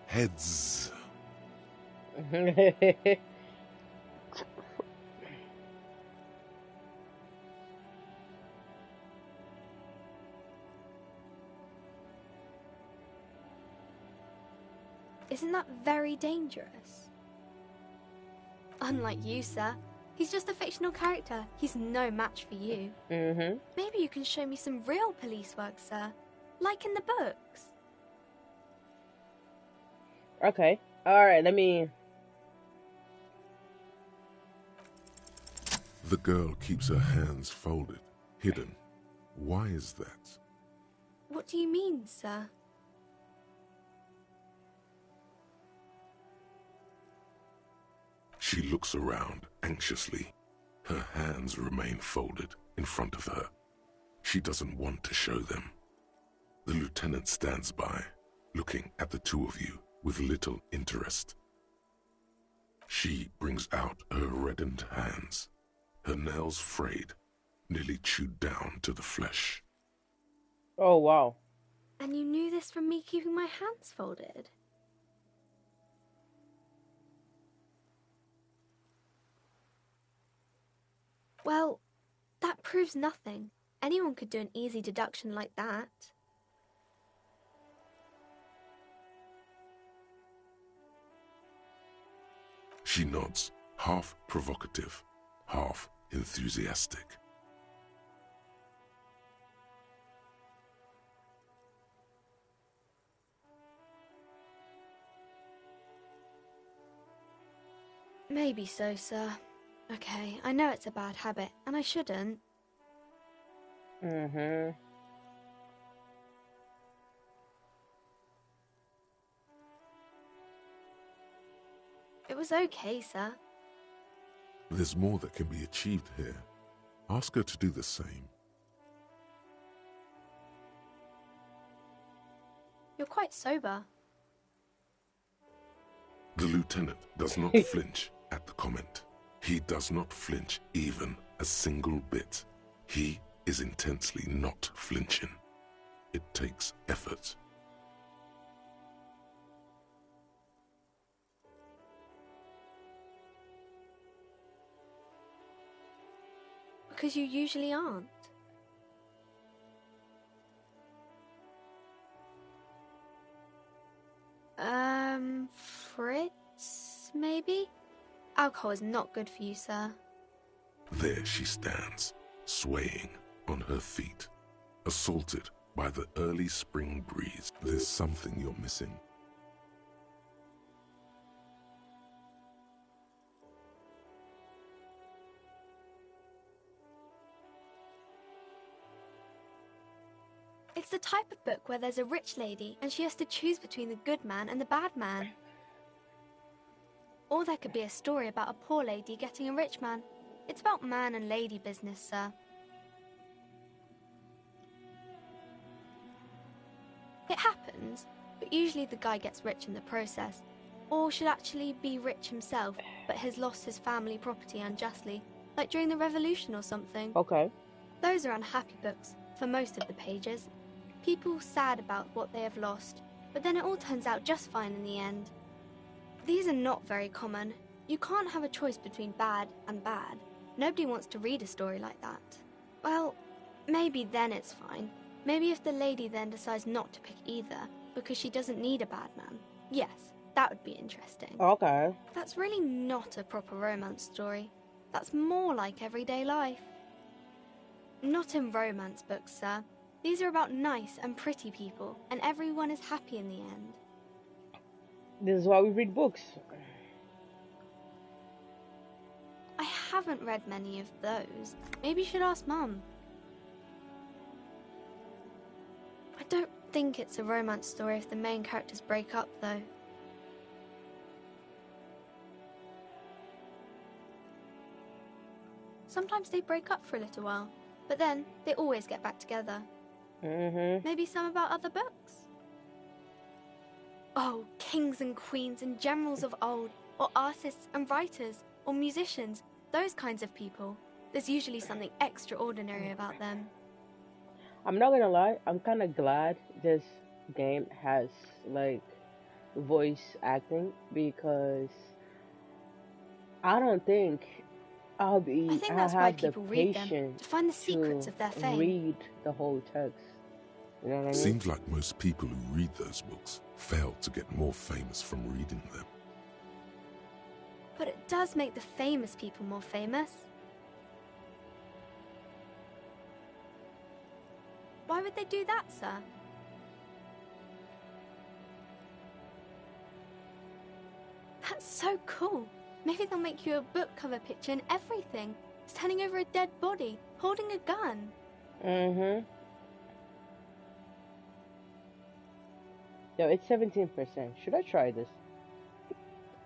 Heads. Isn't that very dangerous? Unlike you, sir. He's just a fictional character. He's no match for you. Maybe you can show me some real police work, sir. Like in the books. Okay. Alright, let me... The girl keeps her hands folded, hidden. Why is that? What do you mean, sir? She looks around anxiously. Her hands remain folded in front of her. She doesn't want to show them. The lieutenant stands by, looking at the two of you with little interest. She brings out her reddened hands, her nails frayed, nearly chewed down to the flesh. Oh, wow. And you knew this from me keeping my hands folded? Well, that proves nothing. Anyone could do an easy deduction like that. She nods, half provocative, half enthusiastic. Maybe so, sir. Okay, I know it's a bad habit, and I shouldn't. It was okay, sir. There's more that can be achieved here. Ask her to do the same. You're quite sober. The lieutenant does not flinch at the comment. He does not flinch even a single bit. He is intensely not flinching. It takes effort. Because you usually aren't. Fritz, maybe? Alcohol is not good for you, sir. There she stands, swaying on her feet, assaulted by the early spring breeze. There's something you're missing. It's the type of book where there's a rich lady and she has to choose between the good man and the bad man. Or there could be a story about a poor lady getting a rich man. It's about man and lady business, sir. It happens, but usually the guy gets rich in the process. Or should actually be rich himself, but has lost his family property unjustly, like during the revolution or something. Okay. Those are unhappy books, for most of the pages. People sad about what they have lost, but then it all turns out just fine in the end. These are not very common. You can't have a choice between bad and bad. Nobody wants to read a story like that. Well, maybe then it's fine. Maybe if the lady then decides not to pick either, because she doesn't need a bad man. Yes, that would be interesting. Okay. That's really not a proper romance story. That's more like everyday life. Not in romance books, sir. These are about nice and pretty people, and everyone is happy in the end. This is why we read books. I haven't read many of those. Maybe you should ask Mum. I don't think it's a romance story if the main characters break up, though. Sometimes they break up for a little while, but then they always get back together. Maybe some about other books? Oh, kings and queens and generals of old, or artists and writers, or musicians, those kinds of people. There's usually something extraordinary about them. I'm not gonna lie, I'm kind of glad this game has, like, voice acting, because I don't think I'll have the patience to find the secrets of their fame. Read the whole text. You know what I mean? Seems like most people who read those books fail to get more famous from reading them. But it does make the famous people more famous. Why would they do that, sir? That's so cool. Maybe they'll make you a book cover picture and everything. Standing over a dead body, holding a gun. Yo, it's 17%. Should I try this?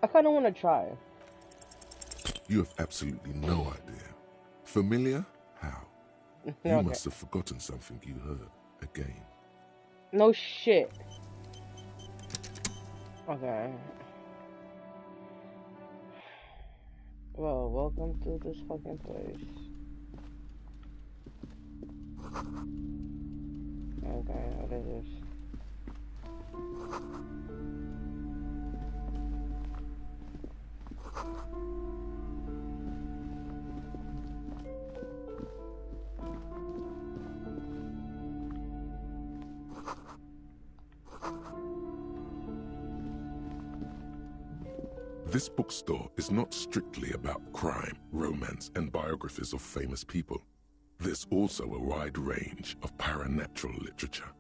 I kind of want to try. You have absolutely no idea. Familiar? How? You Okay. must have forgotten something you heard again. No shit. Okay. Well, welcome to this fucking place. Okay, what is this? This bookstore is not strictly about crime, romance, and biographies of famous people. There's also a wide range of paranatural literature.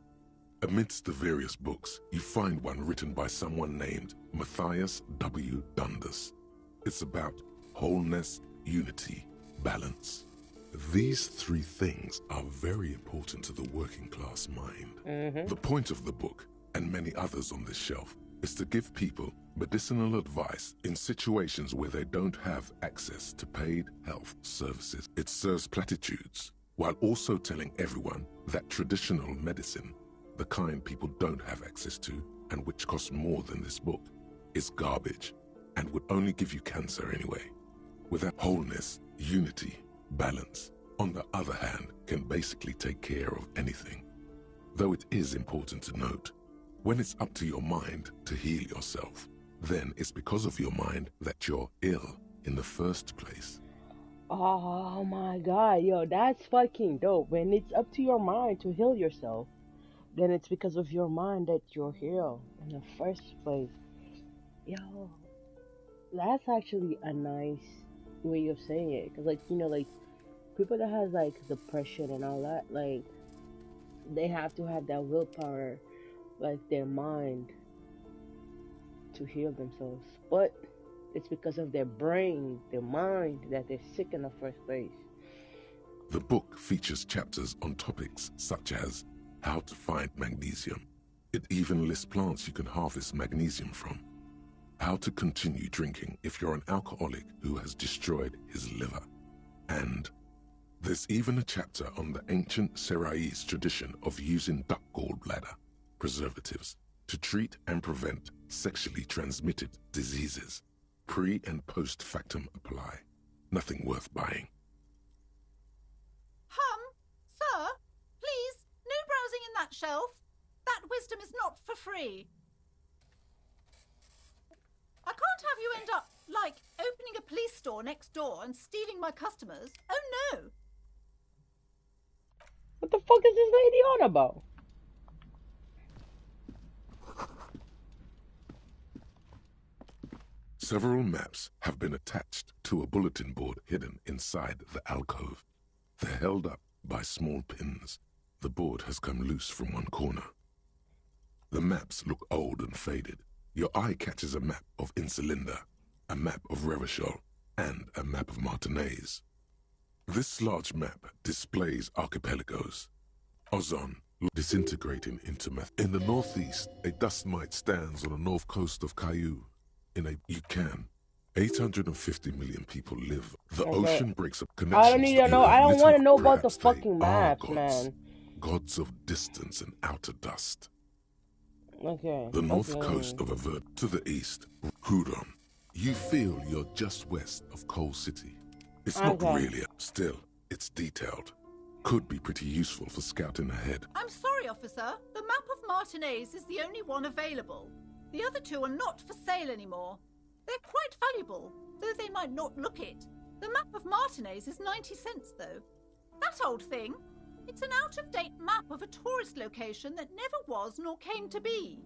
Amidst the various books, you find one written by someone named Matthias W. Dundas. It's about wholeness, unity, balance. These three things are very important to the working class mind. The point of the book, and many others on this shelf, is to give people medicinal advice in situations where they don't have access to paid health services. It serves platitudes while also telling everyone that traditional medicine, the kind people don't have access to and which costs more than this book, is garbage and would only give you cancer anyway. Without wholeness, unity, balance, on the other hand, can basically take care of anything. Though it is important to note, when it's up to your mind to heal yourself, then it's because of your mind that you're ill in the first place. Oh my god, yo, that's fucking dope. When it's up to your mind to heal yourself, then it's because of your mind that you're ill in the first place. Yo, that's actually a nice way of saying it. Cause like, you know, like people that has like depression and all that, like they have to have that willpower, like their mind, to heal themselves. But it's because of their brain, their mind, that they're sick in the first place. The book features chapters on topics such as how to find magnesium. It even lists plants you can harvest magnesium from. How to continue drinking if you're an alcoholic who has destroyed his liver. And there's even a chapter on the ancient Seraïs tradition of using duck gallbladder preservatives to treat and prevent sexually transmitted diseases. Pre and post factum apply. Nothing worth buying. Sir, please, no browsing in that shelf. That wisdom is not for free. I can't have you end up, like, opening a police store next door and stealing my customers. Oh, no. What the fuck is this lady on about? Several maps have been attached to a bulletin board hidden inside the alcove. They're held up by small pins. The board has come loose from one corner. The maps look old and faded. Your eye catches a map of Insulinda, a map of Revachol, and a map of Martinaise. This large map displays archipelagos. Ozon disintegrating into meth. In the northeast, a dust mite stands on the north coast of Caillou. In a Yukon, 850 million people live. The ocean breaks up connections. I don't need to know. I don't want to know about the fucking maps, gods, man. Gods of distance and outer dust. Okay. The north coast of Avert. To the east, Hudon. You feel you're just west of Coal City. It's not really. Still, it's detailed. Could be pretty useful for scouting ahead. I'm sorry, officer. The map of Martinaise is the only one available. The other two are not for sale anymore. They're quite valuable, though they might not look it. The map of Martinaise is 90 cents, though. That old thing, it's an out-of-date map of a tourist location that never was nor came to be.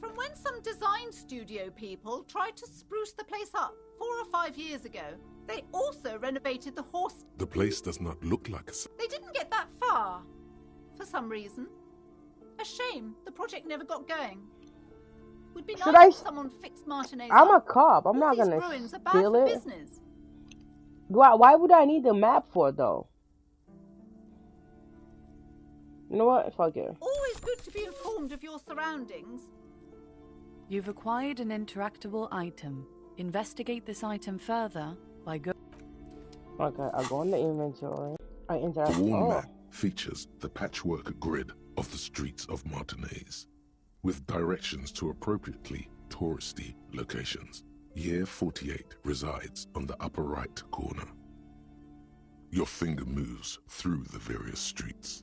From when some design studio people tried to spruce the place up 4 or 5 years ago. They also renovated the horse... The place does not look like a... They didn't get that far, for some reason. A shame the project never got going. Would be nice if someone fixed Martinaise I'm up. a cop. I'm not gonna steal it. Why would I need the map for, though? You know what? Fuck it. Always good to be informed of your surroundings. You've acquired an interactable item. Investigate this item further by go... Okay, I go in the inventory. I interact. The wall map features the patchwork grid of the streets of Martinaise, with directions to appropriately touristy locations. Year 48 resides on the upper right corner. Your finger moves through the various streets,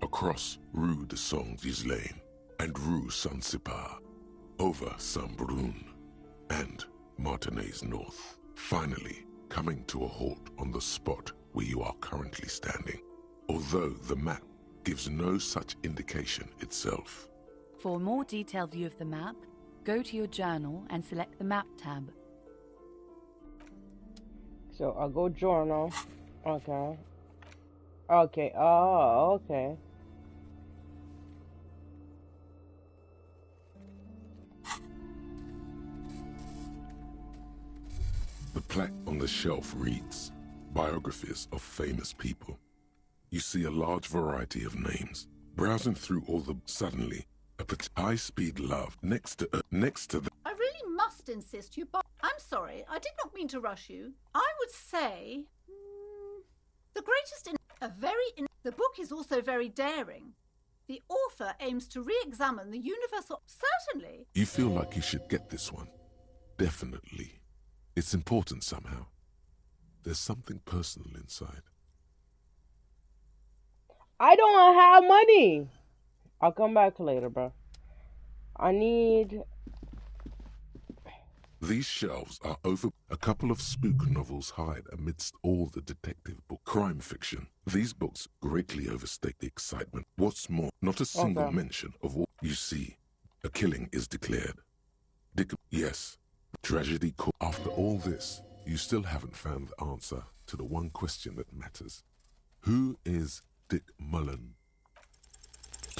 across Rue de Saint-Ghislain and Rue Saint-Sipar, over Saint-Brun and Martinaise North, finally coming to a halt on the spot where you are currently standing, although the map gives no such indication itself. For a more detailed view of the map, go to your journal and select the Map tab. So I'll go journal. Okay. Okay. Oh, okay. The plaque on the shelf reads, Biographies of Famous People. You see a large variety of names. Browsing through all the... Suddenly, high-speed love next to the... I really must insist you buy. I'm sorry, I did not mean to rush you. I would say the greatest the book is also very daring. The author aims to re-examine the universal. Certainly. You feel like you should get this one. Definitely. It's important somehow. There's something personal inside. I don't have money. I'll come back later, bro. I need... These shelves are over. A couple of spook novels hide amidst all the detective book crime fiction. These books greatly overstate the excitement. What's more, not a single mention of what you see. A killing is declared. Yes, tragedy. After all this, you still haven't found the answer to the one question that matters. Who is Dick Mullen?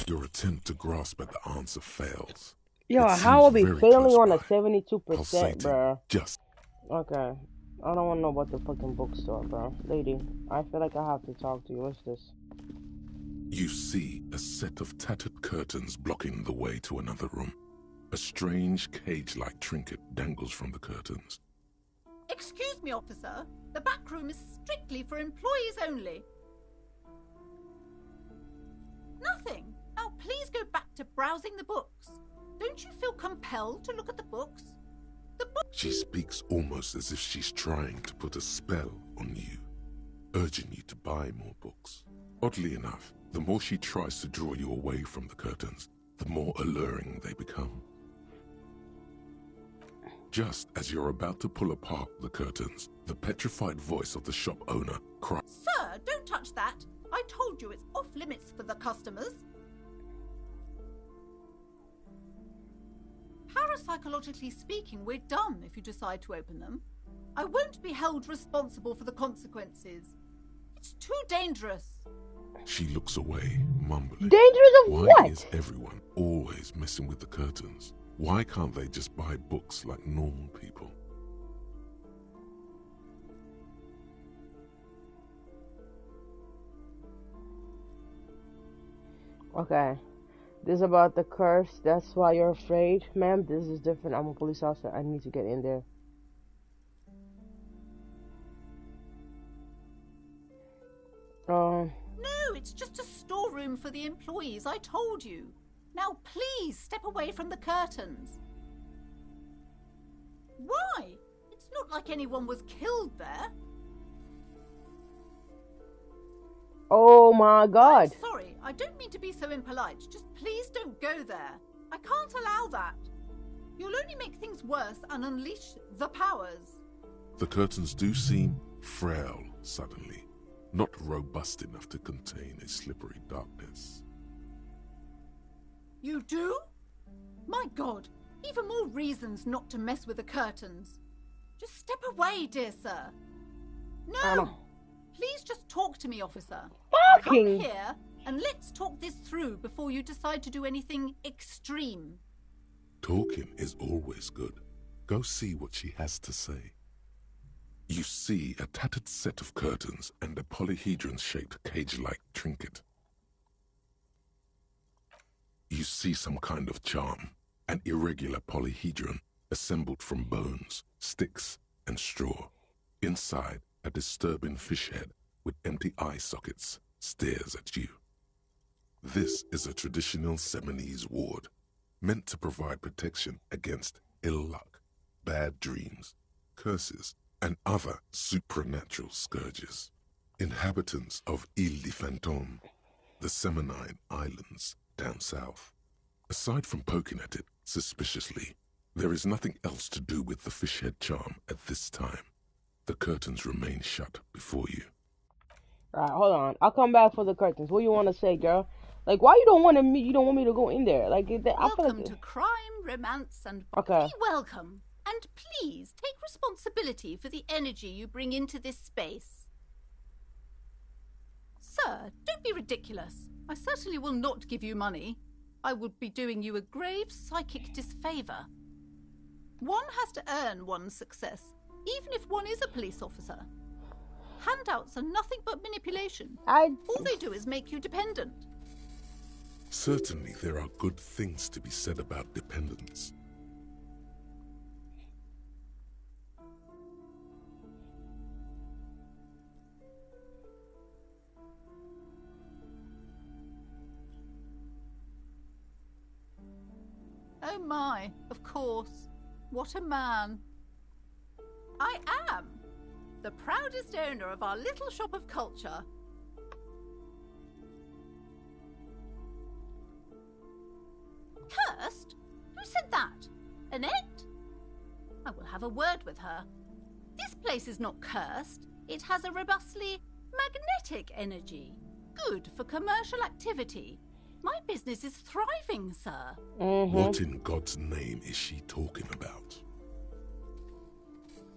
Your attempt to grasp at the answer fails. Yo, how are we failing on a 72%, bro? Just. Okay. I don't want to know about the fucking bookstore, bro. Lady, I feel like I have to talk to you. What's this? You see a set of tattered curtains blocking the way to another room. A strange cage-like trinket dangles from the curtains. Excuse me, officer. The back room is strictly for employees only. Nothing. Now please go back to browsing the books. Don't you feel compelled to look at the books? She speaks almost as if she's trying to put a spell on you, urging you to buy more books. Oddly enough, the more she tries to draw you away from the curtains, the more alluring they become. Just as you're about to pull apart the curtains, the petrified voice of the shop owner cries, "Sir, don't touch that. I told you it's off limits for the customers." Parapsychologically speaking, we're done if you decide to open them. I won't be held responsible for the consequences. It's too dangerous. She looks away, mumbling. Dangerous of Why what? is everyone always messing with the curtains? Why can't they just buy books like normal people? Okay. This is about the curse. That's why you're afraid. Ma'am, this is different. I'm a police officer. I need to get in there. No, it's just a storeroom for the employees. I told you. Now please step away from the curtains. Why? It's not like anyone was killed there. Oh my God. I'm sorry, I don't mean to be so impolite. Just please don't go there. I can't allow that. You'll only make things worse and unleash the powers. The curtains do seem frail suddenly, not robust enough to contain a slippery darkness. You do? My God, even more reasons not to mess with the curtains. Just step away, dear sir. No! Please just talk to me, officer. Fucking! Come here and let's talk this through before you decide to do anything extreme. Talking is always good. Go see what she has to say. You see a tattered set of curtains and a polyhedron-shaped cage-like trinket. You see some kind of charm, an irregular polyhedron assembled from bones, sticks, and straw. Inside, a disturbing fish head with empty eye sockets stares at you. This is a traditional Seminese ward, meant to provide protection against ill luck, bad dreams, curses, and other supernatural scourges. Inhabitants of Île de Fantôme, the Seminine Islands down south. Aside from poking at it suspiciously, there is nothing else to do with the fish head charm at this time. The curtains remain shut before you. Alright, hold on. I'll come back for the curtains. What you want to say, girl? Like, why you don't want me to go in there? Like, I feel Welcome like... to crime, romance, and Okay. be welcome. And please take responsibility for the energy you bring into this space. Sir, don't be ridiculous. I certainly will not give you money. I would be doing you a grave psychic disfavor. One has to earn one's success, even if one is a police officer. Handouts are nothing but manipulation. All they do is make you dependent. Certainly there are good things to be said about dependence. Oh my, of course. What a man. I am the proudest owner of our little shop of culture. Cursed? Who said that? Annette? I will have a word with her. This place is not cursed. It has a robustly magnetic energy. Good for commercial activity. My business is thriving, sir. What in God's name is she talking about?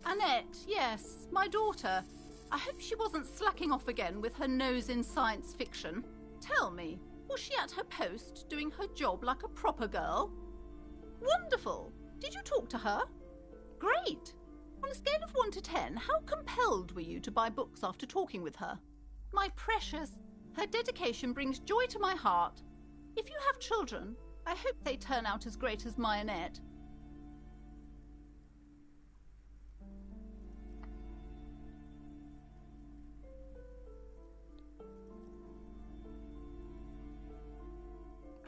Annette, yes, my daughter. I hope she wasn't slacking off again with her nose in science fiction. Tell me, was she at her post doing her job like a proper girl? Wonderful. Did you talk to her? Great. On a scale of 1 to 10, how compelled were you to buy books after talking with her? My precious, her dedication brings joy to my heart. If you have children, I hope they turn out as great as my Annette.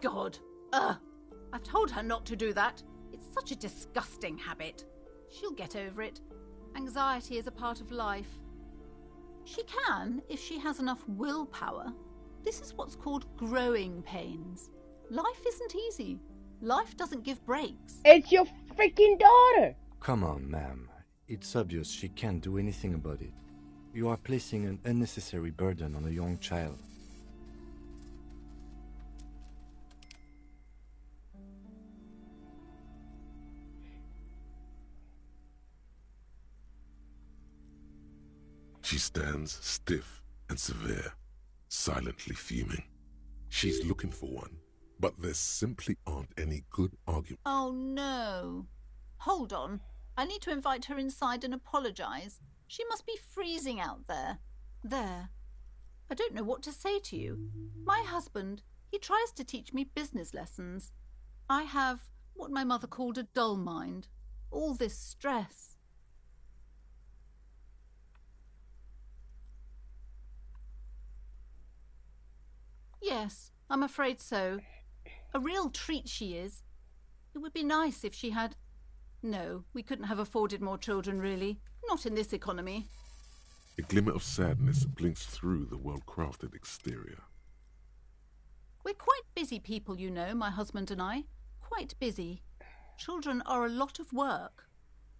God. I've told her not to do that. It's such a disgusting habit. She'll get over it. Anxiety is a part of life. She can, if she has enough willpower. This is what's called growing pains. Life isn't easy. Life doesn't give breaks. It's your freaking daughter! Come on, ma'am. It's obvious she can't do anything about it. You are placing an unnecessary burden on a young child. She stands stiff and severe, silently fuming. She's looking for one, but there simply aren't any good arguments. Oh no. Hold on. I need to invite her inside and apologize. She must be freezing out there. There. I don't know what to say to you. My husband, he tries to teach me business lessons. I have what my mother called a dull mind. All this stress. Yes, I'm afraid so. A real treat she is. It would be nice if she had... No, we couldn't have afforded more children, really. Not in this economy. A glimmer of sadness blinks through the well-crafted exterior. We're quite busy people, you know, my husband and I. Quite busy. Children are a lot of work.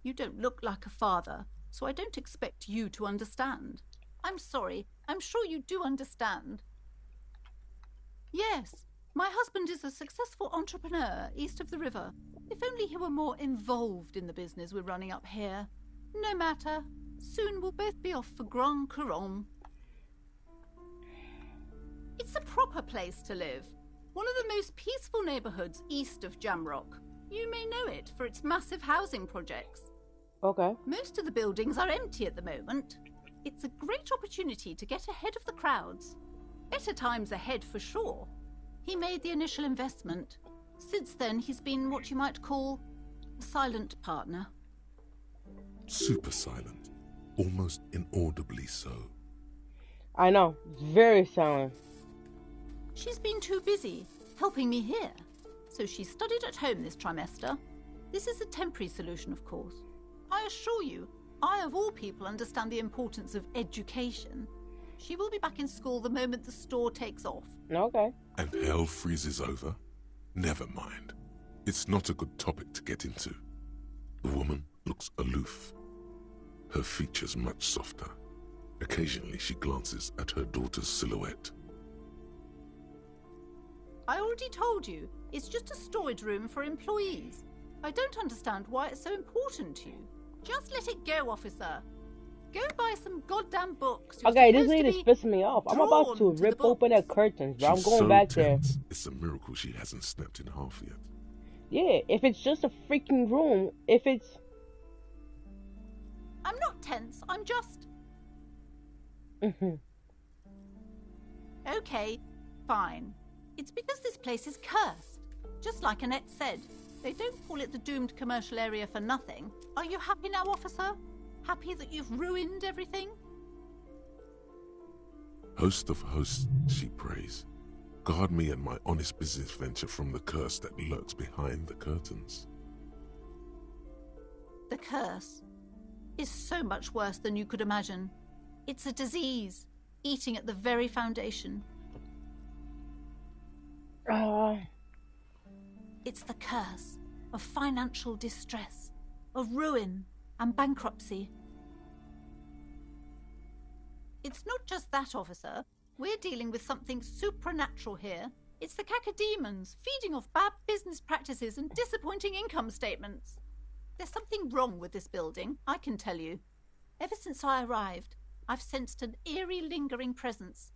You don't look like a father, so I don't expect you to understand. I'm sorry. I'm sure you do understand. Yes, my husband is a successful entrepreneur east of the river. If only he were more involved in the business we're running up here. No matter. Soon we'll both be off for Grand Couronne. It's a proper place to live. One of the most peaceful neighbourhoods east of Jamrock. You may know it for its massive housing projects. Okay. Most of the buildings are empty at the moment. It's a great opportunity to get ahead of the crowds. Better times ahead for sure. He made the initial investment. Since then, he's been what you might call a silent partner. Super silent. Almost inaudibly so. I know. Very silent. She's been too busy helping me here. So she studied at home this trimester. This is a temporary solution, of course. I assure you, I of all people understand the importance of education. She will be back in school the moment the store takes off. Okay. And hell freezes over? Never mind. It's not a good topic to get into. The woman looks aloof. Her features much softer. Occasionally she glances at her daughter's silhouette. I already told you, it's just a storage room for employees. I don't understand why it's so important to you. Just let it go, officer. Go buy some goddamn books. You're Okay, this supposed to lady's be pissing me off. I'm about to rip open her curtains, bro. I'm She's going so back tense, it's a miracle she hasn't snapped in half yet. there. Yeah, if it's just a freaking room, if it's... I'm not tense, I'm just... Okay, fine. It's because this place is cursed. Just like Annette said, they don't call it the doomed commercial area for nothing. Are you happy now, officer? Happy that you've ruined everything? Host of hosts, she prays. Guard me and my honest business venture from the curse that lurks behind the curtains. The curse is so much worse than you could imagine. It's a disease, eating at the very foundation. It's the curse of financial distress, of ruin and bankruptcy. It's not just that, officer. We're dealing with something supernatural here. It's the cacodemons feeding off bad business practices and disappointing income statements. There's something wrong with this building, I can tell you. Ever since I arrived, I've sensed an eerie lingering presence,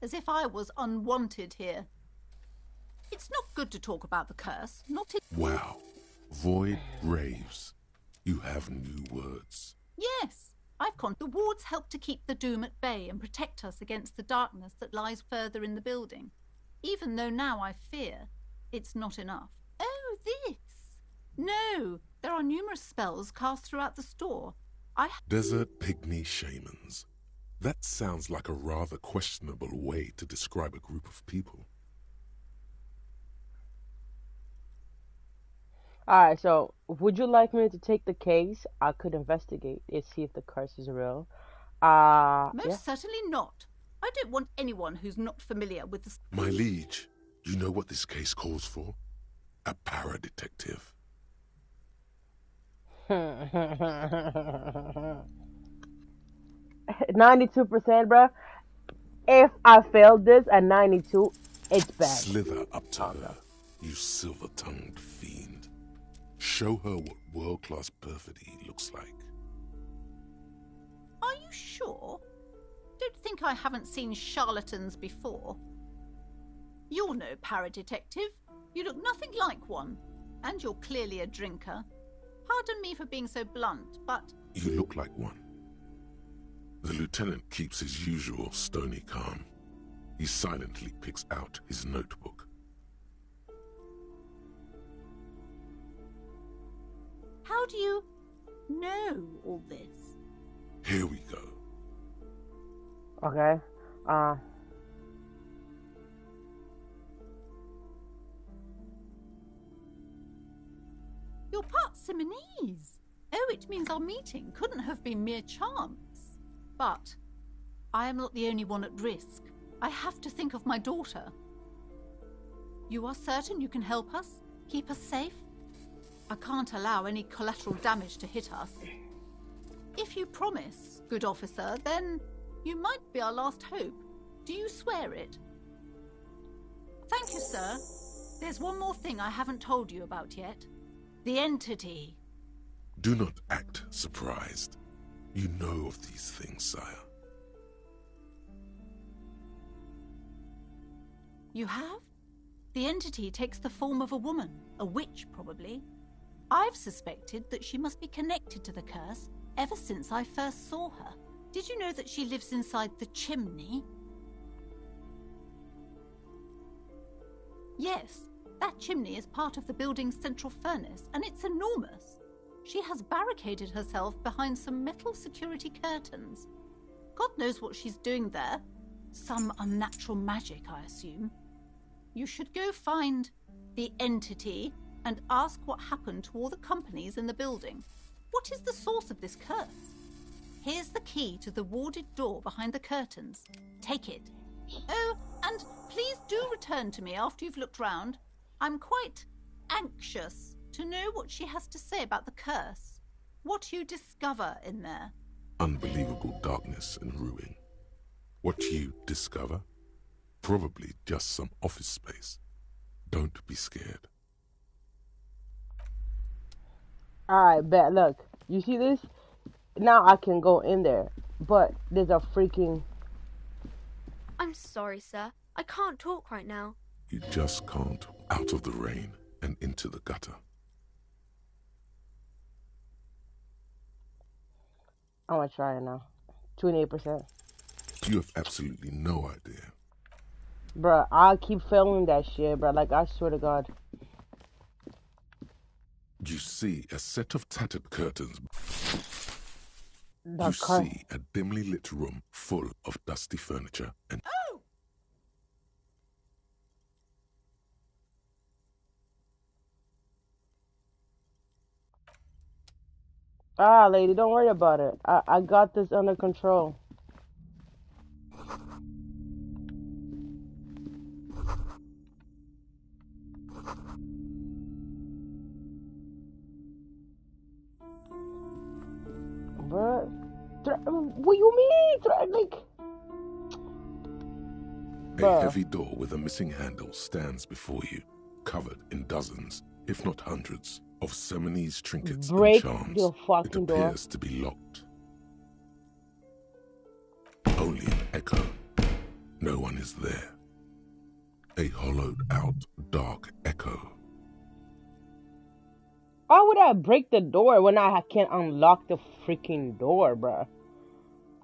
as if I was unwanted here. It's not good to talk about the curse, not in— Wow. Void raves. You have new words. Yes, the wards help to keep the doom at bay and protect us against the darkness that lies further in the building, even though now I fear it's not enough. Oh, this! No, there are numerous spells cast throughout the store. Desert pygmy shamans. That sounds like a rather questionable way to describe a group of people. Alright, so would you like me to take the case? I could investigate and see if the curse is real. Most certainly not. I don't want anyone who's not familiar with the— My liege, you know what this case calls for? A para-detective. 92%, bruh. If I failed this at 92, it's bad. Slither up to her, you silver-tongued fiend. Show her what world-class perfidy looks like. Are you sure? Don't think I haven't seen charlatans before. You're no para-detective. You look nothing like one. And you're clearly a drinker. Pardon me for being so blunt, but— You look like one. The lieutenant keeps his usual stony calm. He silently picks out his notebook. How do you know all this? Here we go. Okay. You're part Simonese. Oh, it means our meeting couldn't have been mere chance. But I am not the only one at risk. I have to think of my daughter. You are certain you can help us? Keep us safe? I can't allow any collateral damage to hit us. If you promise, good officer, then you might be our last hope. Do you swear it? Thank you, sir. There's one more thing I haven't told you about yet. The entity. Do not act surprised. You know of these things, sire. You have? The entity takes the form of a woman, a witch probably. I've suspected that she must be connected to the curse ever since I first saw her. Did you know that she lives inside the chimney? Yes, that chimney is part of the building's central furnace, and it's enormous. She has barricaded herself behind some metal security curtains. God knows what she's doing there. Some unnatural magic, I assume. You should go find the entity and ask what happened to all the companies in the building. What is the source of this curse? Here's the key to the warded door behind the curtains. Take it. Oh, and please do return to me after you've looked round. I'm quite anxious to know what she has to say about the curse. What you discover in there. Unbelievable darkness and ruin. What you discover? Probably just some office space. Don't be scared. Alright, bet. Look, you see this? Now I can go in there, but there's a freaking... I'm sorry, sir. I can't talk right now. You just can't. Out of the rain and into the gutter. I'm gonna try it now. 28%. You have absolutely no idea. Bruh, I keep failing that shit, bruh. Like, I swear to God. You see a set of tattered curtains. The You car. see a dimly lit room full of dusty furniture and... Ah, lady, don't worry about it. I got this under control. Bruh. What you mean? Like... A Bruh. heavy door with a missing handle stands before you, covered in dozens, if not hundreds, of Seminese trinkets and Break charms. the fucking It door. appears to be locked. Only an echo. No one is there. A hollowed out, dark echo. Why would I break the door when I can't unlock the freaking door, bruh?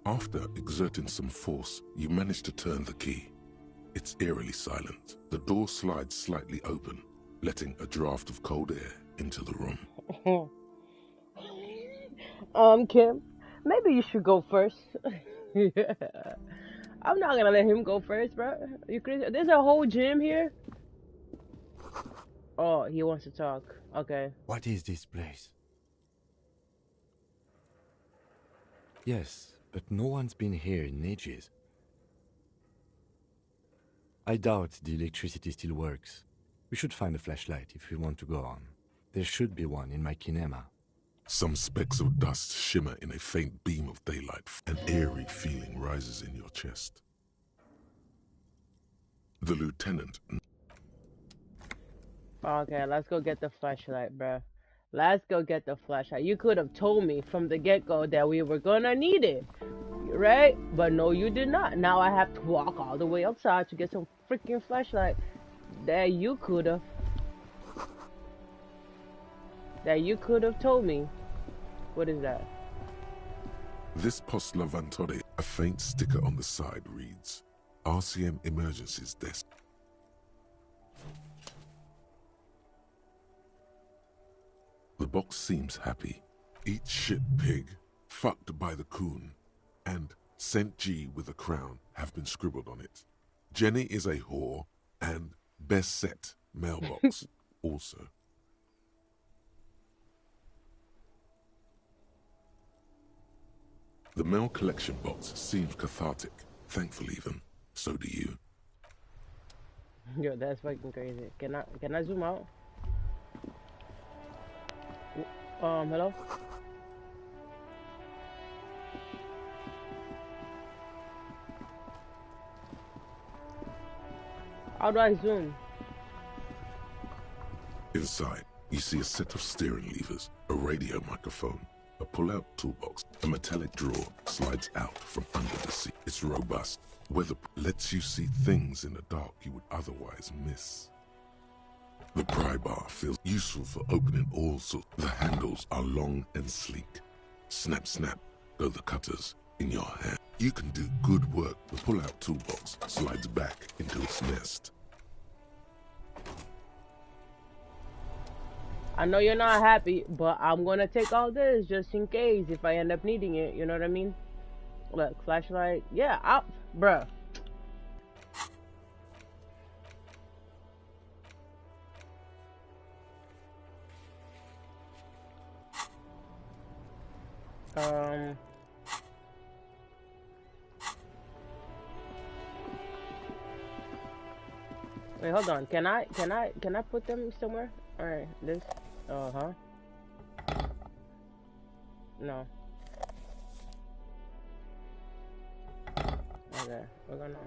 After exerting some force, you manage to turn the key. It's eerily silent. The door slides slightly open, letting a draft of cold air into the room. Kim, maybe you should go first. I'm not gonna let him go first, bro. You crazy? There's a whole gym here. Oh, he wants to talk. Okay. What is this place? Yes, but no one's been here in ages. I doubt the electricity still works. We should find a flashlight if we want to go on. There should be one in my kinema. Some specks of dust shimmer in a faint beam of daylight. An eerie feeling rises in your chest. The lieutenant... Okay, let's go get the flashlight, bro. Let's go get the flashlight. You could have told me from the get-go that we were gonna need it, right? But no, you did not. Now I have to walk all the way outside to get some freaking flashlight that you could have. That you could have told me. What is that? This Post Lavantore, a faint sticker on the side reads, RCM Emergencies Desk. The box seems happy. Eat shit pig, fucked by the coon, and Saint G with a crown have been scribbled on it. Jenny is a whore, and best set mailbox also. The mail collection box seems cathartic, thankful even. So do you. Yo, that's fucking crazy. Can I zoom out? Hello? How do I zoom? Inside, you see a set of steering levers, a radio microphone, a pull-out toolbox. A metallic drawer slides out from under the seat. It's robust. Weather lets you see things in the dark you would otherwise miss. The pry bar feels useful for opening all sorts. The handles are long and sleek. Snap, snap, go the cutters in your hand. You can do good work. The pull-out toolbox slides back into its nest. I know you're not happy, but I'm gonna take all this just in case if I end up needing it. You know what I mean? Look, flashlight. Yeah, bruh. Wait, hold on. Can I put them somewhere? All right, this. No. Okay, we're gonna.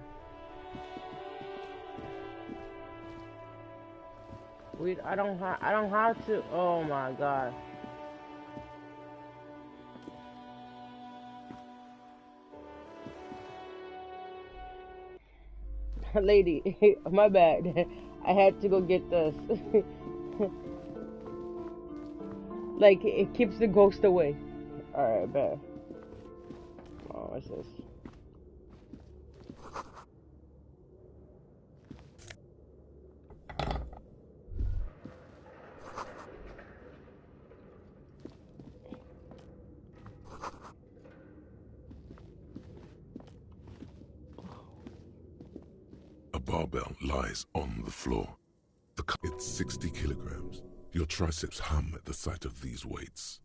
I don't have to. Oh my god. Lady, my bad. I had to go get this. Like, it keeps the ghost away. Alright, bet. Oh, what's this? barbell lies on the floor. It's 60 kilograms. Your triceps hum at the sight of these weights.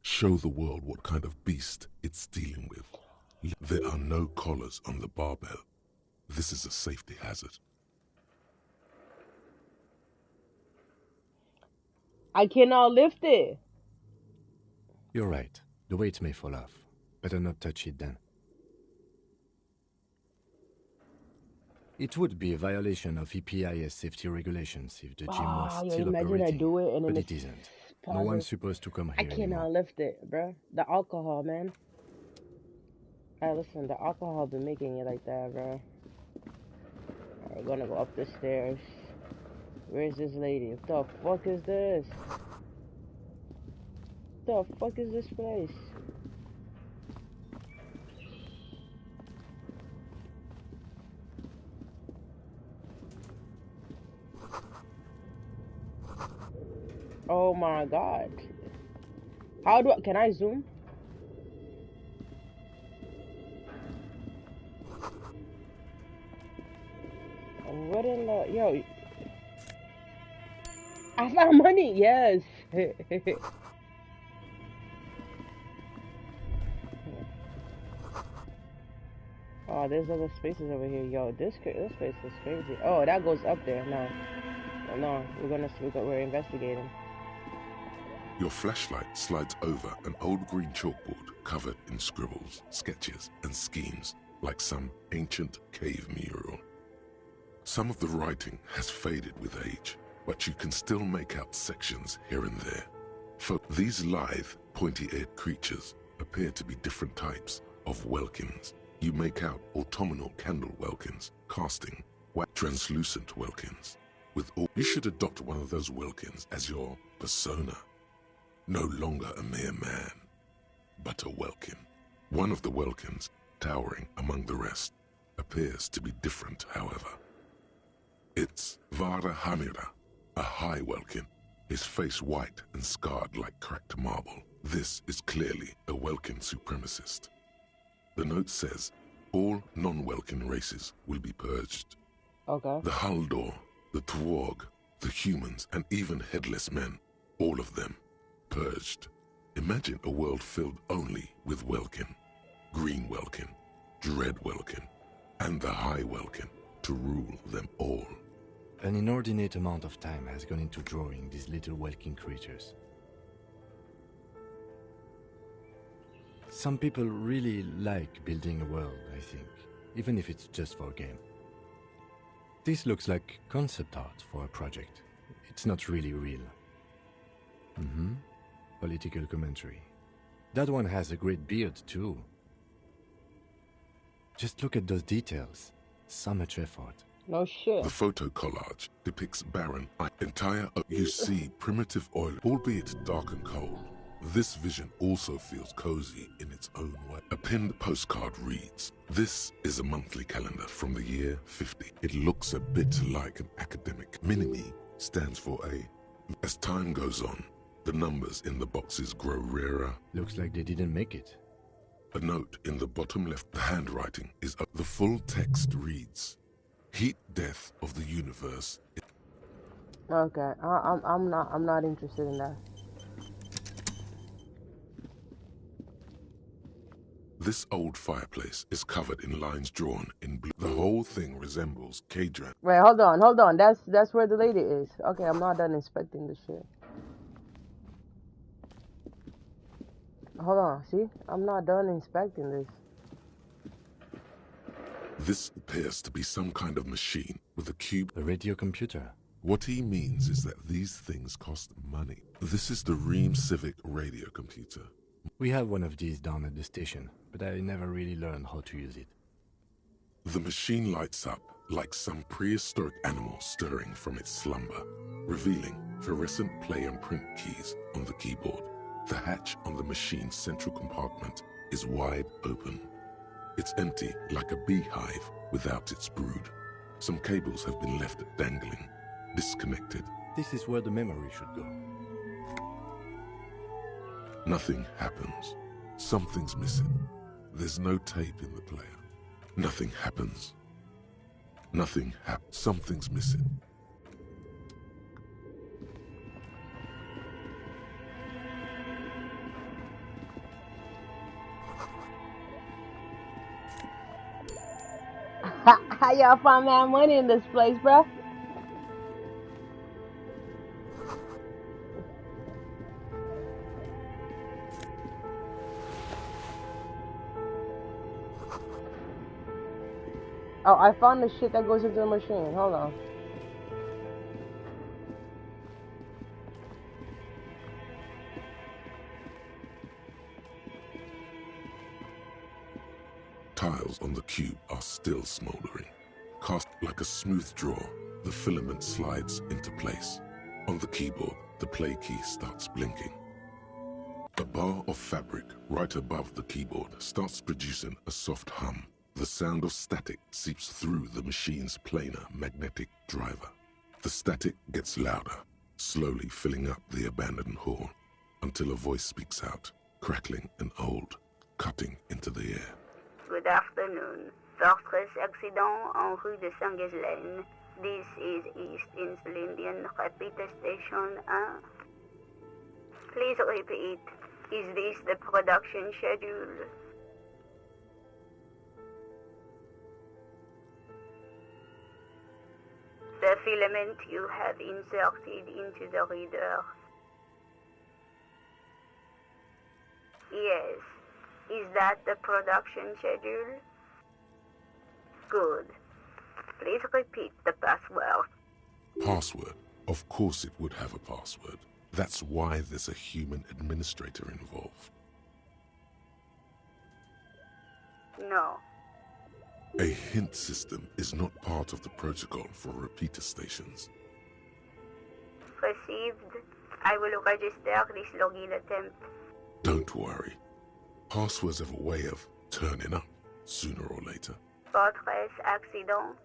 Show the world what kind of beast it's dealing with. There are no collars on the barbell. This is a safety hazard. I cannot lift it. You're right. The weight may fall off. Better not touch it then. It would be a violation of EPIS safety regulations if the gym was You still imagine operating, I do it and then but it's it isn't. No positive. one's supposed to come I here cannot anymore. lift it, bro. The alcohol, man. Alright, listen, the alcohol been making it like that, bro. Alright, we're gonna go up the stairs. Where's this lady? What the fuck is this? What the fuck is this place? Oh my god. How do I, can I zoom? What in the, yo. I found money, yes. Oh, there's other spaces over here. Yo, this place is crazy. Oh, that goes up there. No, we're investigating. Your flashlight slides over an old green chalkboard covered in scribbles, sketches, and schemes like some ancient cave mural. Some of the writing has faded with age, but you can still make out sections here and there. These lithe, pointy-eared creatures appear to be different types of welkins. You make out autumnal candle welkins, casting, translucent welkins. You should adopt one of those welkins as your persona. No longer a mere man, but a welkin. One of the welkins, towering among the rest, appears to be different, however. It's Vara Hamira, a high welkin, his face white and scarred like cracked marble. This is clearly a welkin supremacist. The note says, all non-welkin races will be purged. Okay. The Haldor, the Twarg, the humans, and even headless men, all of them, purged. Imagine a world filled only with welkin, green welkin, dread welkin, and the high welkin to rule them all. An inordinate amount of time has gone into drawing these little welkin creatures. Some people really like building a world, I think, even if it's just for a game. This looks like concept art for a project. It's not really real. Political commentary. That one has a great beard, too. Just look at those details. So much effort. No shit. The photo collage depicts barren, entire. You see primitive oil, albeit dark and cold. This vision also feels cozy in its own way. A pinned postcard reads, "This is a monthly calendar from the year 50. It looks a bit like an academic. Minimi stands for a. As time goes on, the numbers in the boxes grow rarer. Looks like they didn't make it. A note in the bottom left, the handwriting is up. The full text reads, "Heat death of the universe." Okay, I'm not interested in that. This old fireplace is covered in lines drawn in blue. The whole thing resembles K-Dran. Wait, hold on. That's where the lady is. Okay, I'm not done inspecting this shit. Hold on, see? I'm not done inspecting this. This appears to be some kind of machine with a cube. A radio computer. What he means is that these things cost money. This is the Ream Civic radio computer. We have one of these down at the station, but I never really learned how to use it. The machine lights up like some prehistoric animal stirring from its slumber, revealing fluorescent play and print keys on the keyboard. The hatch on the machine's central compartment is wide open. It's empty like a beehive without its brood. Some cables have been left dangling, disconnected. This is where the memory should go. Nothing happens. Something's missing. There's no tape in the player. Nothing happens. Nothing happened. Something's missing. How y'all find that money in this place, bruh? Oh, I found the shit that goes into the machine. Hold on. Tiles on the cube are still smoldering. Cast like a smooth draw, the filament slides into place. On the keyboard, the play key starts blinking. A bar of fabric right above the keyboard starts producing a soft hum. The sound of static seeps through the machine's planar magnetic driver. The static gets louder, slowly filling up the abandoned hall, until a voice speaks out, crackling and old, cutting into the air. Good afternoon. Fortress accident en rue de Saint-Ghislaine. This is East Insulindian Repeater Station 1. Please repeat. Is this the production schedule? The filament you have inserted into the reader. Yes. Is that the production schedule? Good. Please repeat the password. Password? Of course it would have a password. That's why there's a human administrator involved. No. A hint system is not part of the protocol for repeater stations. Received. I will register this login attempt. Don't worry. Passwords have a way of turning up sooner or later. Fortress accident.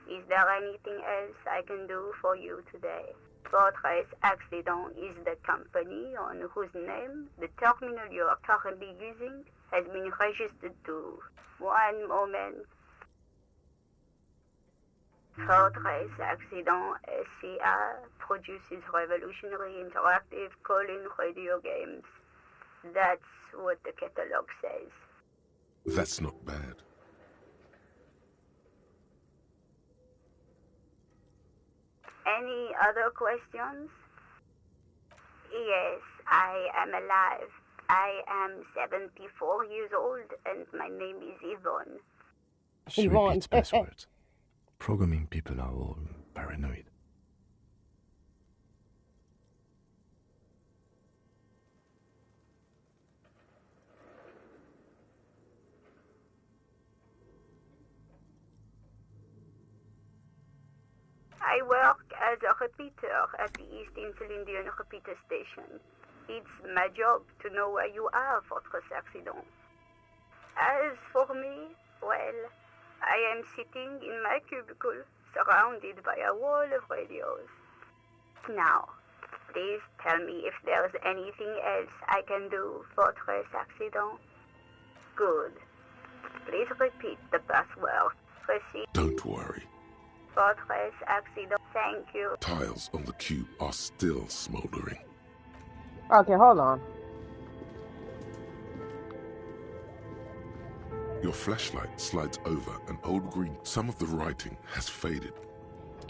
Is there anything else I can do for you today? Fortress Accident is the company on whose name the terminal you are currently using has been registered to. One moment. Fortress Accident SCA produces revolutionary interactive call-in radio games. That's what the catalog says. That's not bad. Any other questions? Yes, I am alive. I am 74 years old and my name is Yvonne. She repeats passwords. Programming people are all paranoid. I work as a repeater at the East Insulindian Repeater Station. It's my job to know where you are, Fortress Accident. As for me, well, I am sitting in my cubicle, surrounded by a wall of radios. Now, please tell me if there's anything else I can do, Fortress Accident. Good. Please repeat the password. Proceed. Don't worry. Fortress Accident. Thank you. Tiles on the cube are still smoldering. Okay, hold on. Your flashlight slides over an old green. Some of the writing has faded.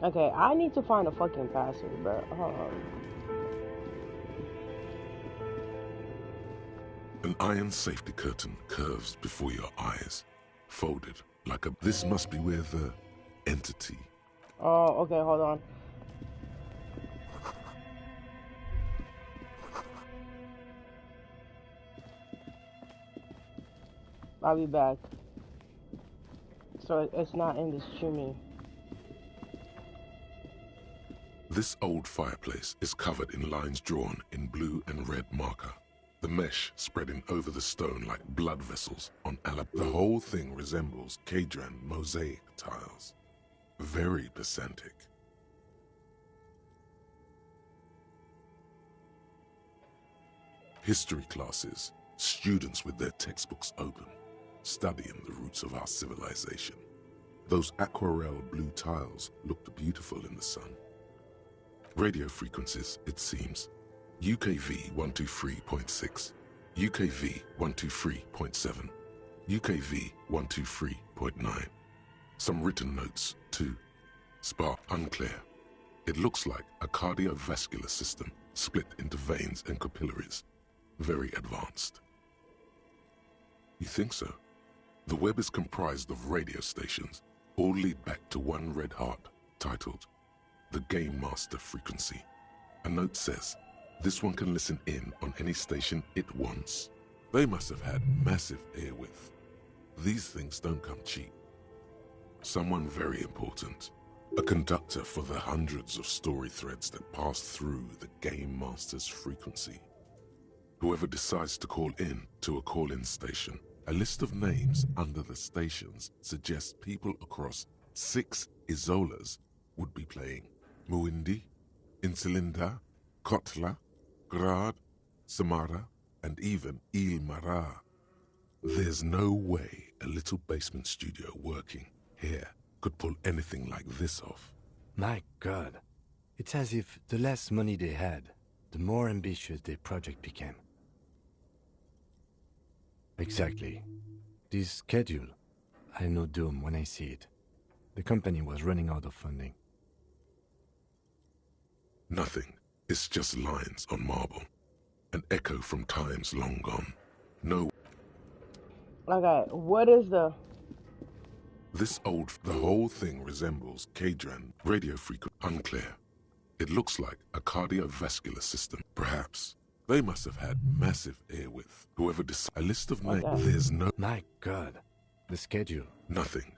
Okay, I need to find a fucking password, bro. Hold on. An iron safety curtain curves before your eyes, folded like a... This must be where the entity... Oh, okay, hold on. I'll be back. So it's not in this chimney. This old fireplace is covered in lines drawn in blue and red marker. The mesh spreading over the stone like blood vessels on alab. The whole thing resembles Kadran mosaic tiles. Very pesantic. History classes, students with their textbooks open, studying the roots of our civilization. Those aquarelle blue tiles looked beautiful in the sun. Radio frequencies, it seems. UKV 123.6, UKV 123.7, UKV 123.9. Some written notes, too. Spark unclear. It looks like a cardiovascular system split into veins and capillaries. Very advanced. You think so? The web is comprised of radio stations, all lead back to one red heart, titled the Game Master Frequency. A note says, this one can listen in on any station it wants. They must have had massive airwidth. These things don't come cheap. Someone very important. A conductor for the hundreds of story threads that pass through the Game Master's frequency. Whoever decides to call in to a call-in station, a list of names under the stations suggests people across 6 Isolas would be playing. Muindi, Insulinda, Kotla, Grad, Samara, and even Il Mara. There's no way a little basement studio working here could pull anything like this off. My God. It's as if the less money they had, the more ambitious their project became. Exactly. This schedule, I know doom when I see it. The company was running out of funding. Nothing. It's just lines on marble. An echo from times long gone. No. Okay, what is the... The whole thing resembles Kadran radio frequency. Unclear. It looks like a cardiovascular system, perhaps. They must have had massive airwidth. Whoever a list of names. Okay. There's no... My God. The schedule. Nothing.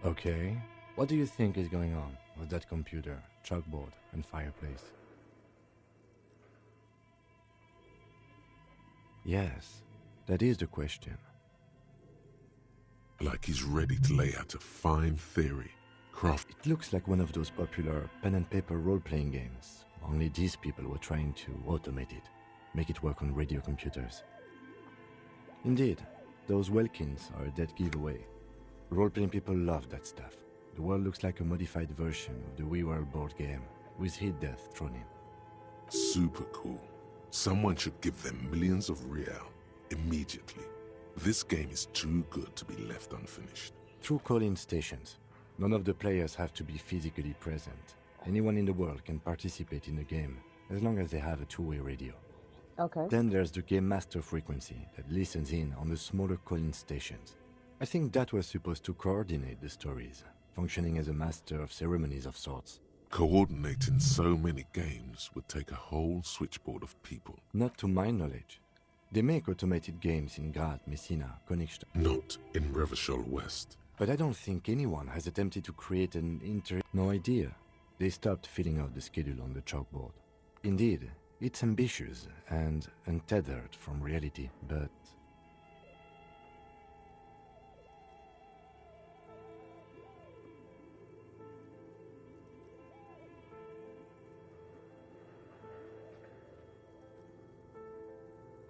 Okay. What do you think is going on with that computer, chalkboard, and fireplace? Yes, that is the question. Like he's ready to lay out a fine theory. It looks like one of those popular pen and paper role-playing games. Only these people were trying to automate it, make it work on radio computers. Indeed, those Welkins are a dead giveaway. Role-playing people love that stuff. The world looks like a modified version of the WeWorld board game, with hit death thrown in. Super cool. Someone should give them millions of real immediately. This game is too good to be left unfinished. Through call-in stations, none of the players have to be physically present. Anyone in the world can participate in the game, as long as they have a two-way radio. Okay. Then there's the Game Master frequency that listens in on the smaller call-in stations. I think that was supposed to coordinate the stories, functioning as a master of ceremonies of sorts. Coordinating so many games would take a whole switchboard of people. Not to my knowledge. They make automated games in Grad, Messina, Königstadt. Not in Revachol West. But I don't think anyone has attempted to create an No idea. They stopped filling out the schedule on the chalkboard. Indeed, it's ambitious and untethered from reality, but...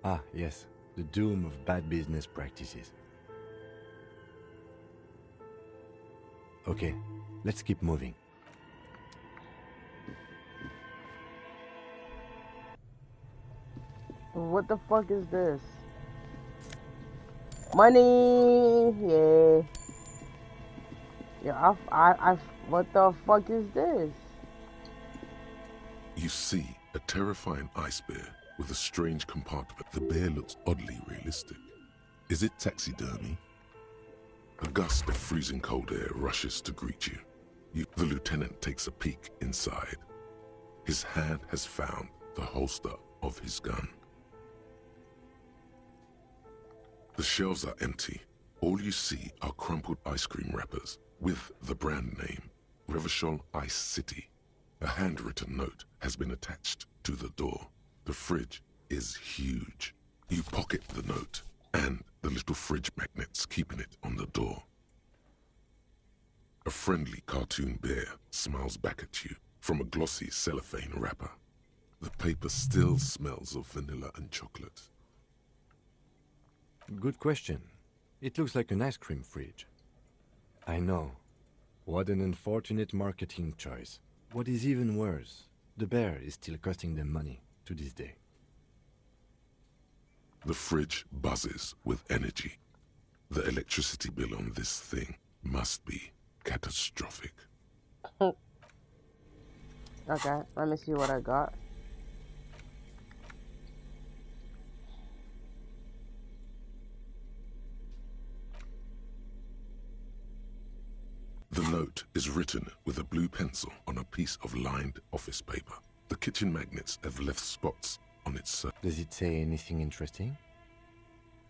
Ah, yes, the doom of bad business practices. Okay, let's keep moving. What the fuck is this? Money! Yeah. Yeah, what the fuck is this? You see a terrifying ice bear with a strange compartment. The bear looks oddly realistic. Is it taxidermy? A gust of freezing cold air rushes to greet you. The lieutenant takes a peek inside. His hand has found the holster of his gun. The shelves are empty. All you see are crumpled ice cream wrappers with the brand name, Revachol Ice City. A handwritten note has been attached to the door. The fridge is huge. You pocket the note and the little fridge magnets keeping it on the door. A friendly cartoon bear smiles back at you from a glossy cellophane wrapper. The paper still smells of vanilla and chocolate. Good question. It looks like an ice cream fridge. I know. What an unfortunate marketing choice. What is even worse, the bear is still costing them money to this day. The fridge buzzes with energy. The electricity bill on this thing must be catastrophic. Okay, let me see what I got. The note is written with a blue pencil on a piece of lined office paper. The kitchen magnets have left spots on its surface. Does it say anything interesting?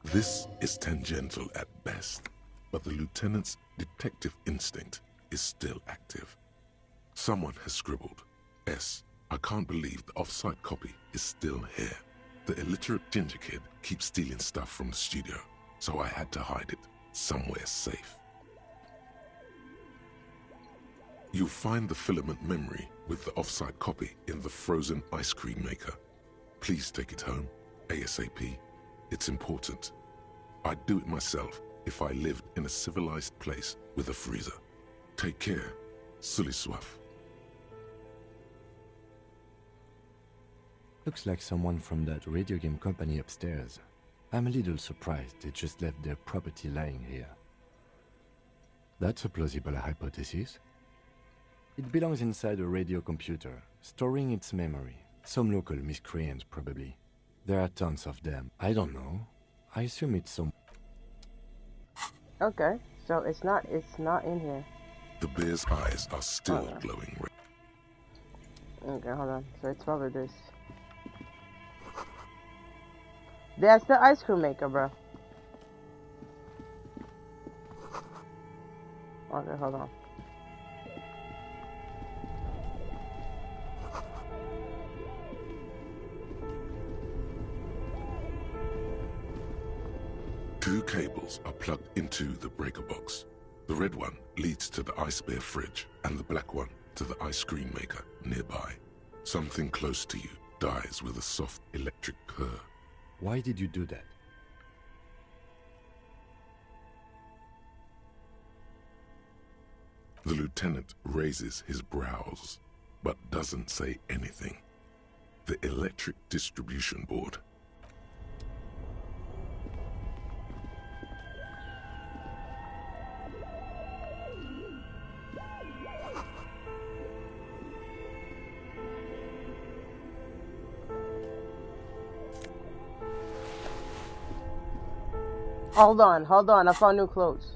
This is tangential at best, but the lieutenant's detective instinct is still active. Someone has scribbled, S. I can't believe the off-site copy is still here. The illiterate ginger kid keeps stealing stuff from the studio, so I had to hide it somewhere safe. You'll find the filament memory with the off-site copy in the frozen ice cream maker. Please take it home, ASAP. It's important. I'd do it myself if I lived in a civilized place with a freezer. Take care, Suliswaf. Looks like someone from that radio game company upstairs. I'm a little surprised they just left their property lying here. That's a plausible hypothesis. It belongs inside a radio computer, storing its memory. Some local miscreant, probably. There are tons of them. I don't know. I assume it's some... Okay, so it's not in here. The bear's eyes are still glowing red. Okay, hold on. So it's probably this. That's the ice cream maker, bro. Okay, hold on. Two cables are plugged into the breaker box. The red one leads to the ice bear fridge, and the black one to the ice cream maker nearby. Something close to you dies with a soft electric purr. Why did you do that? The lieutenant raises his brows, but doesn't say anything. The electric distribution board. Hold on, I found new clothes.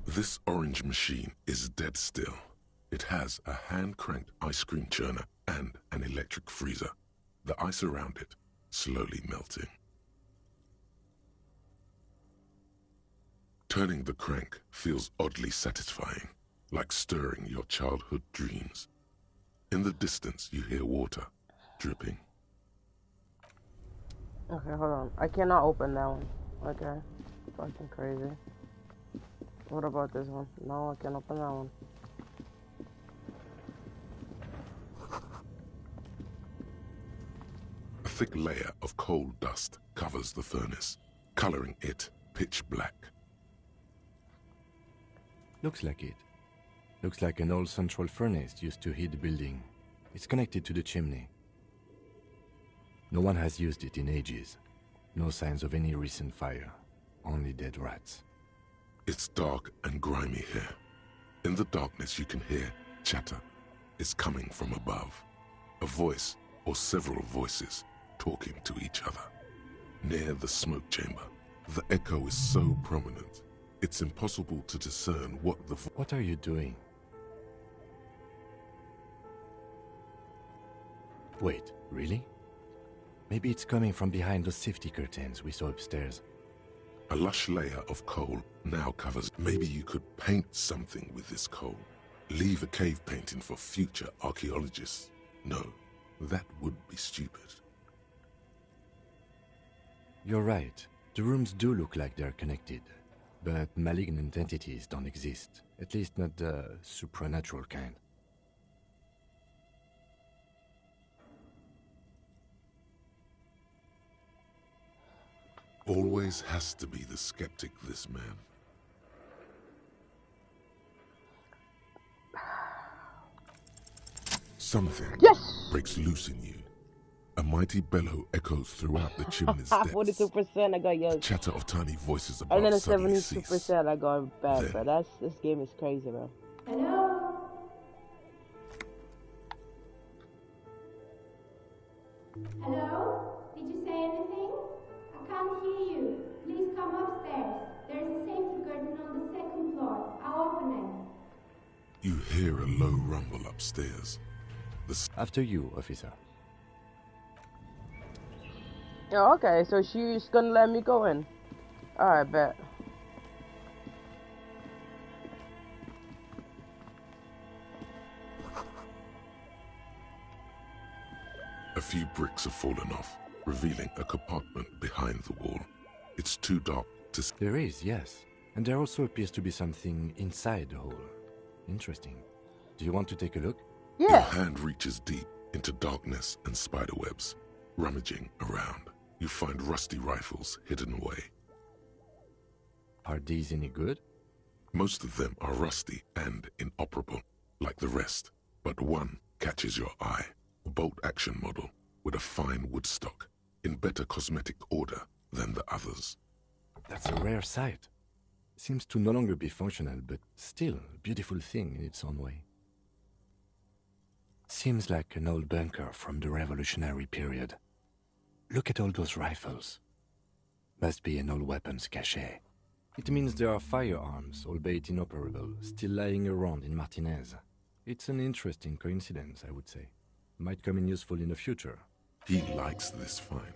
This orange machine is dead still. It has a hand-cranked ice cream churner and an electric freezer. The ice around it slowly melting. Turning the crank feels oddly satisfying, like stirring your childhood dreams. In the distance, you hear water dripping. Okay, hold on. I cannot open that one. Okay. Fucking crazy. What about this one? No, I can't open that one. A thick layer of coal dust covers the furnace, coloring it pitch black. Looks like it. Looks like an old central furnace used to heat the building. It's connected to the chimney. No one has used it in ages. No signs of any recent fire. Only dead rats. It's dark and grimy here. In the darkness you can hear chatter. It's coming from above. A voice or several voices talking to each other. Near the smoke chamber, the echo is so prominent, it's impossible to discern what the What are you doing? Wait, really? Maybe it's coming from behind those safety curtains we saw upstairs. A lush layer of coal now covers. Maybe you could paint something with this coal. Leave a cave painting for future archaeologists. No, that would be stupid. You're right. The rooms do look like they're connected. But malignant entities don't exist. At least not the supernatural kind. Always has to be the skeptic, this man. Something breaks loose in you. A mighty bellow echoes throughout the chimney's depths. 42% I got The yo. chatter of tiny voices And above then a suddenly 72% cease. I got bad, bro. This game is crazy, bro. Hello? Hello? Did you say anything? I can't hear you. Please come upstairs. There's a safety curtain on the second floor. I'll open it. You hear a low rumble upstairs. After you, officer. Oh, okay, so she's gonna let me go in. Alright, bet. A few bricks have fallen off, revealing a compartment behind the wall. It's too dark to see. There is, yes. And there also appears to be something inside the hole. Interesting. Do you want to take a look? Yeah. Your hand reaches deep into darkness and spiderwebs. Rummaging around, you find rusty rifles hidden away. Are these any good? Most of them are rusty and inoperable, like the rest. But one catches your eye. A bolt-action model with a fine wood stock, in better cosmetic order than the others. That's a rare sight. Seems to no longer be functional, but still a beautiful thing in its own way. Seems like an old bunker from the Revolutionary period. Look at all those rifles. Must be an old weapons cache. It means there are firearms, albeit inoperable, still lying around in Martinez. It's an interesting coincidence, I would say. Might come in useful in the future. He likes this find.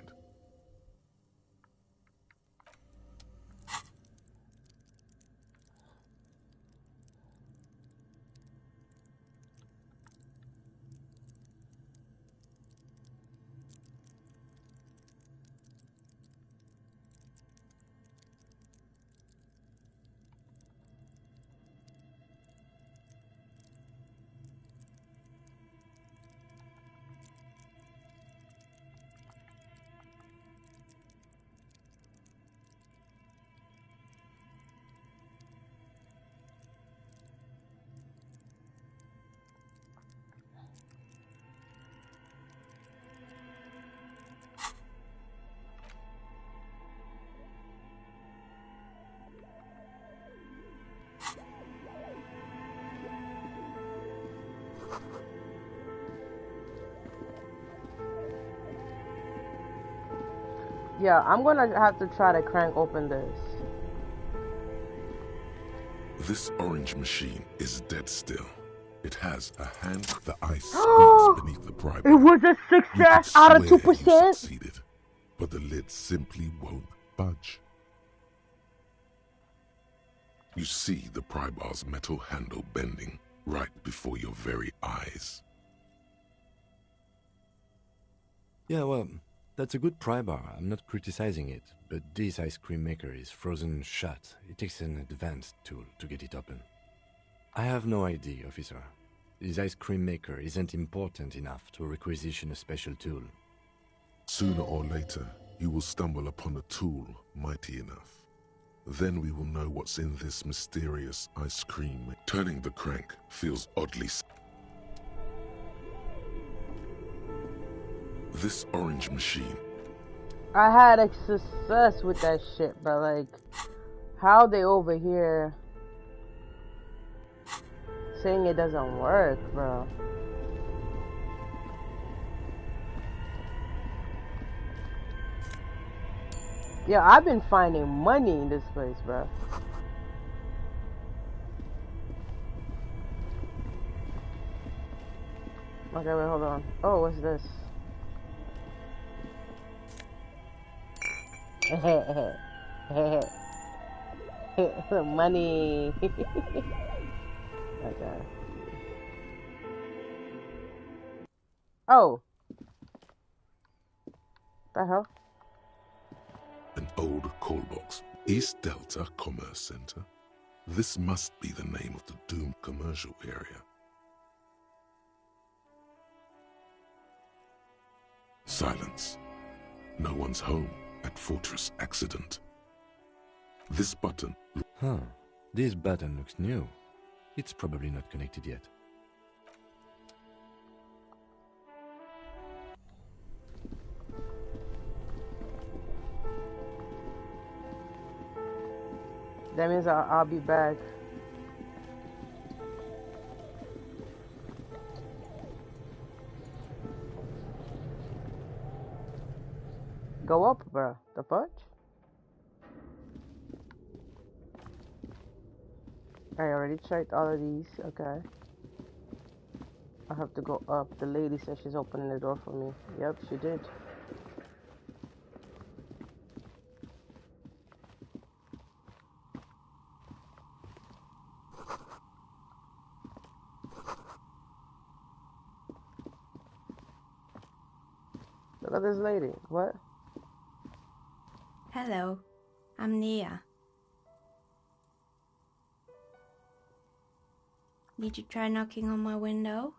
Yeah, I'm gonna have to try to crank open this. This orange machine is dead still. It has a hand. The ice squeaks beneath the pry bar. It was a success out of 2%. You succeeded, but the lid simply won't budge. You see the pry bar's metal handle bending right before your very eyes. Yeah, well, that's a good pry bar. I'm not criticizing it, but this ice cream maker is frozen shut. It takes an advanced tool to get it open. I have no idea, officer. This ice cream maker isn't important enough to requisition a special tool. Sooner or later, you will stumble upon a tool mighty enough. Then we will know what's in this mysterious ice cream. Turning the crank feels oddly. This orange machine. I had a success with that shit, but like, how they over here saying it doesn't work, bro? Yeah, I've been finding money in this place, bro. Okay, wait, hold on. Oh, what's this? Money. Okay. Oh. The hell? An old call box. East Delta Commerce Center. This must be the name of the doomed commercial area. Silence. No one's home at Fortress Accident. This button... Huh. This button looks new. It's probably not connected yet. That means I'll be back. Go up, bro. The fudge? I already checked all of these. Okay. I have to go up. The lady said she's opening the door for me. Yep, she did. Look at this lady. What? Hello, I'm Nia. Did you try knocking on my window?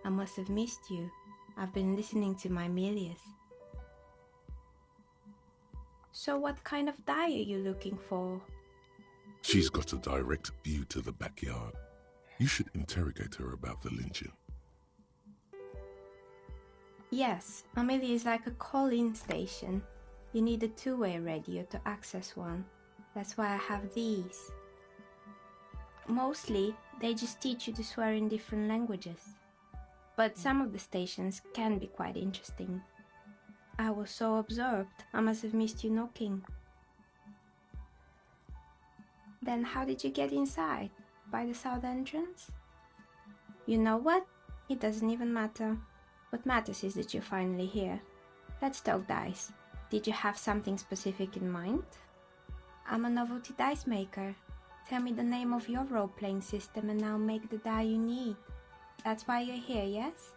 I must have missed you. I've been listening to my Milius. So what kind of dye are you looking for? She's got a direct view to the backyard. You should interrogate her about the lynching. Yes, Amelia is like a call-in station. You need a two-way radio to access one. That's why I have these. Mostly, they just teach you to swear in different languages. But some of the stations can be quite interesting. I was so absorbed, I must have missed you knocking. Then how did you get inside? By the south entrance? You know what? It doesn't even matter. What matters is that you're finally here. Let's talk dice. Did you have something specific in mind? I'm a novelty dice maker. Tell me the name of your role-playing system and I'll make the die you need. That's why you're here, yes?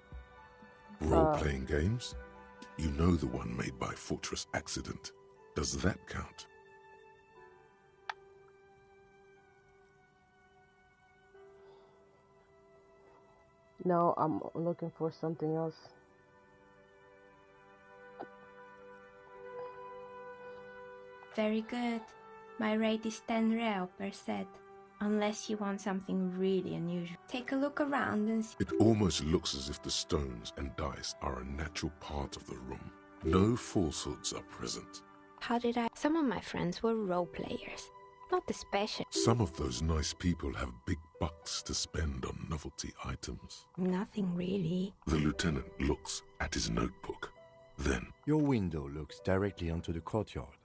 Role-playing games? You know the one made by Fortress Accident. Does that count? No, I'm looking for something else. Very good. My rate is 10 real per set. Unless you want something really unusual. Take a look around and see. It almost looks as if the stones and dice are a natural part of the room. No falsehoods are present. How did I... Some of my friends were role players. Not especially. Some of those nice people have big bucks to spend on novelty items. Nothing really. The lieutenant looks at his notebook. Then... Your window looks directly onto the courtyard.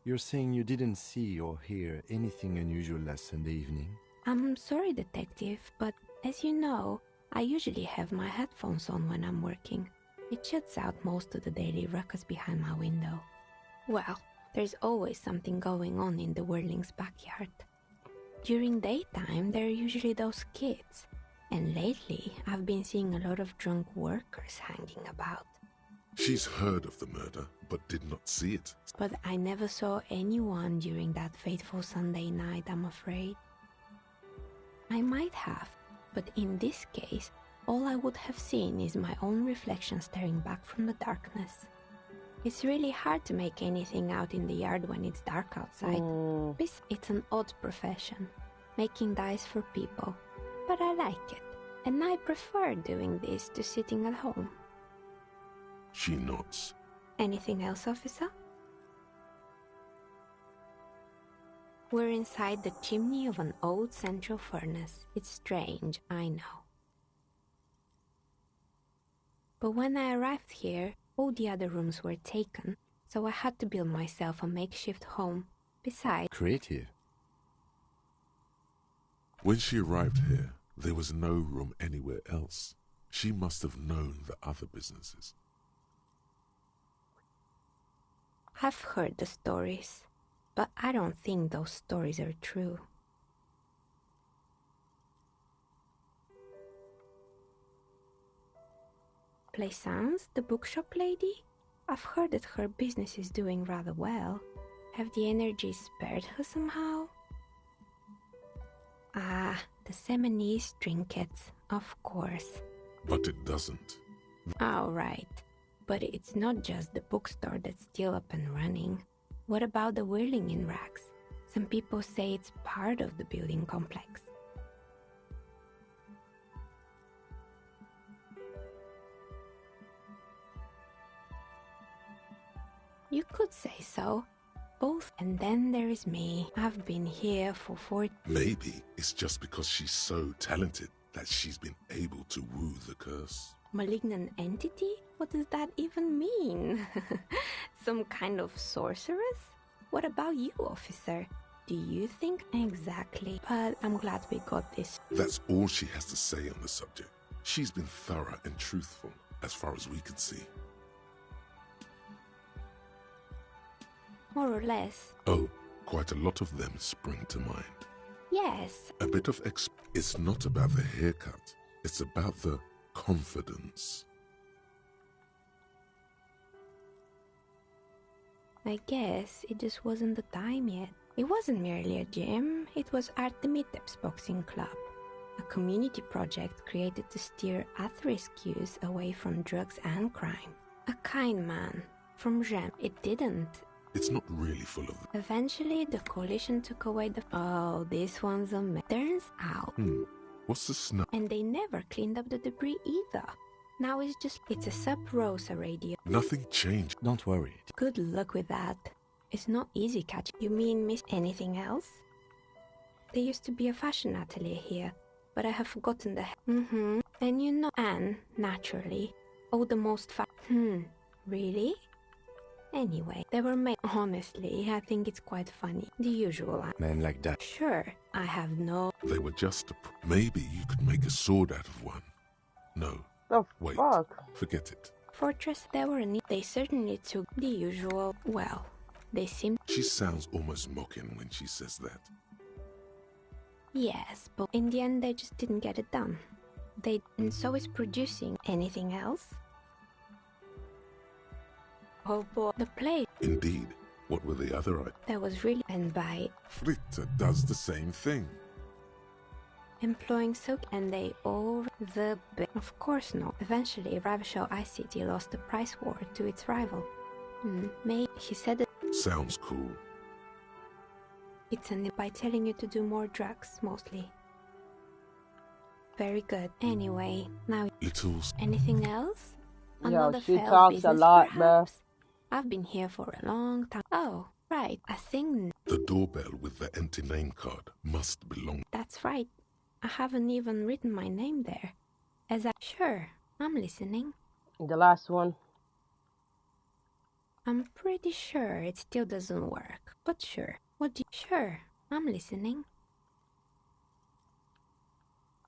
You're saying you didn't see or hear anything unusual last Sunday evening? I'm sorry, detective, but as you know, I usually have my headphones on when I'm working. It shuts out most of the daily ruckus behind my window. Well, there's always something going on in the Whirling's backyard. During daytime, there are usually those kids. And lately, I've been seeing a lot of drunk workers hanging about. She's heard of the murder, but did not see it. But I never saw anyone during that fateful Sunday night, I'm afraid. I might have, but in this case, all I would have seen is my own reflection staring back from the darkness. It's really hard to make anything out in the yard when it's dark outside. It's an odd profession, making dice for people, but I like it, and I prefer doing this to sitting at home. She nods. Anything else, officer? We're inside the chimney of an old central furnace. It's strange, I know. But when I arrived here, all the other rooms were taken, so I had to build myself a makeshift home. Besides... Creative. When she arrived here, there was no room anywhere else. She must have known the other businesses. I've heard the stories, but I don't think those stories are true. Plaisance, the bookshop lady? I've heard that her business is doing rather well. Have the energies spared her somehow? Ah, the Seminese trinkets, of course. But it doesn't. All right. But it's not just the bookstore that's still up and running. What about the whirling in racks? Some people say it's part of the building complex. You could say so. Both. And then there is me. I've been here for 4... Maybe it's just because she's so talented that she's been able to woo the curse. Malignant entity? What does that even mean? Some kind of sorceress? What about you, officer? Do you think? Exactly. But I'm glad we got this. That's all she has to say on the subject. She's been thorough and truthful, as far as we can see. More or less. Oh, quite a lot of them spring to mind. Yes. A bit of It's not about the haircut. It's about the confidence. I guess it just wasn't the time yet. It wasn't merely a gym, it was Artemiteps Boxing Club, a community project created to steer at-risk youth away from drugs and crime. A kind man. From Gem, it didn't. It's not really full of... Eventually, the coalition took away the... Oh, this one's a mess. Turns out... What's the snub? And they never cleaned up the debris either. Now it's just... It's a sub-Rosa radio. Nothing changed. Don't worry. Good luck with that. It's not easy catching. You mean miss anything else? There used to be a fashion atelier here, but I have forgotten the... And you know... And, naturally, oh, the most really? Anyway, they were made... Honestly, I think it's quite funny. The usual... Men like that. Sure, I have no... They were just maybe you could make a sword out of one. No. The Wait. fuck? Forget it. Fortress, they were in... They certainly took the usual... Well, they seemed... She sounds almost mocking when she says that. Yes, but in the end they just didn't get it done. And so is producing anything else? Oh boy, the play. Indeed. What were the other items? There was really... And by... Fritta does the same thing. Employing soak, and they all... Of course not. Eventually, Ravishaw ICT lost the price war to its rival. He said it... Sounds cool. It's by telling you to do more drugs, mostly. Very good. Anyway, now... Littles. Anything else? Yo, she talks a lot, bruh. I've been here for a long time. Oh, right. I think... The doorbell with the empty name card must belong... That's right. I haven't even written my name there. Sure, I'm listening. The last one. I'm pretty sure it still doesn't work, but sure. Sure, I'm listening.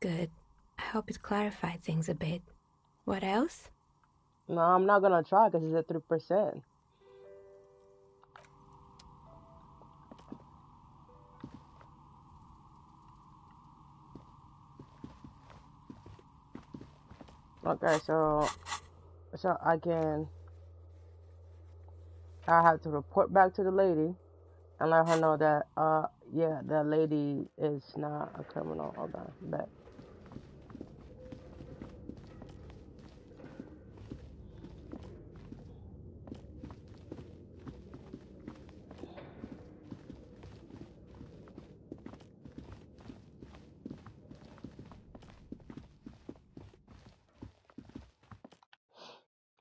Good. I hope it clarified things a bit. What else? No, I'm not gonna try because it's at 3%. Okay, so I have to report back to the lady and let her know that yeah, that lady is not a criminal. Okay, bet.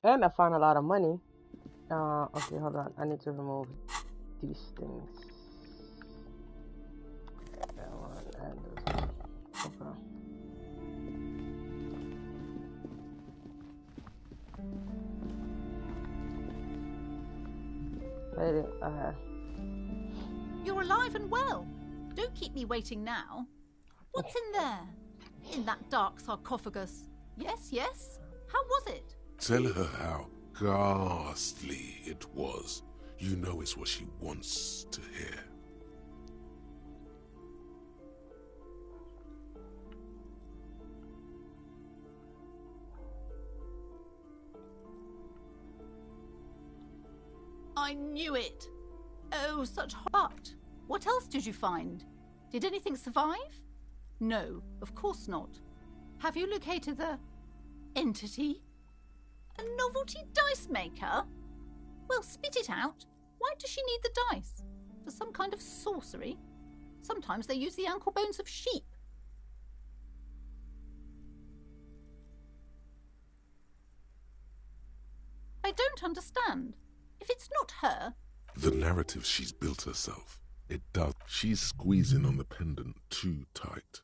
And I found a lot of money. Okay, hold on. I need to remove these things. That one and this one. Okay. Lady, You're alive and well. Don't keep me waiting now. What's in there? In that dark sarcophagus? Yes, yes. How was it? Tell her how ghastly it was. You know it's what she wants to hear. I knew it. Oh, such hot. What else did you find? Did anything survive? No, of course not. Have you located the entity? A novelty dice maker? Well, spit it out. Why does she need the dice? For some kind of sorcery? Sometimes they use the ankle bones of sheep. I don't understand. If it's not her... The narrative she's built herself. It does. She's squeezing on the pendant too tight.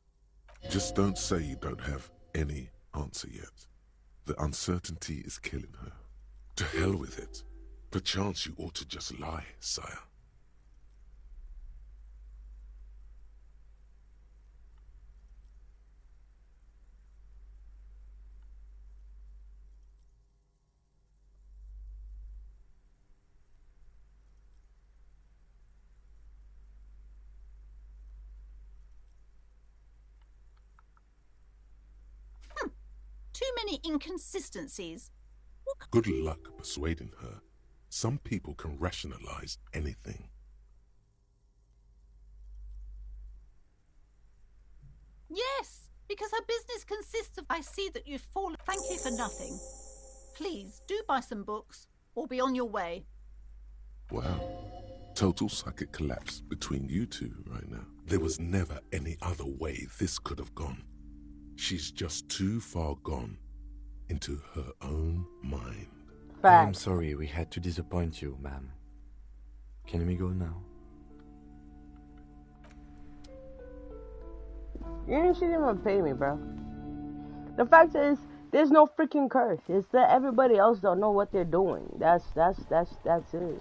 Just don't say you don't have any answer yet. The uncertainty is killing her. To hell with it. Perchance you ought to just lie, sire. Too many inconsistencies. Good luck persuading her. Some people can rationalize anything. Yes, because her business consists of... I see that you've fallen... Thank you for nothing. Please, do buy some books, or be on your way. Wow. Total psychic collapse between you two right now. There was never any other way this could have gone. She's just too far gone into her own mind. I am sorry we had to disappoint you, ma'am. Can we go now? You shouldn't even pay me, bro. The fact is, there's no freaking curse. It's that everybody else don't know what they're doing. That's it.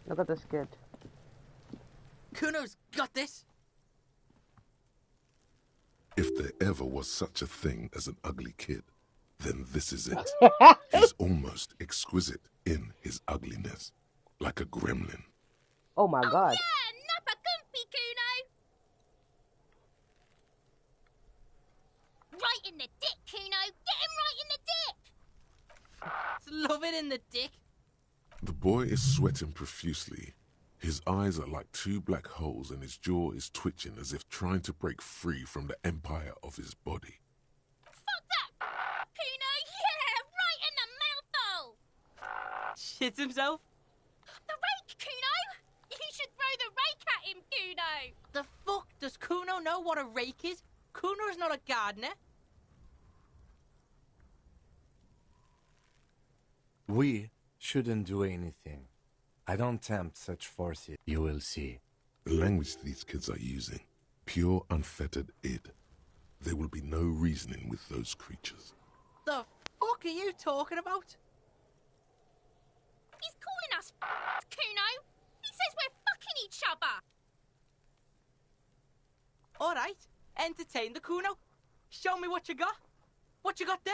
Look at this kid. Kuno's got this. If there ever was such a thing as an ugly kid, then this is it. He's almost exquisite in his ugliness, like a gremlin. Oh my god. Yeah, Nappa Gumpy, Kuno! Right in the dick, Kuno! Get him right in the dick! Love it in the dick. The boy is sweating profusely. His eyes are like two black holes and his jaw is twitching as if trying to break free from the empire of his body. Fuck that! Kuno, yeah! Right in the mouthhole! Shits himself? The rake, Kuno! You should throw the rake at him, Kuno! The fuck? Does Kuno know what a rake is? Kuno's not a gardener. We shouldn't do anything. I don't tempt such forces. You will see. The language these kids are using, pure unfettered id. There will be no reasoning with those creatures. The fuck are you talking about? He's calling us Kuno! He says we're fucking each other! Alright, entertain the Kuno. Show me what you got. What you got there?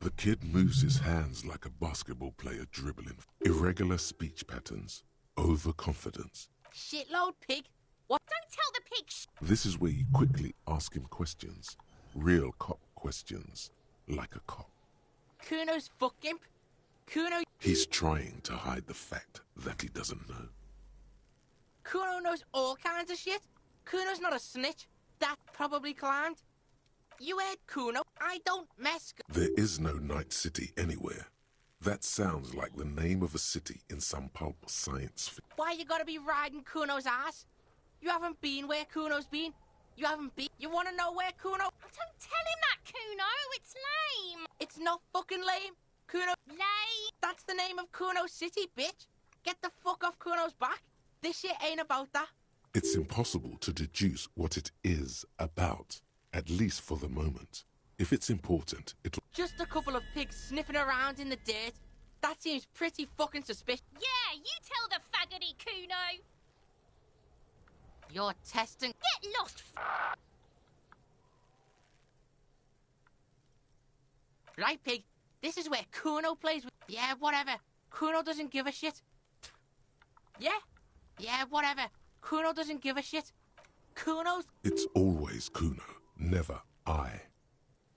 The kid moves his hands like a basketball player dribbling. Irregular speech patterns. Overconfidence. Shitload pig. What? Don't tell the pig This is where you quickly ask him questions. Real cop questions. Like a cop. Kuno's fuck imp. Kuno... He's trying to hide the fact that he doesn't know. Kuno knows all kinds of shit. Kuno's not a snitch. That probably climbed. You heard Kuno. I don't mess... There is no Night City anywhere. That sounds like the name of a city in some pulp science fiction. Why you gotta be riding Kuno's ass? You haven't been where Kuno's been. You haven't been... You wanna know where Kuno... Don't tell him that, Kuno. It's lame. It's not fucking lame. Kuno... Lame. That's the name of Kuno City, bitch. Get the fuck off Kuno's back. This shit ain't about that. It's impossible to deduce what it is about, at least for the moment. If it's important, it'll... Just a couple of pigs sniffing around in the dirt. That seems pretty fucking suspicious. Yeah, you tell the faggoty, Kuno. You're testing... Get lost, Right, pig. This is where Kuno plays with... Yeah, whatever. Kuno doesn't give a shit. Yeah, Yeah, whatever. Kuno doesn't give a shit. Kuno's... It's always Kuno, never I.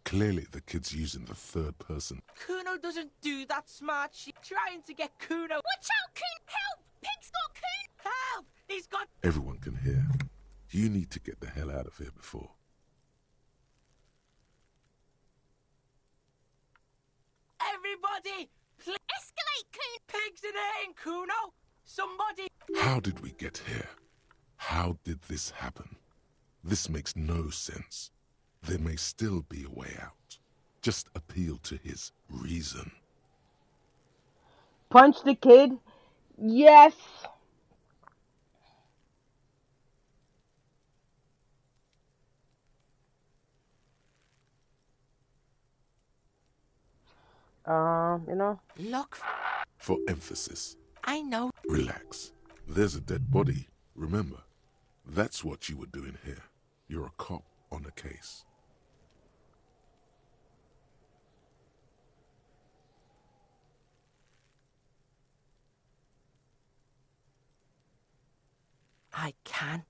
Clearly the kid's using the third person. Kuno doesn't do that smart shit. Trying to get Kuno... Watch out, Kuno! Help! Pig's got Kuno! Help! He's got... Everyone can hear. You need to get the hell out of here before. Everybody! Please escalate, Kuno! Pigs in here, Kuno! Somebody... How did we get here? How did this happen? This makes no sense. There may still be a way out. Just appeal to his reason. Punch the kid? Yes! You know? Look. For emphasis. I know. Relax. There's a dead body, remember? That's what you were doing here. You're a cop on a case. I can.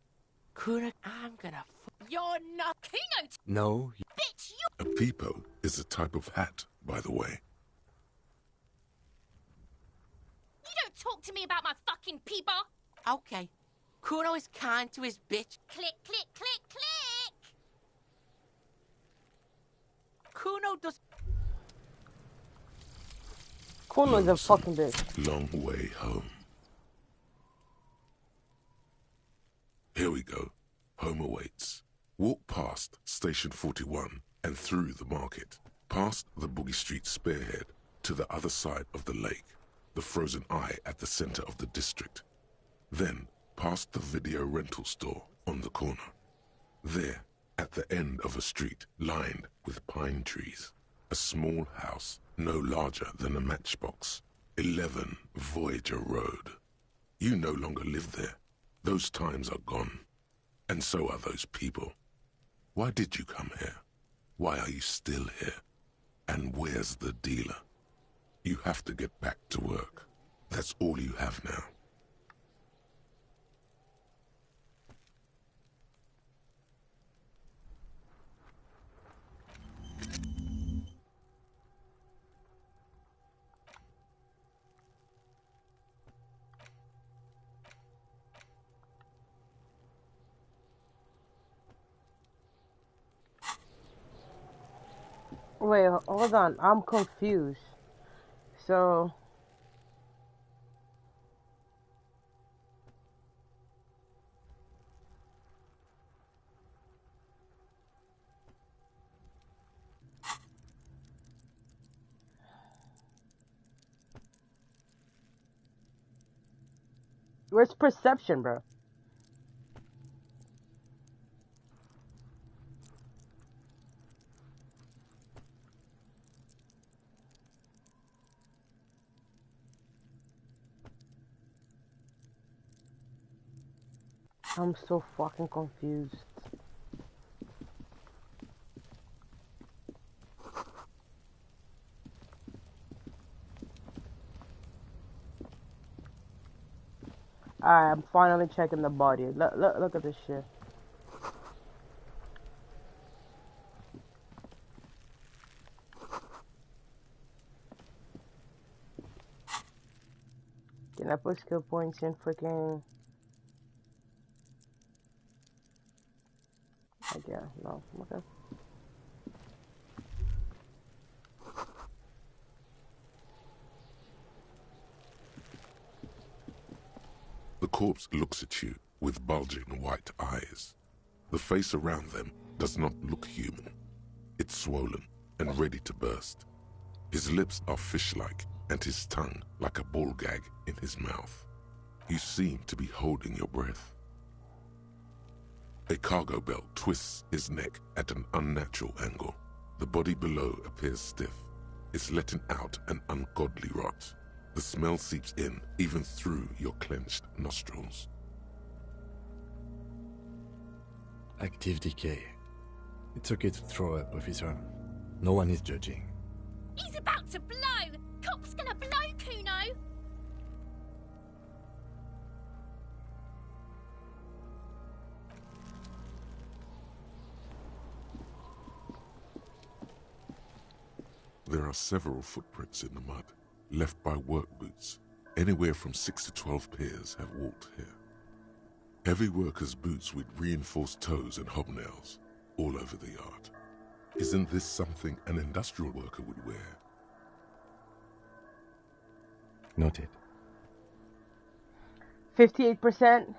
Kuno, I'm gonna... You're not Kuno! No. Bitch, you... A peepo is a type of hat, by the way. You don't talk to me about my fucking peeper! Okay. Kuno is kind to his bitch. Click, click, click, click! Kuno does... Kuno's a fucking bitch. Long way home. Here we go. Home awaits. Walk past Station 41 and through the market, past the Boogie Street spearhead to the other side of the lake, the frozen eye at the center of the district. Then past the video rental store on the corner. There, at the end of a street lined with pine trees, a small house no larger than a matchbox. 11 Voyager Road. You no longer live there. Those times are gone. And so are those people. Why did you come here? Why are you still here? And where's the dealer? You have to get back to work. That's all you have now. Wait, hold on. I'm confused. So... Where's perception, bro? I'm so fucking confused. Alright, I'm finally checking the body. Look at this shit. Can I put skill points in freaking... Yeah, no, okay. The corpse looks at you with bulging white eyes. The face around them does not look human. It's swollen and ready to burst. His lips are fish-like and his tongue like a ball gag in his mouth. You seem to be holding your breath. A cargo belt twists his neck at an unnatural angle. The body below appears stiff. It's letting out an ungodly rot. The smell seeps in, even through your clenched nostrils. Active decay. It's okay to throw up, officer. No one is judging. He's about to blow! Cop's gonna blow, Kuno! There are several footprints in the mud, left by work boots. Anywhere from 6 to 12 pairs have walked here. Heavy workers' boots with reinforced toes and hobnails, all over the yard. Isn't this something an industrial worker would wear? Noted. 58%.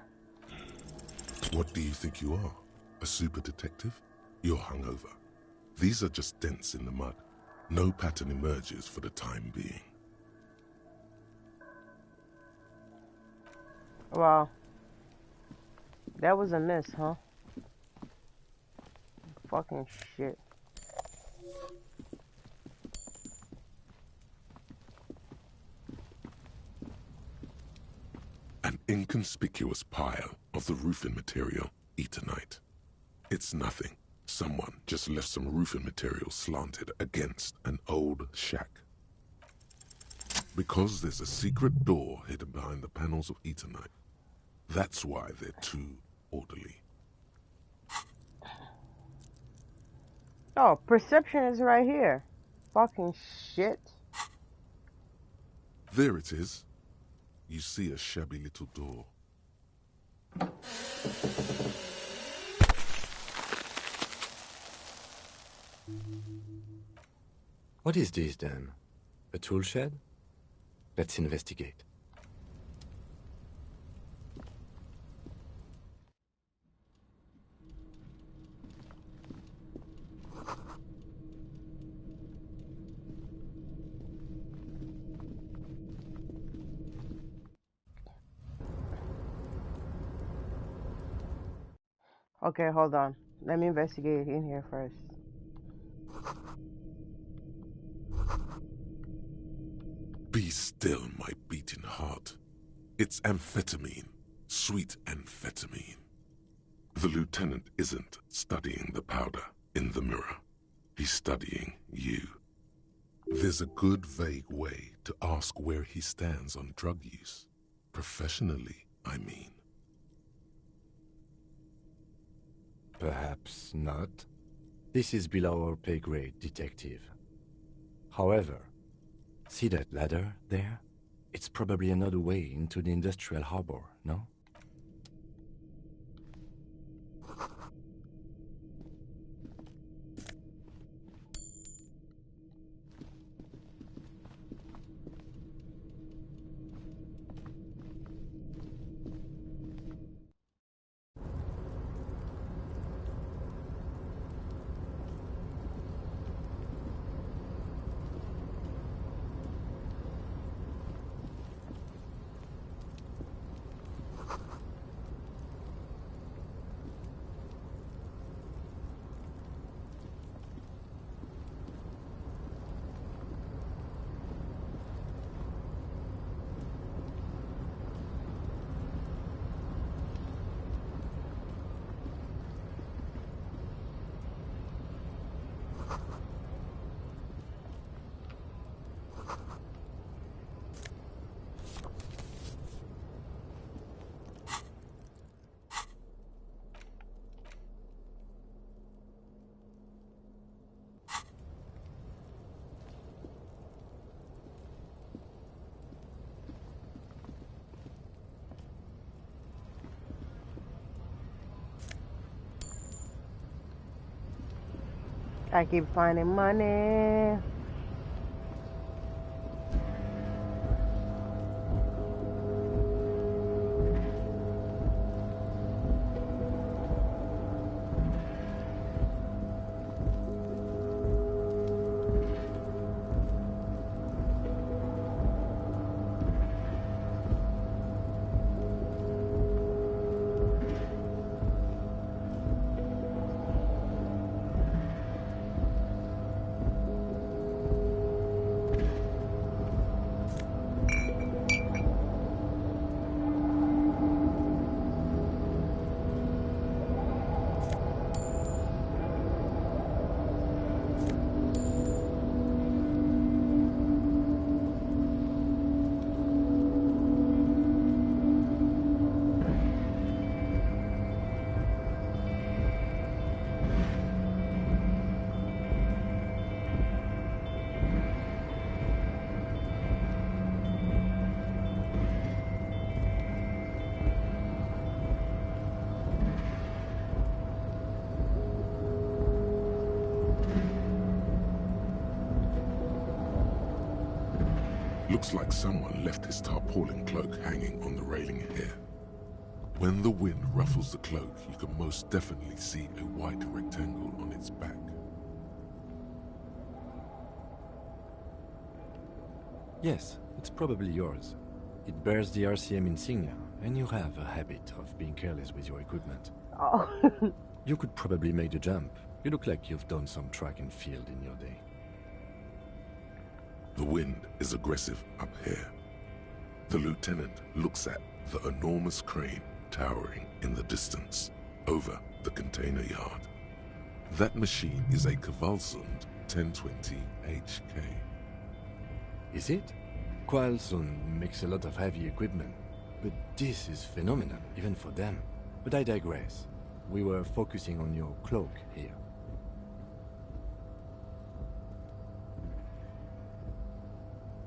What do you think you are? A super detective? You're hungover. These are just dents in the mud. No pattern emerges for the time being. Wow. That was a miss, huh? Fucking shit. An inconspicuous pile of the roofing material, Eternite. It's nothing. Someone just left some roofing material slanted against an old shack. Because there's a secret door hidden behind the panels of Eternite. That's why they're too orderly. Oh, perception is right here. Fucking shit. There it is. You see a shabby little door. What is this then? A tool shed? Let's investigate. Okay, hold on. Let me investigate in here first. Be still, my beating heart. It's amphetamine. Sweet amphetamine. The lieutenant isn't studying the powder in the mirror. He's studying you. There's a good, vague way to ask where he stands on drug use. Professionally, I mean. Perhaps not. This is below our pay grade, detective. However, see that ladder there? It's probably another way into the industrial harbor, no? I keep finding money. Looks like someone left his tarpaulin cloak hanging on the railing here. When the wind ruffles the cloak, you can most definitely see a white rectangle on its back. Yes, it's probably yours. It bears the RCM insignia, and you have a habit of being careless with your equipment. Oh. You could probably make the jump. You look like you've done some track and field in your day. The wind is aggressive up here. The lieutenant looks at the enormous crane towering in the distance over the container yard. That machine is a Kvalsund 1020 HK. Is it? Kvalsund makes a lot of heavy equipment, but this is phenomenal, even for them. But I digress. We were focusing on your cloak here.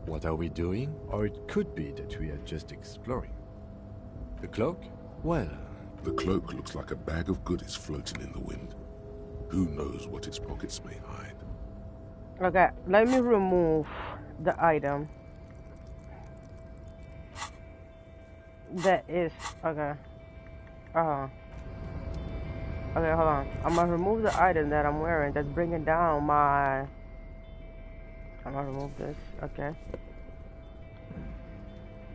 What are we doing? Or it could be that we are just exploring. The cloak? Well... The cloak looks like a bag of goodies floating in the wind. Who knows what its pockets may hide. Okay, let me remove the item. That is... Okay. Okay, hold on. I'm gonna remove the item that I'm wearing that's bringing down my... I'm gonna remove this, okay.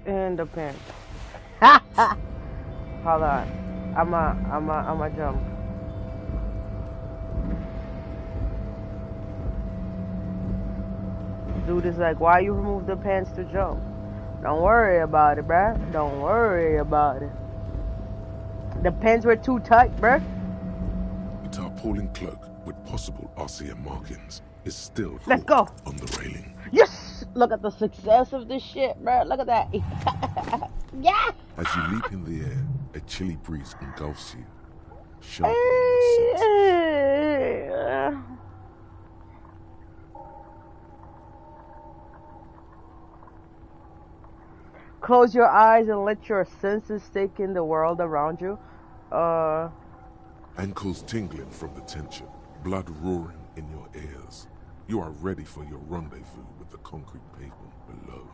And the pants. Hold on. I'ma jump. Dude is like, why you remove the pants to jump? Don't worry about it, bruh. Don't worry about it. The pants were too tight, bruh. A tarpaulin cloak with possible RCM markings is still Let's go on the railing. Yes! Look at the success of this shit, bruh. Look at that. Yeah! As you leap in the air, a chilly breeze engulfs you, sharpening your senses. Close your eyes and let your senses take in the world around you. Ankles tingling from the tension, blood roaring in your ears. You are ready for your rendezvous with the concrete pavement below.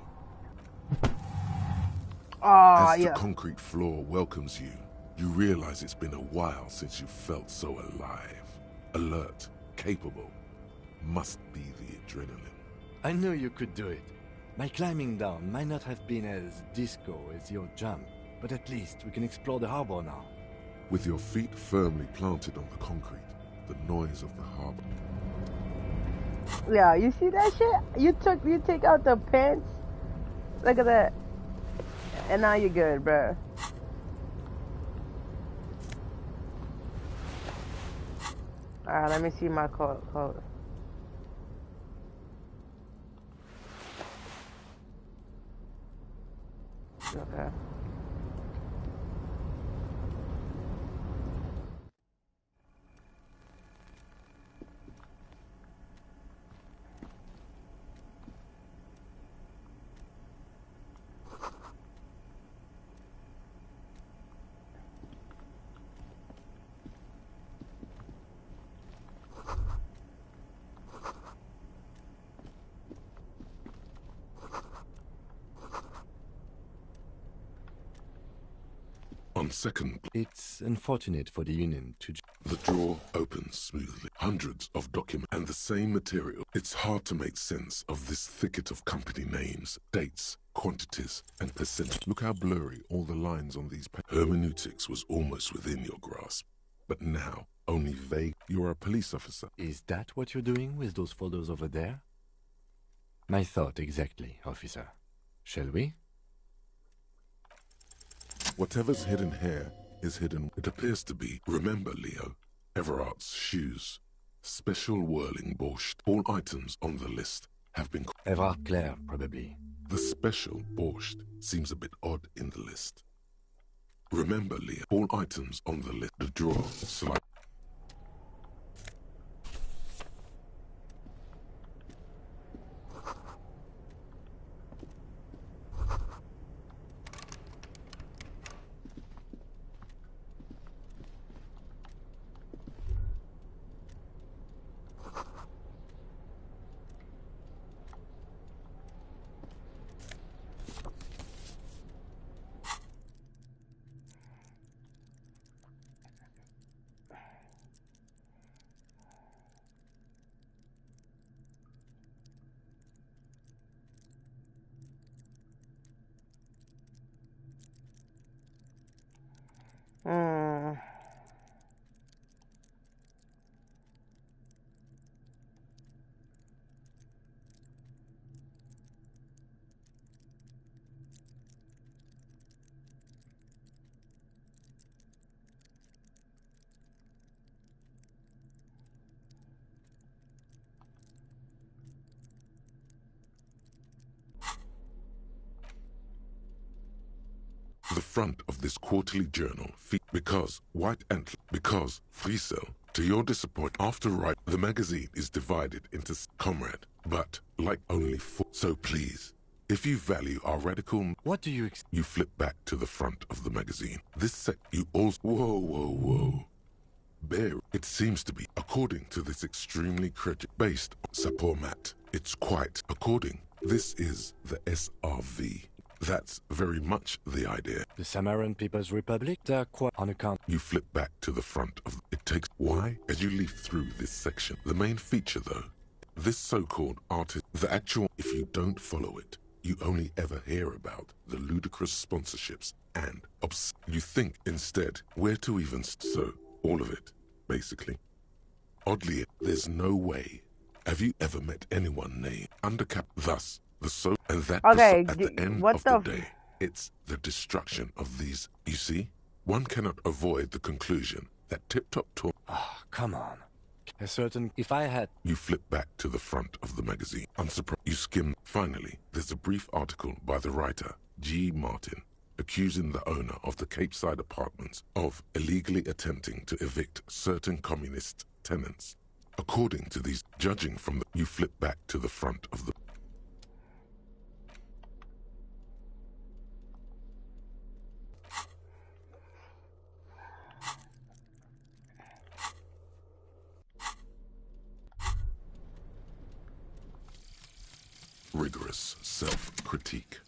As the concrete floor welcomes you, you realize it's been a while since you felt so alive. Alert, capable. Must be the adrenaline. I knew you could do it. My climbing down might not have been as disco as your jump, but at least we can explore the harbor now. With your feet firmly planted on the concrete, the noise of the harbor. Yeah, you see that shit? You take out the pants. Look at that. And now you're good, bruh. Alright, let me see my code. Okay. On second, it's unfortunate for the Union to... The drawer opens smoothly. Hundreds of documents and the same material. It's hard to make sense of this thicket of company names, dates, quantities, and percent. Look how blurry all the lines on these pages. Hermeneutics was almost within your grasp, but now only vague. You're a police officer. Is that what you're doing with those photos over there? My thought exactly, officer. Shall we? Whatever's hidden here is hidden. It appears to be, remember Leo, Eliwhatt's shoes. Special whirling borscht. All items on the list have been... Eliwhatt Claire, probably. The special borscht seems a bit odd in the list. Remember Leo, all items on the list. The drawer, slide. The front of this quarterly journal because Friesel, to your disappointment, after right, the magazine is divided into comrade, but like only 4. So please, if you value our radical, what do you you flip back to the front of the magazine. This you also whoa. Bear, it seems to be, according to this extremely based on Sapormat. It's quite according. This is the SRV. That's very much the idea. The Samaran People's Republic? They're quite on account. You flip back to the front of it takes why as you leaf through this section. The main feature though, this so-called artist, the actual, if you don't follow it, you only ever hear about the ludicrous sponsorships and you think instead where to even so all of it, basically. Oddly, there's no way. Have you ever met anyone named Undercap? Thus, and that okay, at the end of the day, it's the destruction of these. You see, one cannot avoid the conclusion that Tip-Top Tour. Ah, come on. A certain. If I had. You flip back to the front of the magazine. Unsurprised. You skim. Finally, there's a brief article by the writer G. Martin, accusing the owner of the Cape Side Apartments of illegally attempting to evict certain communist tenants. According to these, judging from the, you flip back to the front of the. Rigorous self-critique.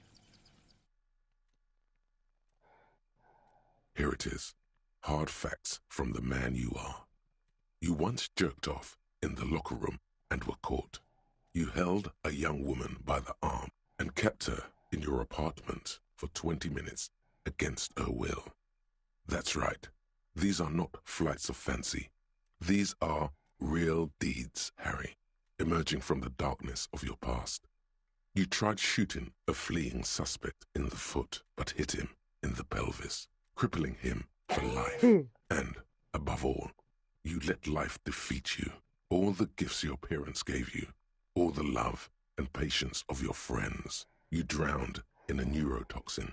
Here it is. Hard facts from the man you are. You once jerked off in the locker room and were caught. You held a young woman by the arm and kept her in your apartment for 20 minutes against her will. That's right. These are not flights of fancy. These are real deeds, Harry, emerging from the darkness of your past. You tried shooting a fleeing suspect in the foot, but hit him in the pelvis, crippling him for life. And, above all, you let life defeat you. All the gifts your parents gave you, all the love and patience of your friends, you drowned in a neurotoxin.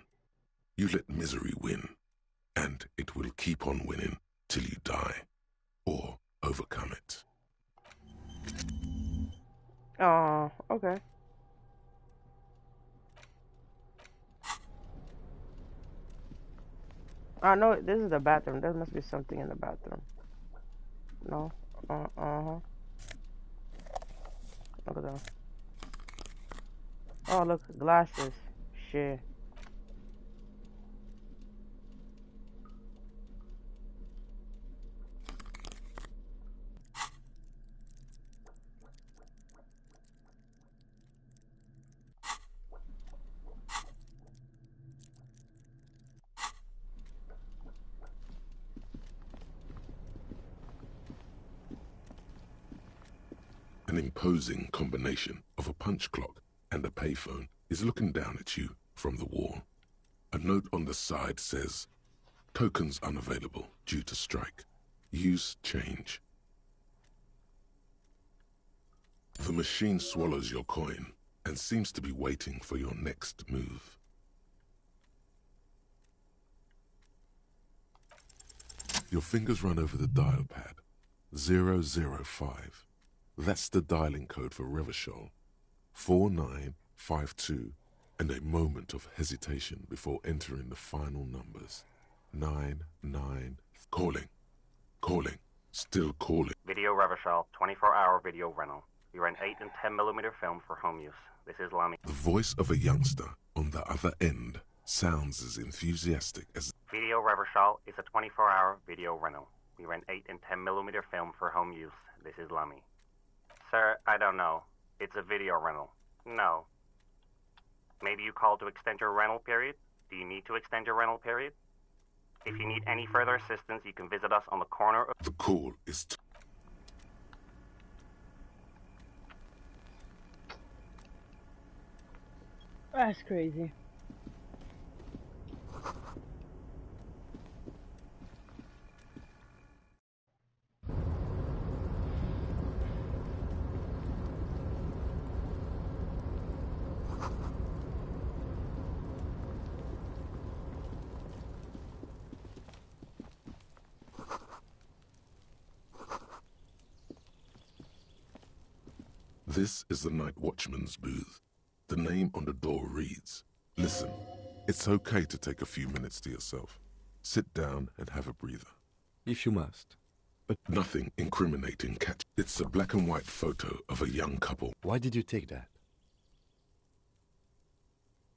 You let misery win, and it will keep on winning till you die, or overcome it. Oh, okay. No, this is the bathroom. There must be something in the bathroom. No? Uh-huh. Look at that. Oh, look, glasses. Shit. An imposing combination of a punch clock and a payphone is looking down at you from the wall. A note on the side says, tokens unavailable due to strike. Use change. The machine swallows your coin and seems to be waiting for your next move. Your fingers run over the dial pad. 005. That's the dialing code for Revachol. 4952, and a moment of hesitation before entering the final numbers. 99. Calling. Still calling. Video Revachol, 24-hour video rental. We rent 8 and 10mm film for home use. This is Lamy. The voice of a youngster on the other end sounds as enthusiastic as... Video Revachol is a 24-hour video rental. We rent 8 and 10mm film for home use. This is Lamy. Sir, I don't know. It's a video rental. No. Maybe you called to extend your rental period? Do you need to extend your rental period? If you need any further assistance, you can visit us on the corner of... The call is... That's crazy. This is the night watchman's booth. The name on the door reads, "Listen, it's okay to take a few minutes to yourself. Sit down and have a breather." If you must. But nothing incriminating catch. It's a black and white photo of a young couple. Why did you take that?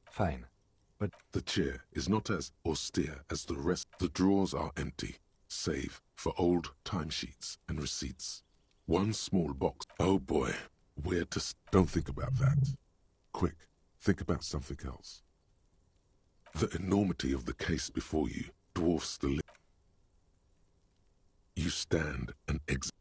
Fine. But the chair is not as austere as the rest. The drawers are empty, save for old timesheets and receipts. One small box. Oh boy, where to... Don't think about that. Quick, think about something else. The enormity of the case before you dwarfs the... You stand and exit.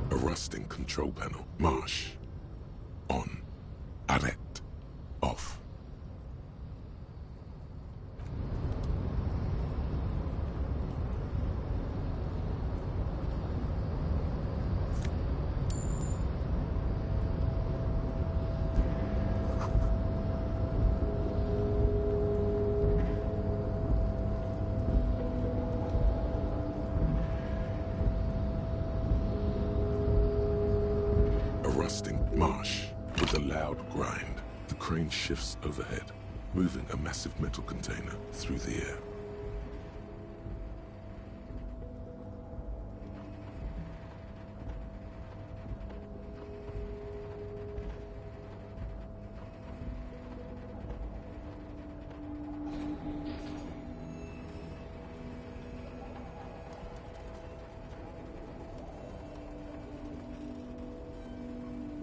A rusting control panel. Marsh. On. Arrête. Off. Marsh. With a loud grind, the crane shifts overhead, moving a massive metal container through the air.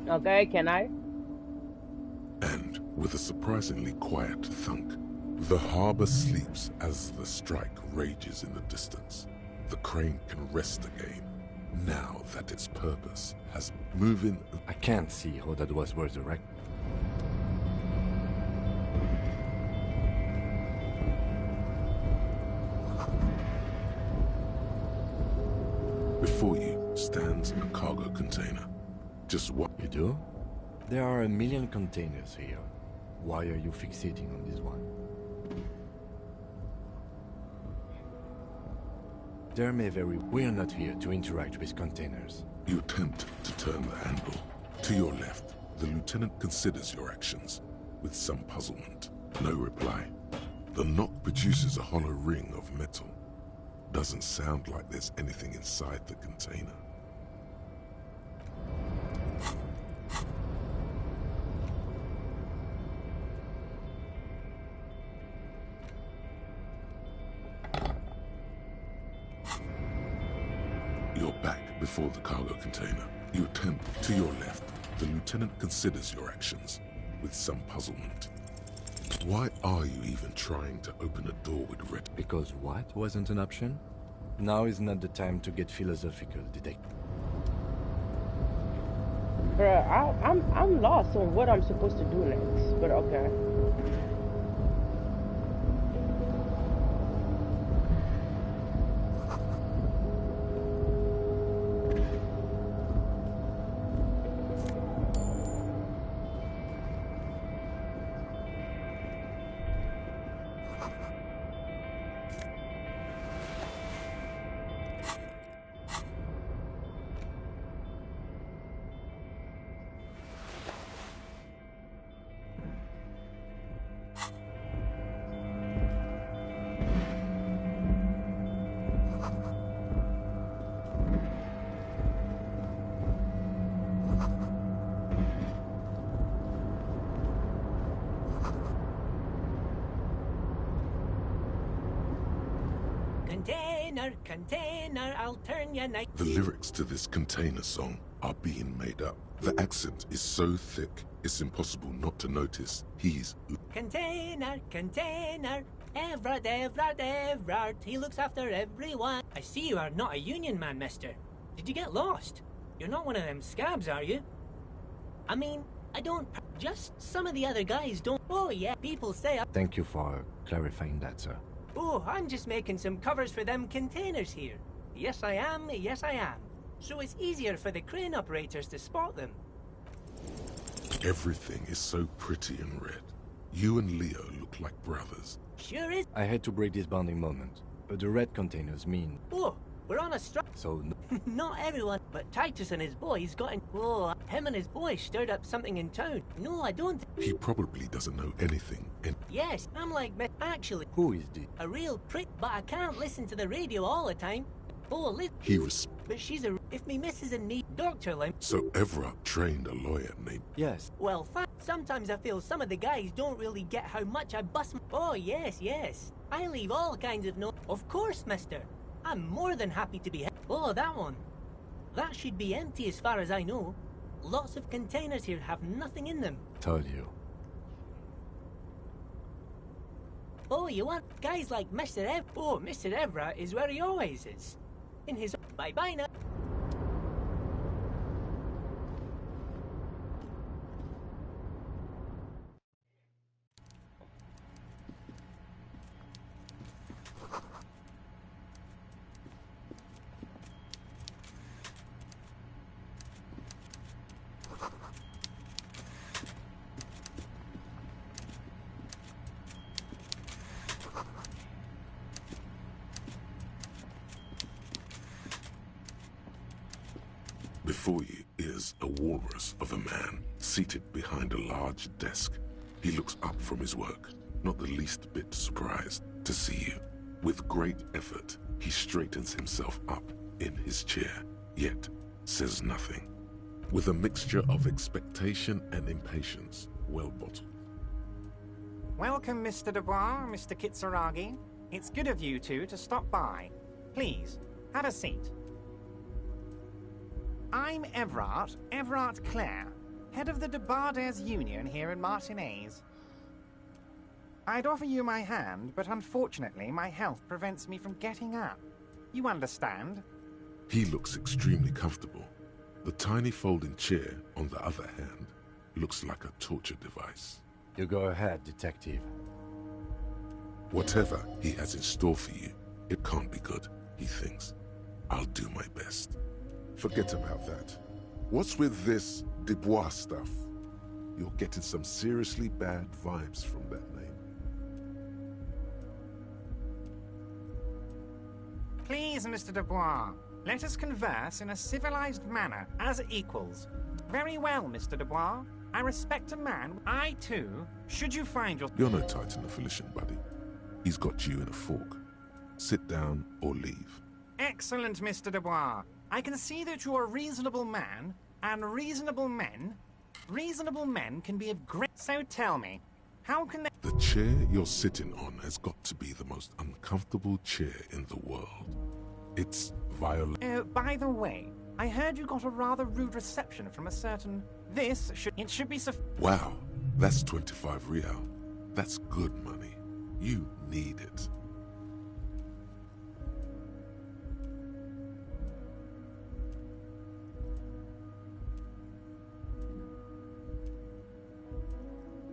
Okay, can I? And with a surprisingly quiet thunk, the harbor sleeps as the strike rages in the distance. The crane can rest again, now that its purpose has moving... I can't see how that was resurrected. Before you stands a cargo container. Just what you do? There are a million containers here. Why are you fixating on this one? There may very... We're not here to interact with containers. You attempt to turn the handle. To your left, the lieutenant considers your actions, with some puzzlement. No reply. The knock produces a hollow ring of metal. Doesn't sound like there's anything inside the container. You're back before the cargo container. You attempt to your left. The lieutenant considers your actions, with some puzzlement. Why are you even trying to open a door with red? Because what wasn't an option? Now is not the time to get philosophical, detective. Bruh, I'm lost on what I'm supposed to do next, but okay. Container, I'll turn ya night. The lyrics to this container song are being made up. The accent is so thick, it's impossible not to notice he's... Container, Eliwhattt, he looks after everyone. I see you are not a union man, mister. Did you get lost? You're not one of them scabs, are you? I mean, I don't. Just some of the other guys don't. Oh, yeah, people say. Thank you for clarifying that, sir. Oh, I'm just making some covers for them containers here. Yes, I am. Yes, I am. So it's easier for the crane operators to spot them. Everything is so pretty and red. You and Leo look like brothers. Sure is. I had to break this bonding moment, but the red containers mean... Oh, we're on a strike. So... Not everyone, but Titus and his boys got in... Oh, him and his boys stirred up something in town. No, I don't... He probably doesn't know anything. Yes, I'm like... Actually... Who is this? A real prick, but I can't listen to the radio all the time. Oh, listen... But she's a... If me missus and me... Dr. Lim... So Eliwhattt trained a lawyer named... Yes. Well, sometimes I feel some of the guys don't really get how much I bust... Oh, yes, yes. I leave all kinds of notes. Of course, mister. I'm more than happy to be... Oh, that one. That should be empty as far as I know. Lots of containers here have nothing in them. Told you. Oh, you want guys like Mr. Oh, Mr. Eliwhattt is where he always is. In his... Bye-bye now. Before you is a walrus of a man seated behind a large desk. He looks up from his work, not the least bit surprised to see you. With great effort, he straightens himself up in his chair, yet says nothing. With a mixture of expectation and impatience, well bottled. Welcome, Mr. Dubois, Mr. Kitsuragi. It's good of you two to stop by. Please, have a seat. I'm Eliwhattt Clare, head of the Debarders Union here in Martinez. I'd offer you my hand, but unfortunately my health prevents me from getting up. You understand? He looks extremely comfortable. The tiny folding chair, on the other hand, looks like a torture device. You go ahead, detective. Whatever he has in store for you, it can't be good, he thinks. I'll do my best. Forget about that. What's with this Dubois stuff? You're getting some seriously bad vibes from that name. Please, Mr. Dubois, let us converse in a civilized manner, as equals. Very well, Mr. Dubois. I respect a man. I, too, should you find your... You're no Titan affiliation, buddy. He's got you in a fork. Sit down or leave. Excellent, Mr. Dubois. I can see that you're a reasonable man, and reasonable men can be of great... So tell me, how can they... The chair you're sitting on has got to be the most uncomfortable chair in the world. It's violent. Oh, by the way, I heard you got a rather rude reception from a certain... It should be Wow, that's 25 real. That's good money. You need it.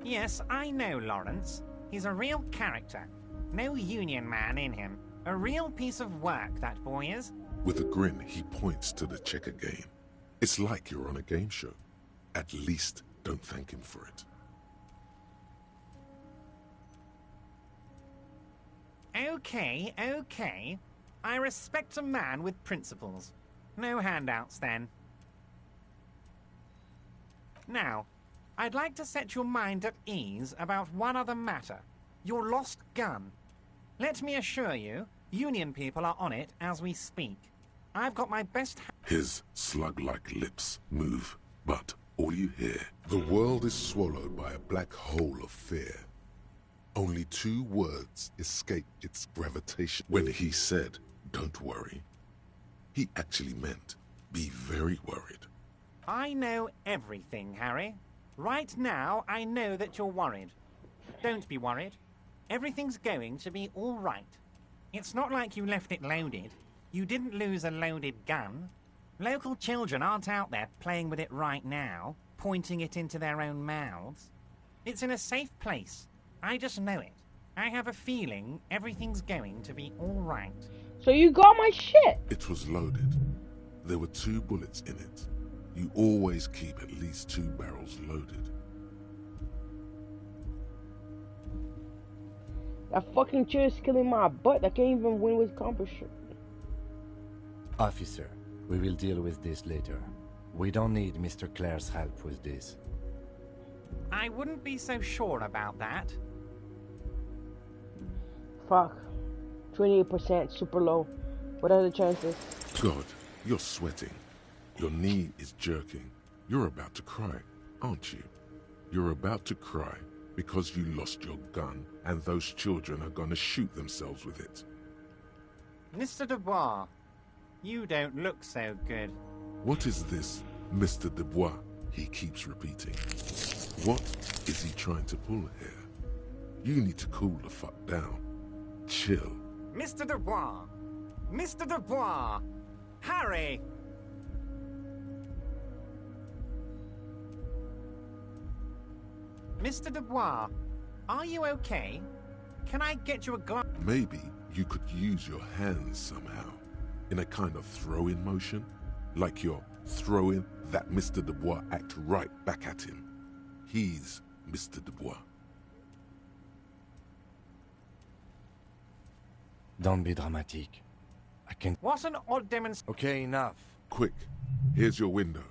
Yes, I know, Lawrence. He's a real character. No union man in him. A real piece of work, that boy is. With a grin, he points to the checker game. It's like you're on a game show. At least, don't thank him for it. Okay, okay. I respect a man with principles. No handouts, then. Now, I'd like to set your mind at ease about one other matter. Your lost gun. Let me assure you, Union people are on it as we speak. I've got my best... His slug-like lips move, but all you hear... The world is swallowed by a black hole of fear. Only 2 words escape its gravitation. When he said, don't worry, he actually meant, be very worried. I know everything, Harry. Right now, I know that you're worried. Don't be worried. Everything's going to be all right. It's not like you left it loaded. You didn't lose a loaded gun. Local children aren't out there playing with it right now. pointing it into their own mouths. It's in a safe place. I just know it. I have a feeling everything's going to be all right. So you got my shit. It was loaded. There were 2 bullets in it. You always keep at least 2 barrels loaded. That fucking chair is killing my butt. I can't even win with compression. Officer, we will deal with this later. We don't need Mr. Clare's help with this. I wouldn't be so sure about that. Fuck. 28%, super low. What are the chances? God, you're sweating. Your knee is jerking. You're about to cry, aren't you? You're about to cry because you lost your gun and those children are gonna shoot themselves with it. Mr. Dubois, you don't look so good. What is this, Mr. Dubois? He keeps repeating. What is he trying to pull here? You need to cool the fuck down. Chill. Mr. Dubois! Mr. Dubois! Harry! Mr. Dubois, are you okay? Can I get you a glass? Maybe you could use your hands somehow, in a kind of throw-in motion, like you're throwing that Mr. Dubois act right back at him. He's Mr. Dubois. Don't be dramatic. I can... What an odd demonstration. Okay, enough. Quick, here's your window.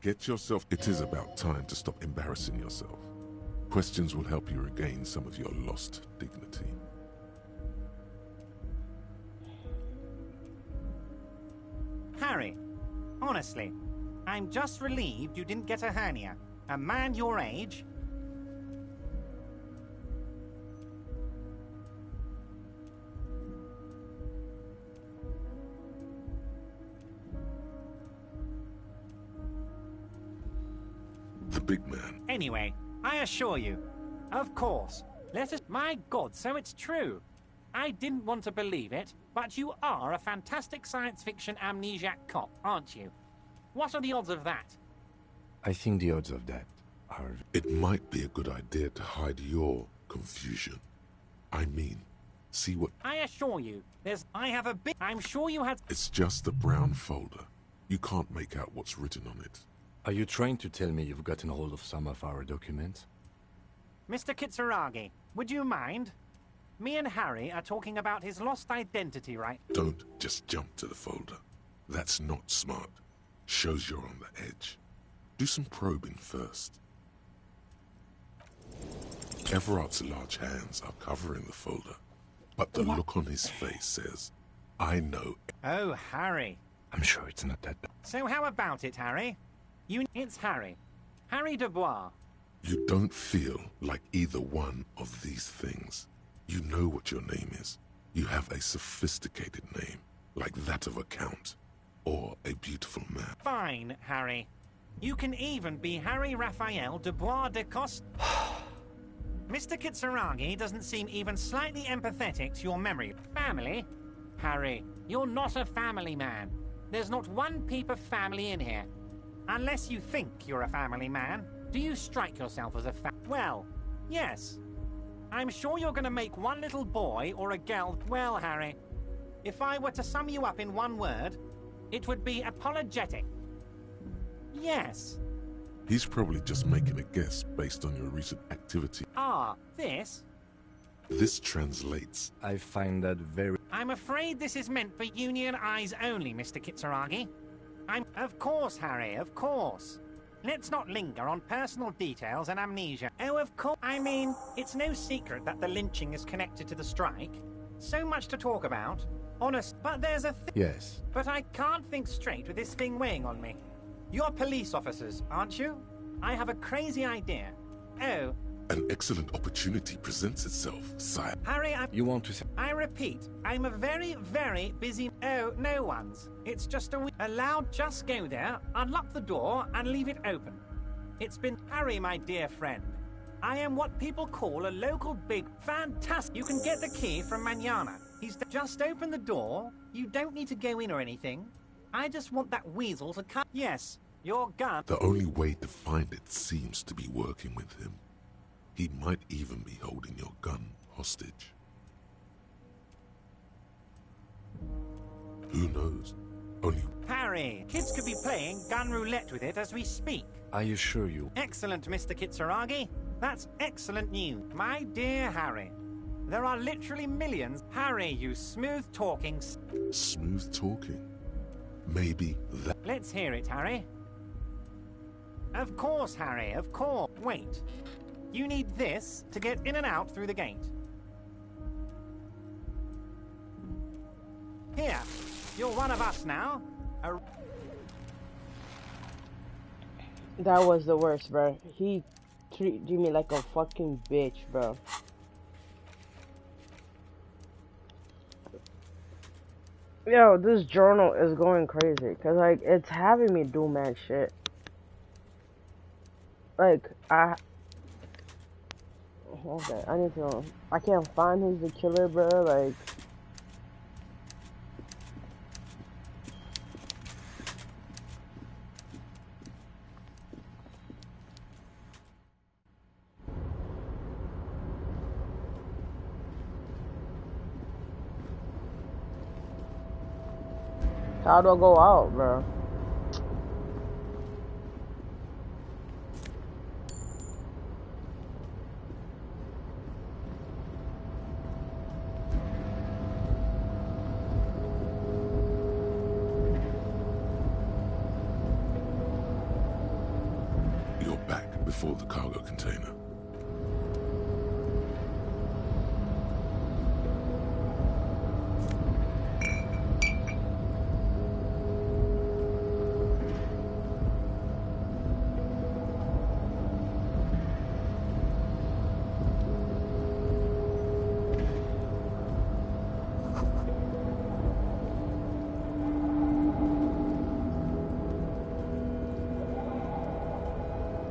Get yourself... It is about time to stop embarrassing yourself. Questions will help you regain some of your lost dignity. Harry, honestly, I'm just relieved you didn't get a hernia. A man your age... The big man. Anyway, I assure you, of course, let us... My God, so it's true. I didn't want to believe it, but you are a fantastic science fiction amnesiac cop, aren't you? What are the odds of that? I think the odds of that are... It might be a good idea to hide your confusion. I mean, see what... I assure you, I have a big... I'm sure you had... It's just a brown folder. You can't make out what's written on it. Are you trying to tell me you've gotten hold of some of our documents? Mr. Kitsuragi, would you mind? Me and Harry are talking about his lost identity, right? Don't just jump to the folder. That's not smart. Shows you're on the edge. Do some probing first. Everart's large hands are covering the folder, but the look on his face says, I know. Oh, Harry. I'm sure it's not that bad. So how about it, Harry? It's Harry. Harry Dubois. You don't feel like either one of these things. You know what your name is. You have a sophisticated name, like that of a count, or a beautiful man. Fine, Harry. You can even be Harry Raphael Dubois de Coste. Mr. Kitsuragi doesn't seem even slightly empathetic to your memory. Family? Harry, you're not a family man. There's not one peep of family in here. Unless you think you're a family man, do you strike yourself as a Well, yes. I'm sure you're going to make one little boy or a girl... Well, Harry, if I were to sum you up in one word, it would be apologetic. Yes. He's probably just making a guess based on your recent activity. Ah, this? This translates. I find that very... I'm afraid this is meant for Union eyes only, Mr. Kitsuragi. Of course, Harry, of course. Let's not linger on personal details and amnesia. Oh, of course. I mean, it's no secret that the lynching is connected to the strike. So much to talk about. Honest, but there's a Yes. But I can't think straight with this thing weighing on me. You're police officers, aren't you? I have a crazy idea. Oh. An excellent opportunity presents itself, sire. Harry, You want to say... I repeat, I'm a very, very busy... Oh, no one's. It's just allowed, just go there, unlock the door, and leave it open. It's been... Harry, my dear friend, I am what people call a local big... Fantastic! You can get the key from Manana. Just open the door. You don't need to go in or anything. I just want that weasel to come... Yes, Your gun... The only way to find it seems to be working with him. He might even be holding your gun hostage. Who knows? Only... Harry, kids could be playing gun roulette with it as we speak. I assure you. Excellent, Mr. Kitsuragi. That's excellent news. My dear Harry, there are literally millions. Harry, you smooth-talking... Smooth talking? Maybe that... Let's hear it, Harry. Of course, Harry, of course. Wait. You need this to get in and out through the gate. Here, you're one of us now. That was the worst, bro. He treated me like a fucking bitch, bro. Yo, this journal is going crazy, cause like it's having me do mad shit. Like okay, I need to. I can't find who's the killer, bro. Like. How do I go out, bro? You're back before the cargo container.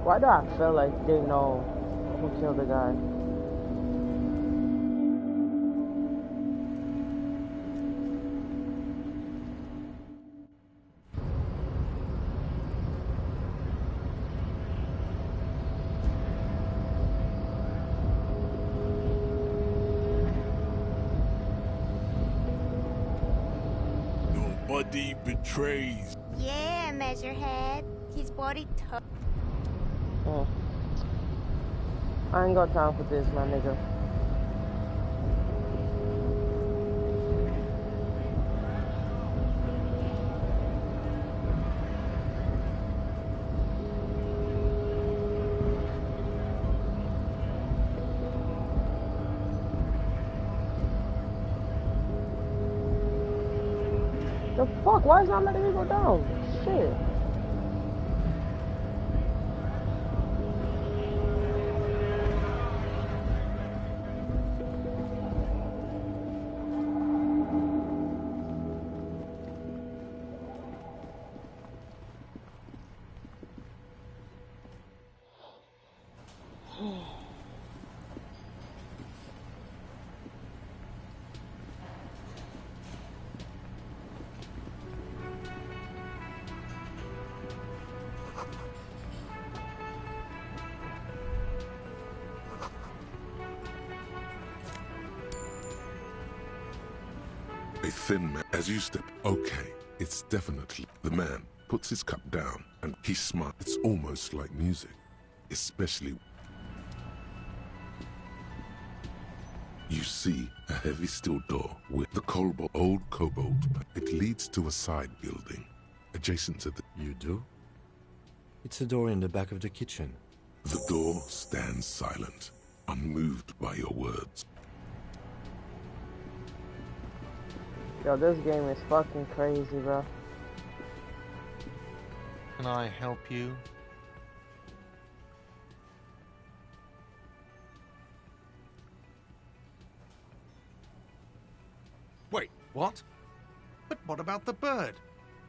Why do I feel like they know who killed the guy? Nobody betrays. Yeah, Measurehead. His body took. I ain't got time for this, my nigga. The fuck? Why is it not letting me go down? Shit. A thin man. As you step, okay, it's definitely the man puts his cup down and he smiles. It's almost like music, especially. You see a heavy steel door with the old cobalt. It leads to a side building adjacent to the... You do? It's a door in the back of the kitchen. The door stands silent, unmoved by your words. Yo, this game is fucking crazy, bro. Can I help you? Wait, what? But what about the bird?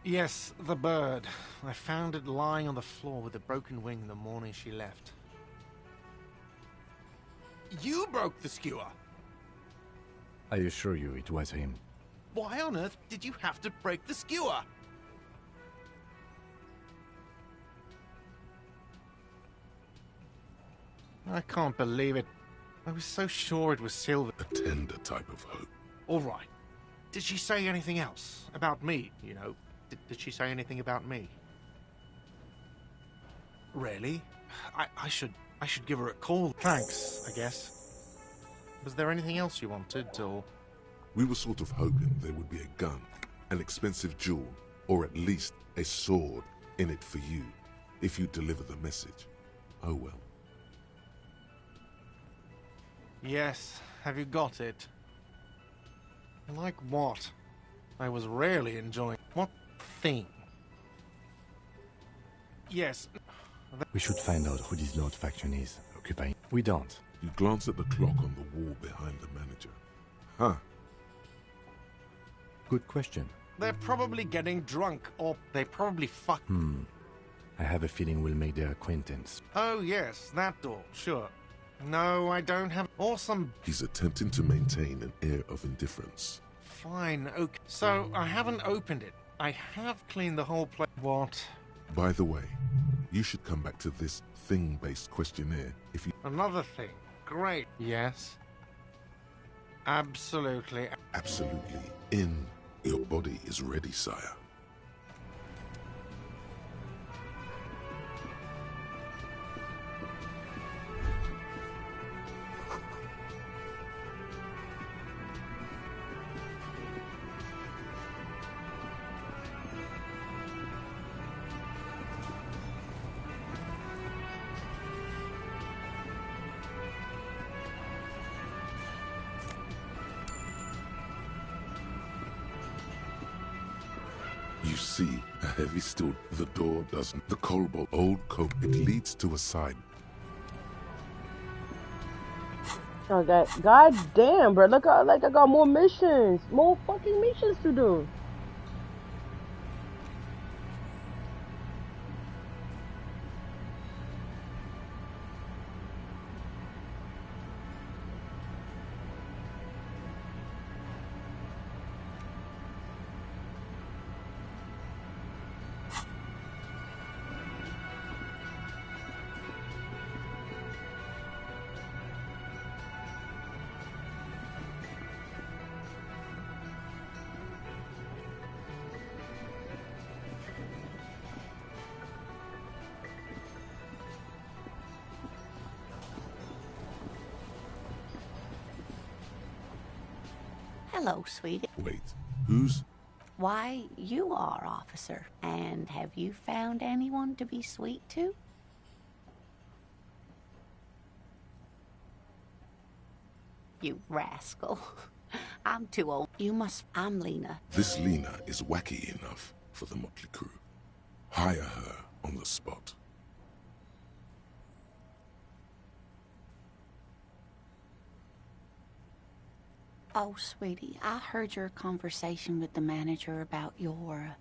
Yes, the bird. I found it lying on the floor with a broken wing the morning she left. You broke the skewer! I assure you it was him. Why on earth did you have to break the skewer? I can't believe it. I was so sure it was Silver. A tender type of hope. All right. Did she say anything else about me, you know? Did she say anything about me? Really? I should give her a call. Thanks, I guess. Was there anything else you wanted, or...? We were sort of hoping there would be a gun, an expensive jewel, or at least a sword in it for you, if you deliver the message. Oh well. Yes, have you got it? Like what? I was really enjoying... What thing? Yes. We should find out who this Lord faction is, occupying... We don't. You glance at the clock on the wall behind the manager. Huh. Good question. They're probably getting drunk, or they probably fuck... I have a feeling we'll make their acquaintance. Oh yes, that door, sure. No, I don't have... Awesome. He's attempting to maintain an air of indifference. Fine, okay. So, I haven't opened it. I have cleaned the whole place. What? By the way, you should come back to this thing-based questionnaire if you... Another thing. Great. Yes? Absolutely. Absolutely. Your body is ready, sire. You see a heavy steel. The door doesn't. The cobalt, old coat, it leads to a side. Okay, god damn, bro. Look, like I got more missions, more fucking missions to do. Hello, sweetie. Wait, who's... Why, you are, officer. And have you found anyone to be sweet to? You rascal. I'm too old. You must... I'm Lena. This Lena is wacky enough for the motley crew. Hire her on the spot. Oh, sweetie, I heard your conversation with the manager about your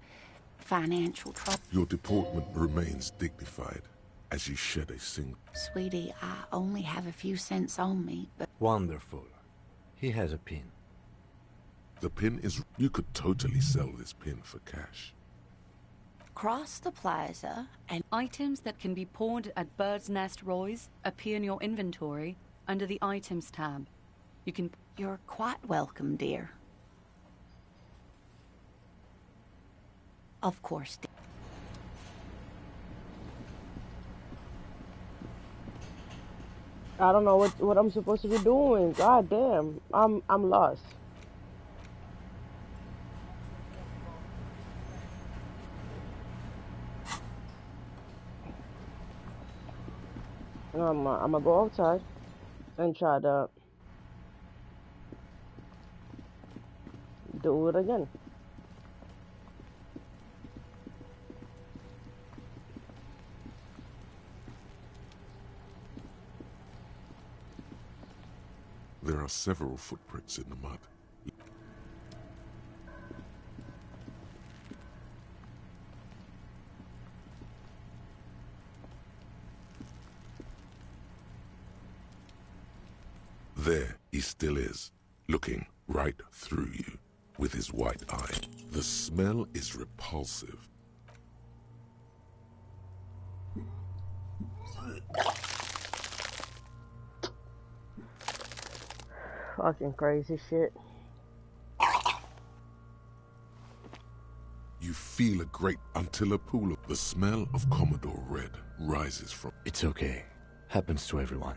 financial trouble. Your deportment remains dignified as you shed a single... Sweetie, I only have a few cents on me, but... Wonderful. He has a pin. The pin is... You could totally sell this pin for cash. Cross the plaza and... Items that can be pawned at Bird's Nest Roy's appear in your inventory under the Items tab. You can... You're quite welcome, dear. Of course, dear. I don't know what I'm supposed to be doing. God damn, I'm lost. I'm gonna go outside and try to do it again. There are several footprints in the mud. There he still is, looking right through you with his white eye. The smell is repulsive. Fucking crazy shit. You feel a great until a pool of the smell of Commodore Red rises from. It's okay. Happens to everyone.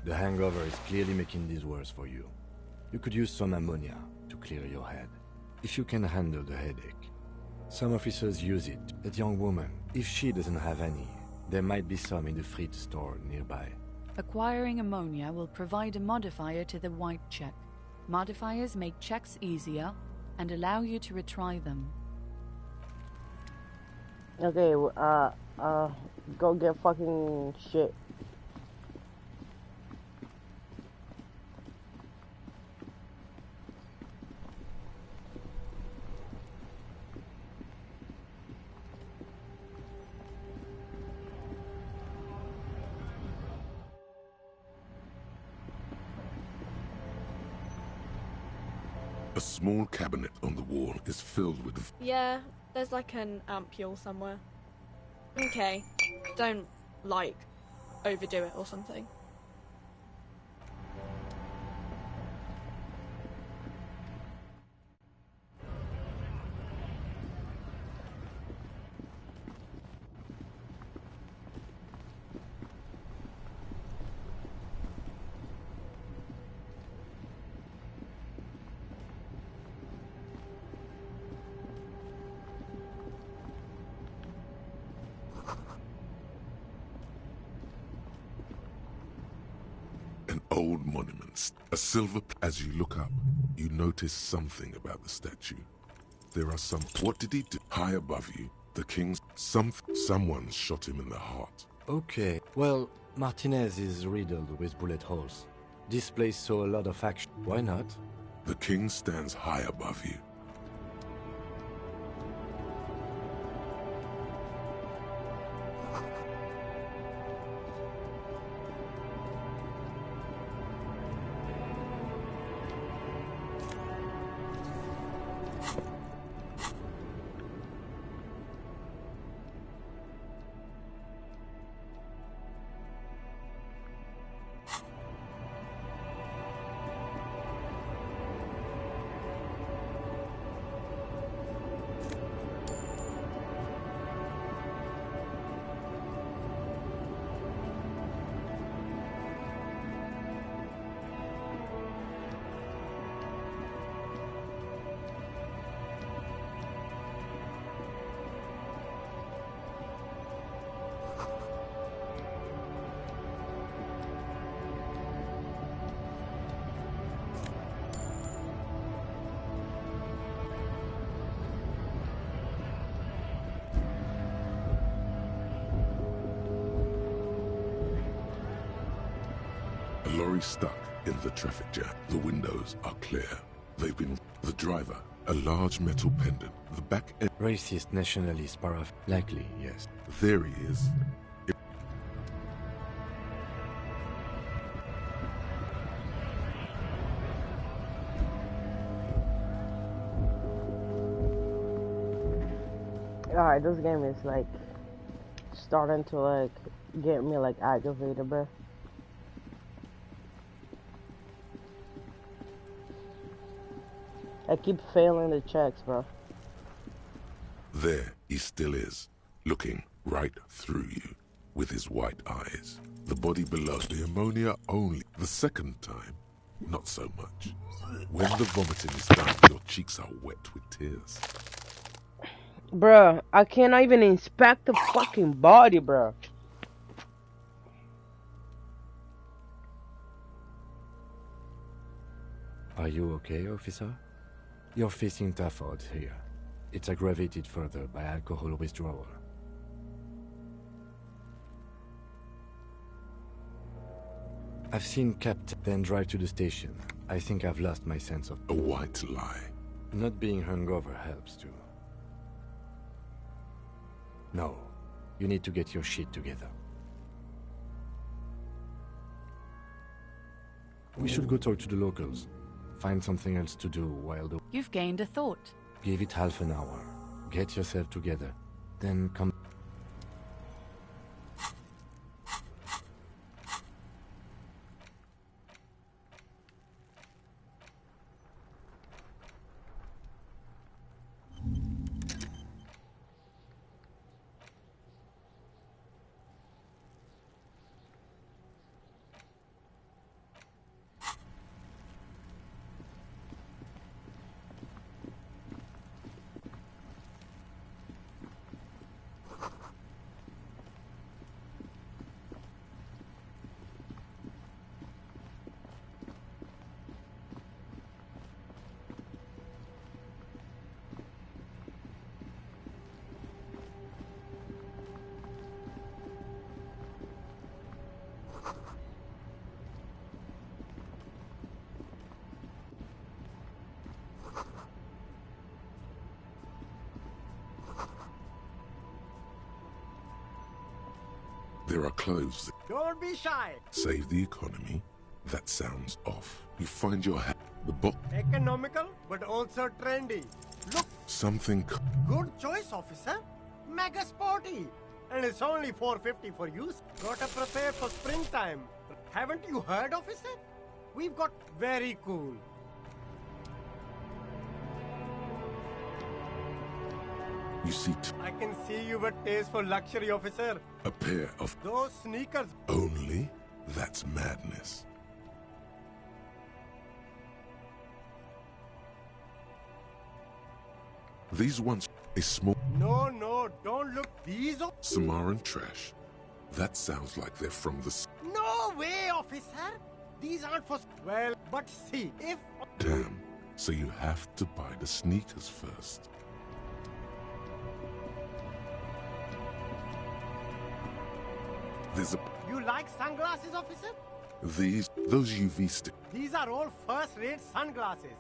The hangover is clearly making this worse for you. You could use some ammonia to clear your head, if you can handle the headache. Some officers use it. That young woman, if she doesn't have any, there might be some in the fridge store nearby. Acquiring ammonia will provide a modifier to the white check. Modifiers make checks easier and allow you to retry them. Okay, go get fucking shit. A small cabinet on the wall is filled with. Yeah, there's like an ampule somewhere. Okay, don't, like, overdo it or something. An old monument. A silver. As you look up, you notice something about the statue. There are some. What did he do? High above you, the king's. Someone shot him in the heart. Okay, well, Martinez is riddled with bullet holes. This place saw a lot of action. Why not? The king stands high above you. A lorry stuck in the traffic jam. The windows are clear. They've been. The driver, a large metal pendant. The back end. Racist, nationalist, likely, yes. There he is. Alright, this game is like starting to like get me like aggravated, bro. I keep failing the checks, bro. There he still is, looking right through you with his white eyes. The body below, the ammonia only. The second time, not so much. When the vomiting is done, your cheeks are wet with tears. Bruh, I cannot even inspect the fucking body, bruh. Are you okay, officer? You're facing tough odds here. It's aggravated further by alcohol withdrawal. I've seen Captain then drive to the station. I think I've lost my sense of... A white lie. Not being hungover helps too. No, you need to get your shit together. We should go talk to the locals. Find something else to do while the... You've gained a thought. Give it half an hour. Get yourself together. Then come... There are clothes that Don't be shy. save the economy. That sounds off. You find your hat. The book. Economical, but also trendy. Look, Something. good choice, officer. Mega sporty. And it's only $4.50 for use. Gotta prepare for springtime. Haven't you heard, officer? We've got very cool. You see I can see you've a taste for luxury, officer. a pair of Those sneakers. only. That's madness. These ones a small No, don't look. These are... Samaran trash. That sounds like they're from the No way, officer. These aren't for... Well, but see, if... Damn. So you have to buy the sneakers first. There's a You like sunglasses, officer? those UV stick. These are all first-rate sunglasses.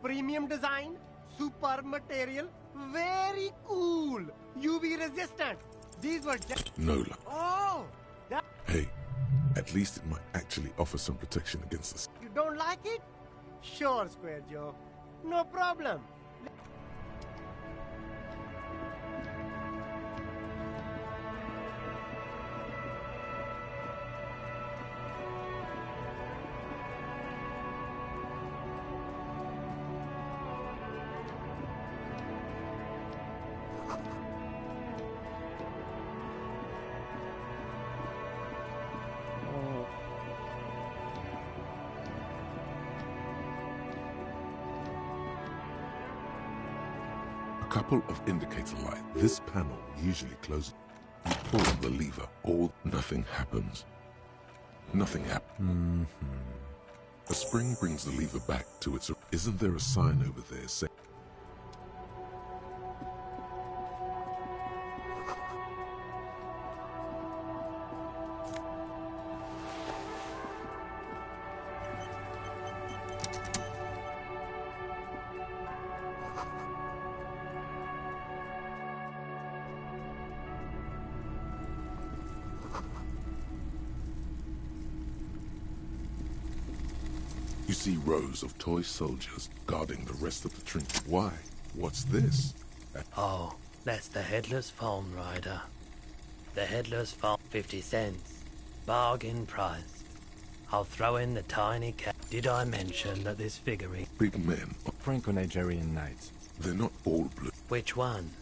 Premium design, super material, very cool. UV resistant. These were just... No luck. Oh! That... Hey, at least it might actually offer some protection against this. You don't like it? Sure, Square Joe. No problem. A couple of indicator light. This panel usually closes. You pull the lever, nothing happens. Nothing happens. A spring brings the lever back to its... Isn't there a sign over there saying... You see rows of toy soldiers guarding the rest of the trinket. Why? What's this? Oh, that's the Headless Phone Rider. The Headless Phone, 50 cents. Bargain price. I'll throw in the tiny cat. Did I mention that this figurine... Big men. Franco-Nigerian knights. They're not all blue. Which ones?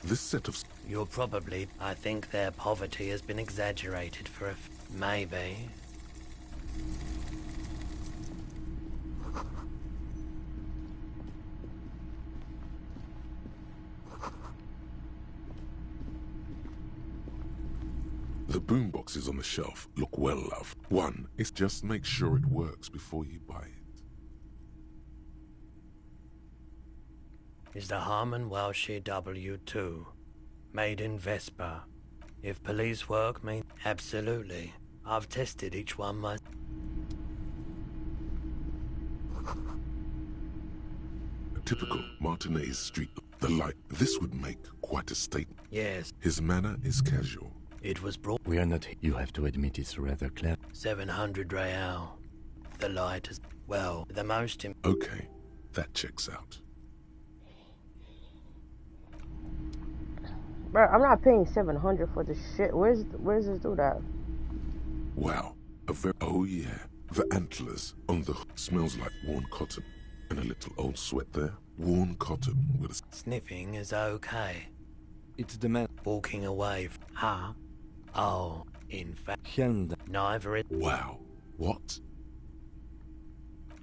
This set of... You're probably... I think their poverty has been exaggerated for maybe. The boomboxes on the shelf look well loved. One is just make sure it works before you buy it. Is the Harman Welshie W2. Made in Vespa. If police work mean... Absolutely. I've tested each one myself. A typical Martinez street. The light. This would make quite a statement. Yes. His manner is casual. It was brought... We are not... You have to admit it's rather clever. 700 real. The light is... Well, the most... Okay, that checks out. Bro, I'm not paying 700 for this shit. Where's this dude at? Wow, oh yeah, the antlers on the hook smells like worn cotton, and a little old sweat there. Worn cotton with a... Sniffing is okay. It's the man. Walking away. Huh? Oh, in fact... Neither it... Wow, what?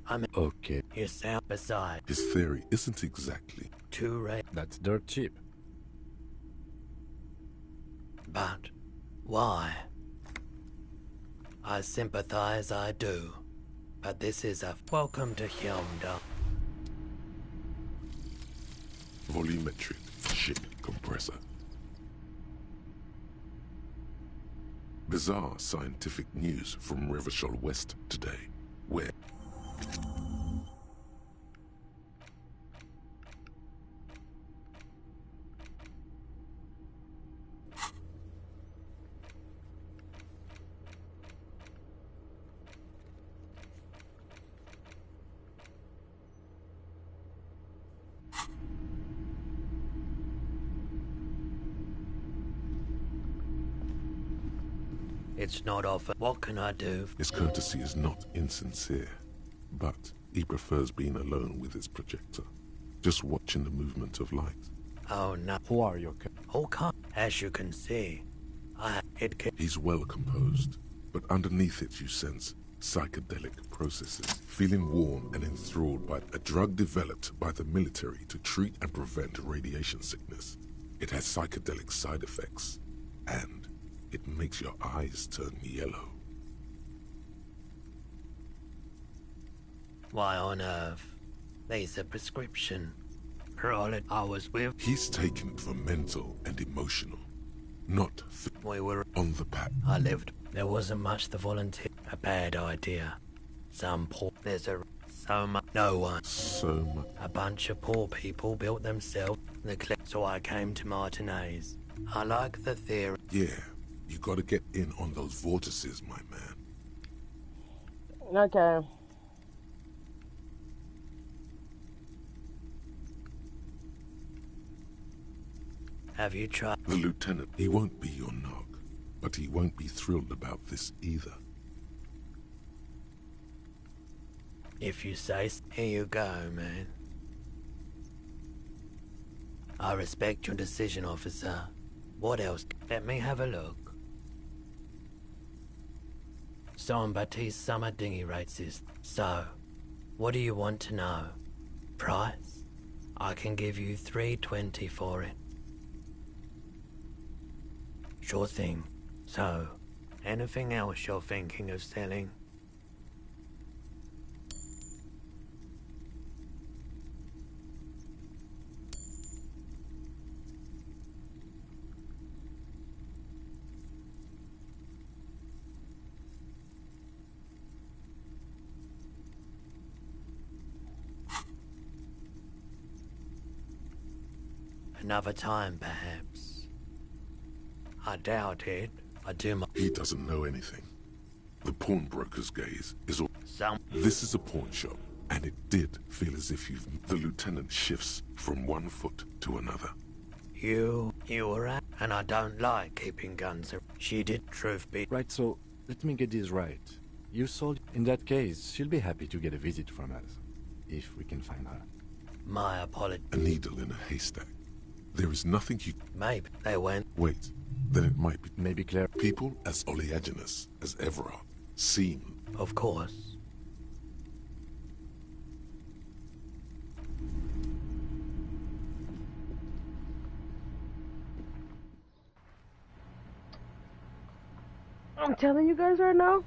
I'm... Okay. You sound beside. His theory isn't exactly... Too red. That's dirt cheap. But why? I sympathize, I do. But this is a... Welcome to Hyundai. Volumetric ship compressor. Bizarre scientific news from Revachol West today, where... It's not offered. What can I do? His courtesy is not insincere, but he prefers being alone with his projector, just watching the movement of light. Oh no. Who are you? Oh, come. As you can see, He's well composed, but underneath it you sense psychedelic processes, feeling warm and enthralled by a drug developed by the military to treat and prevent radiation sickness. It has psychedelic side effects, and it makes your eyes turn yellow. Why on earth? There's a prescription. Prolid I was with. He's taken it for mental and emotional, not we were on the pack. I lived. There wasn't much to volunteer. A bad idea. Some poor. There's so much. No one. So much. A bunch of poor people built themselves the cliff. So I came to Martinez. I like the theory. Yeah, you gotta get in on those vortices, my man. Okay. Have you tried? The lieutenant, he won't be your knock, but he won't be thrilled about this either. If you say so. Here you go, man. I respect your decision, officer. What else? Let me have a look. Jean-Baptiste summer dinghy rates is... So, what do you want to know? Price? I can give you $3.20 for it. Sure thing. So, anything else you're thinking of selling? Another time, perhaps. I doubt it. I do my... He doesn't know anything. The pawnbroker's gaze is all... This is a pawn shop, and it did feel as if you've... The lieutenant shifts from one foot to another. You were at... And I don't like keeping guns. She did, truth be... Right, so let me get this right. You sold... In that case, she'll be happy to get a visit from us, if we can find her. My apologies. A needle in a haystack. There is nothing you... Maybe they went... Wait, then it might be... Maybe Claire... People as oleaginous as Everard seem... Of course. I'm telling you guys right now,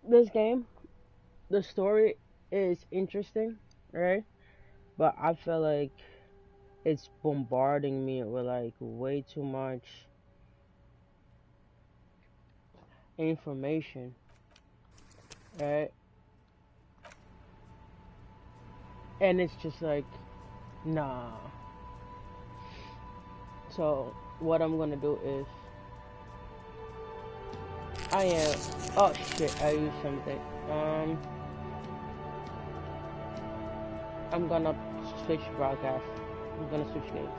this game, the story is interesting, right? But I feel like it's bombarding me with like way too much information, right? And it's just like, nah. So what I'm gonna do is oh shit, I used something. I'm gonna switch broadcast. I'm gonna switch games.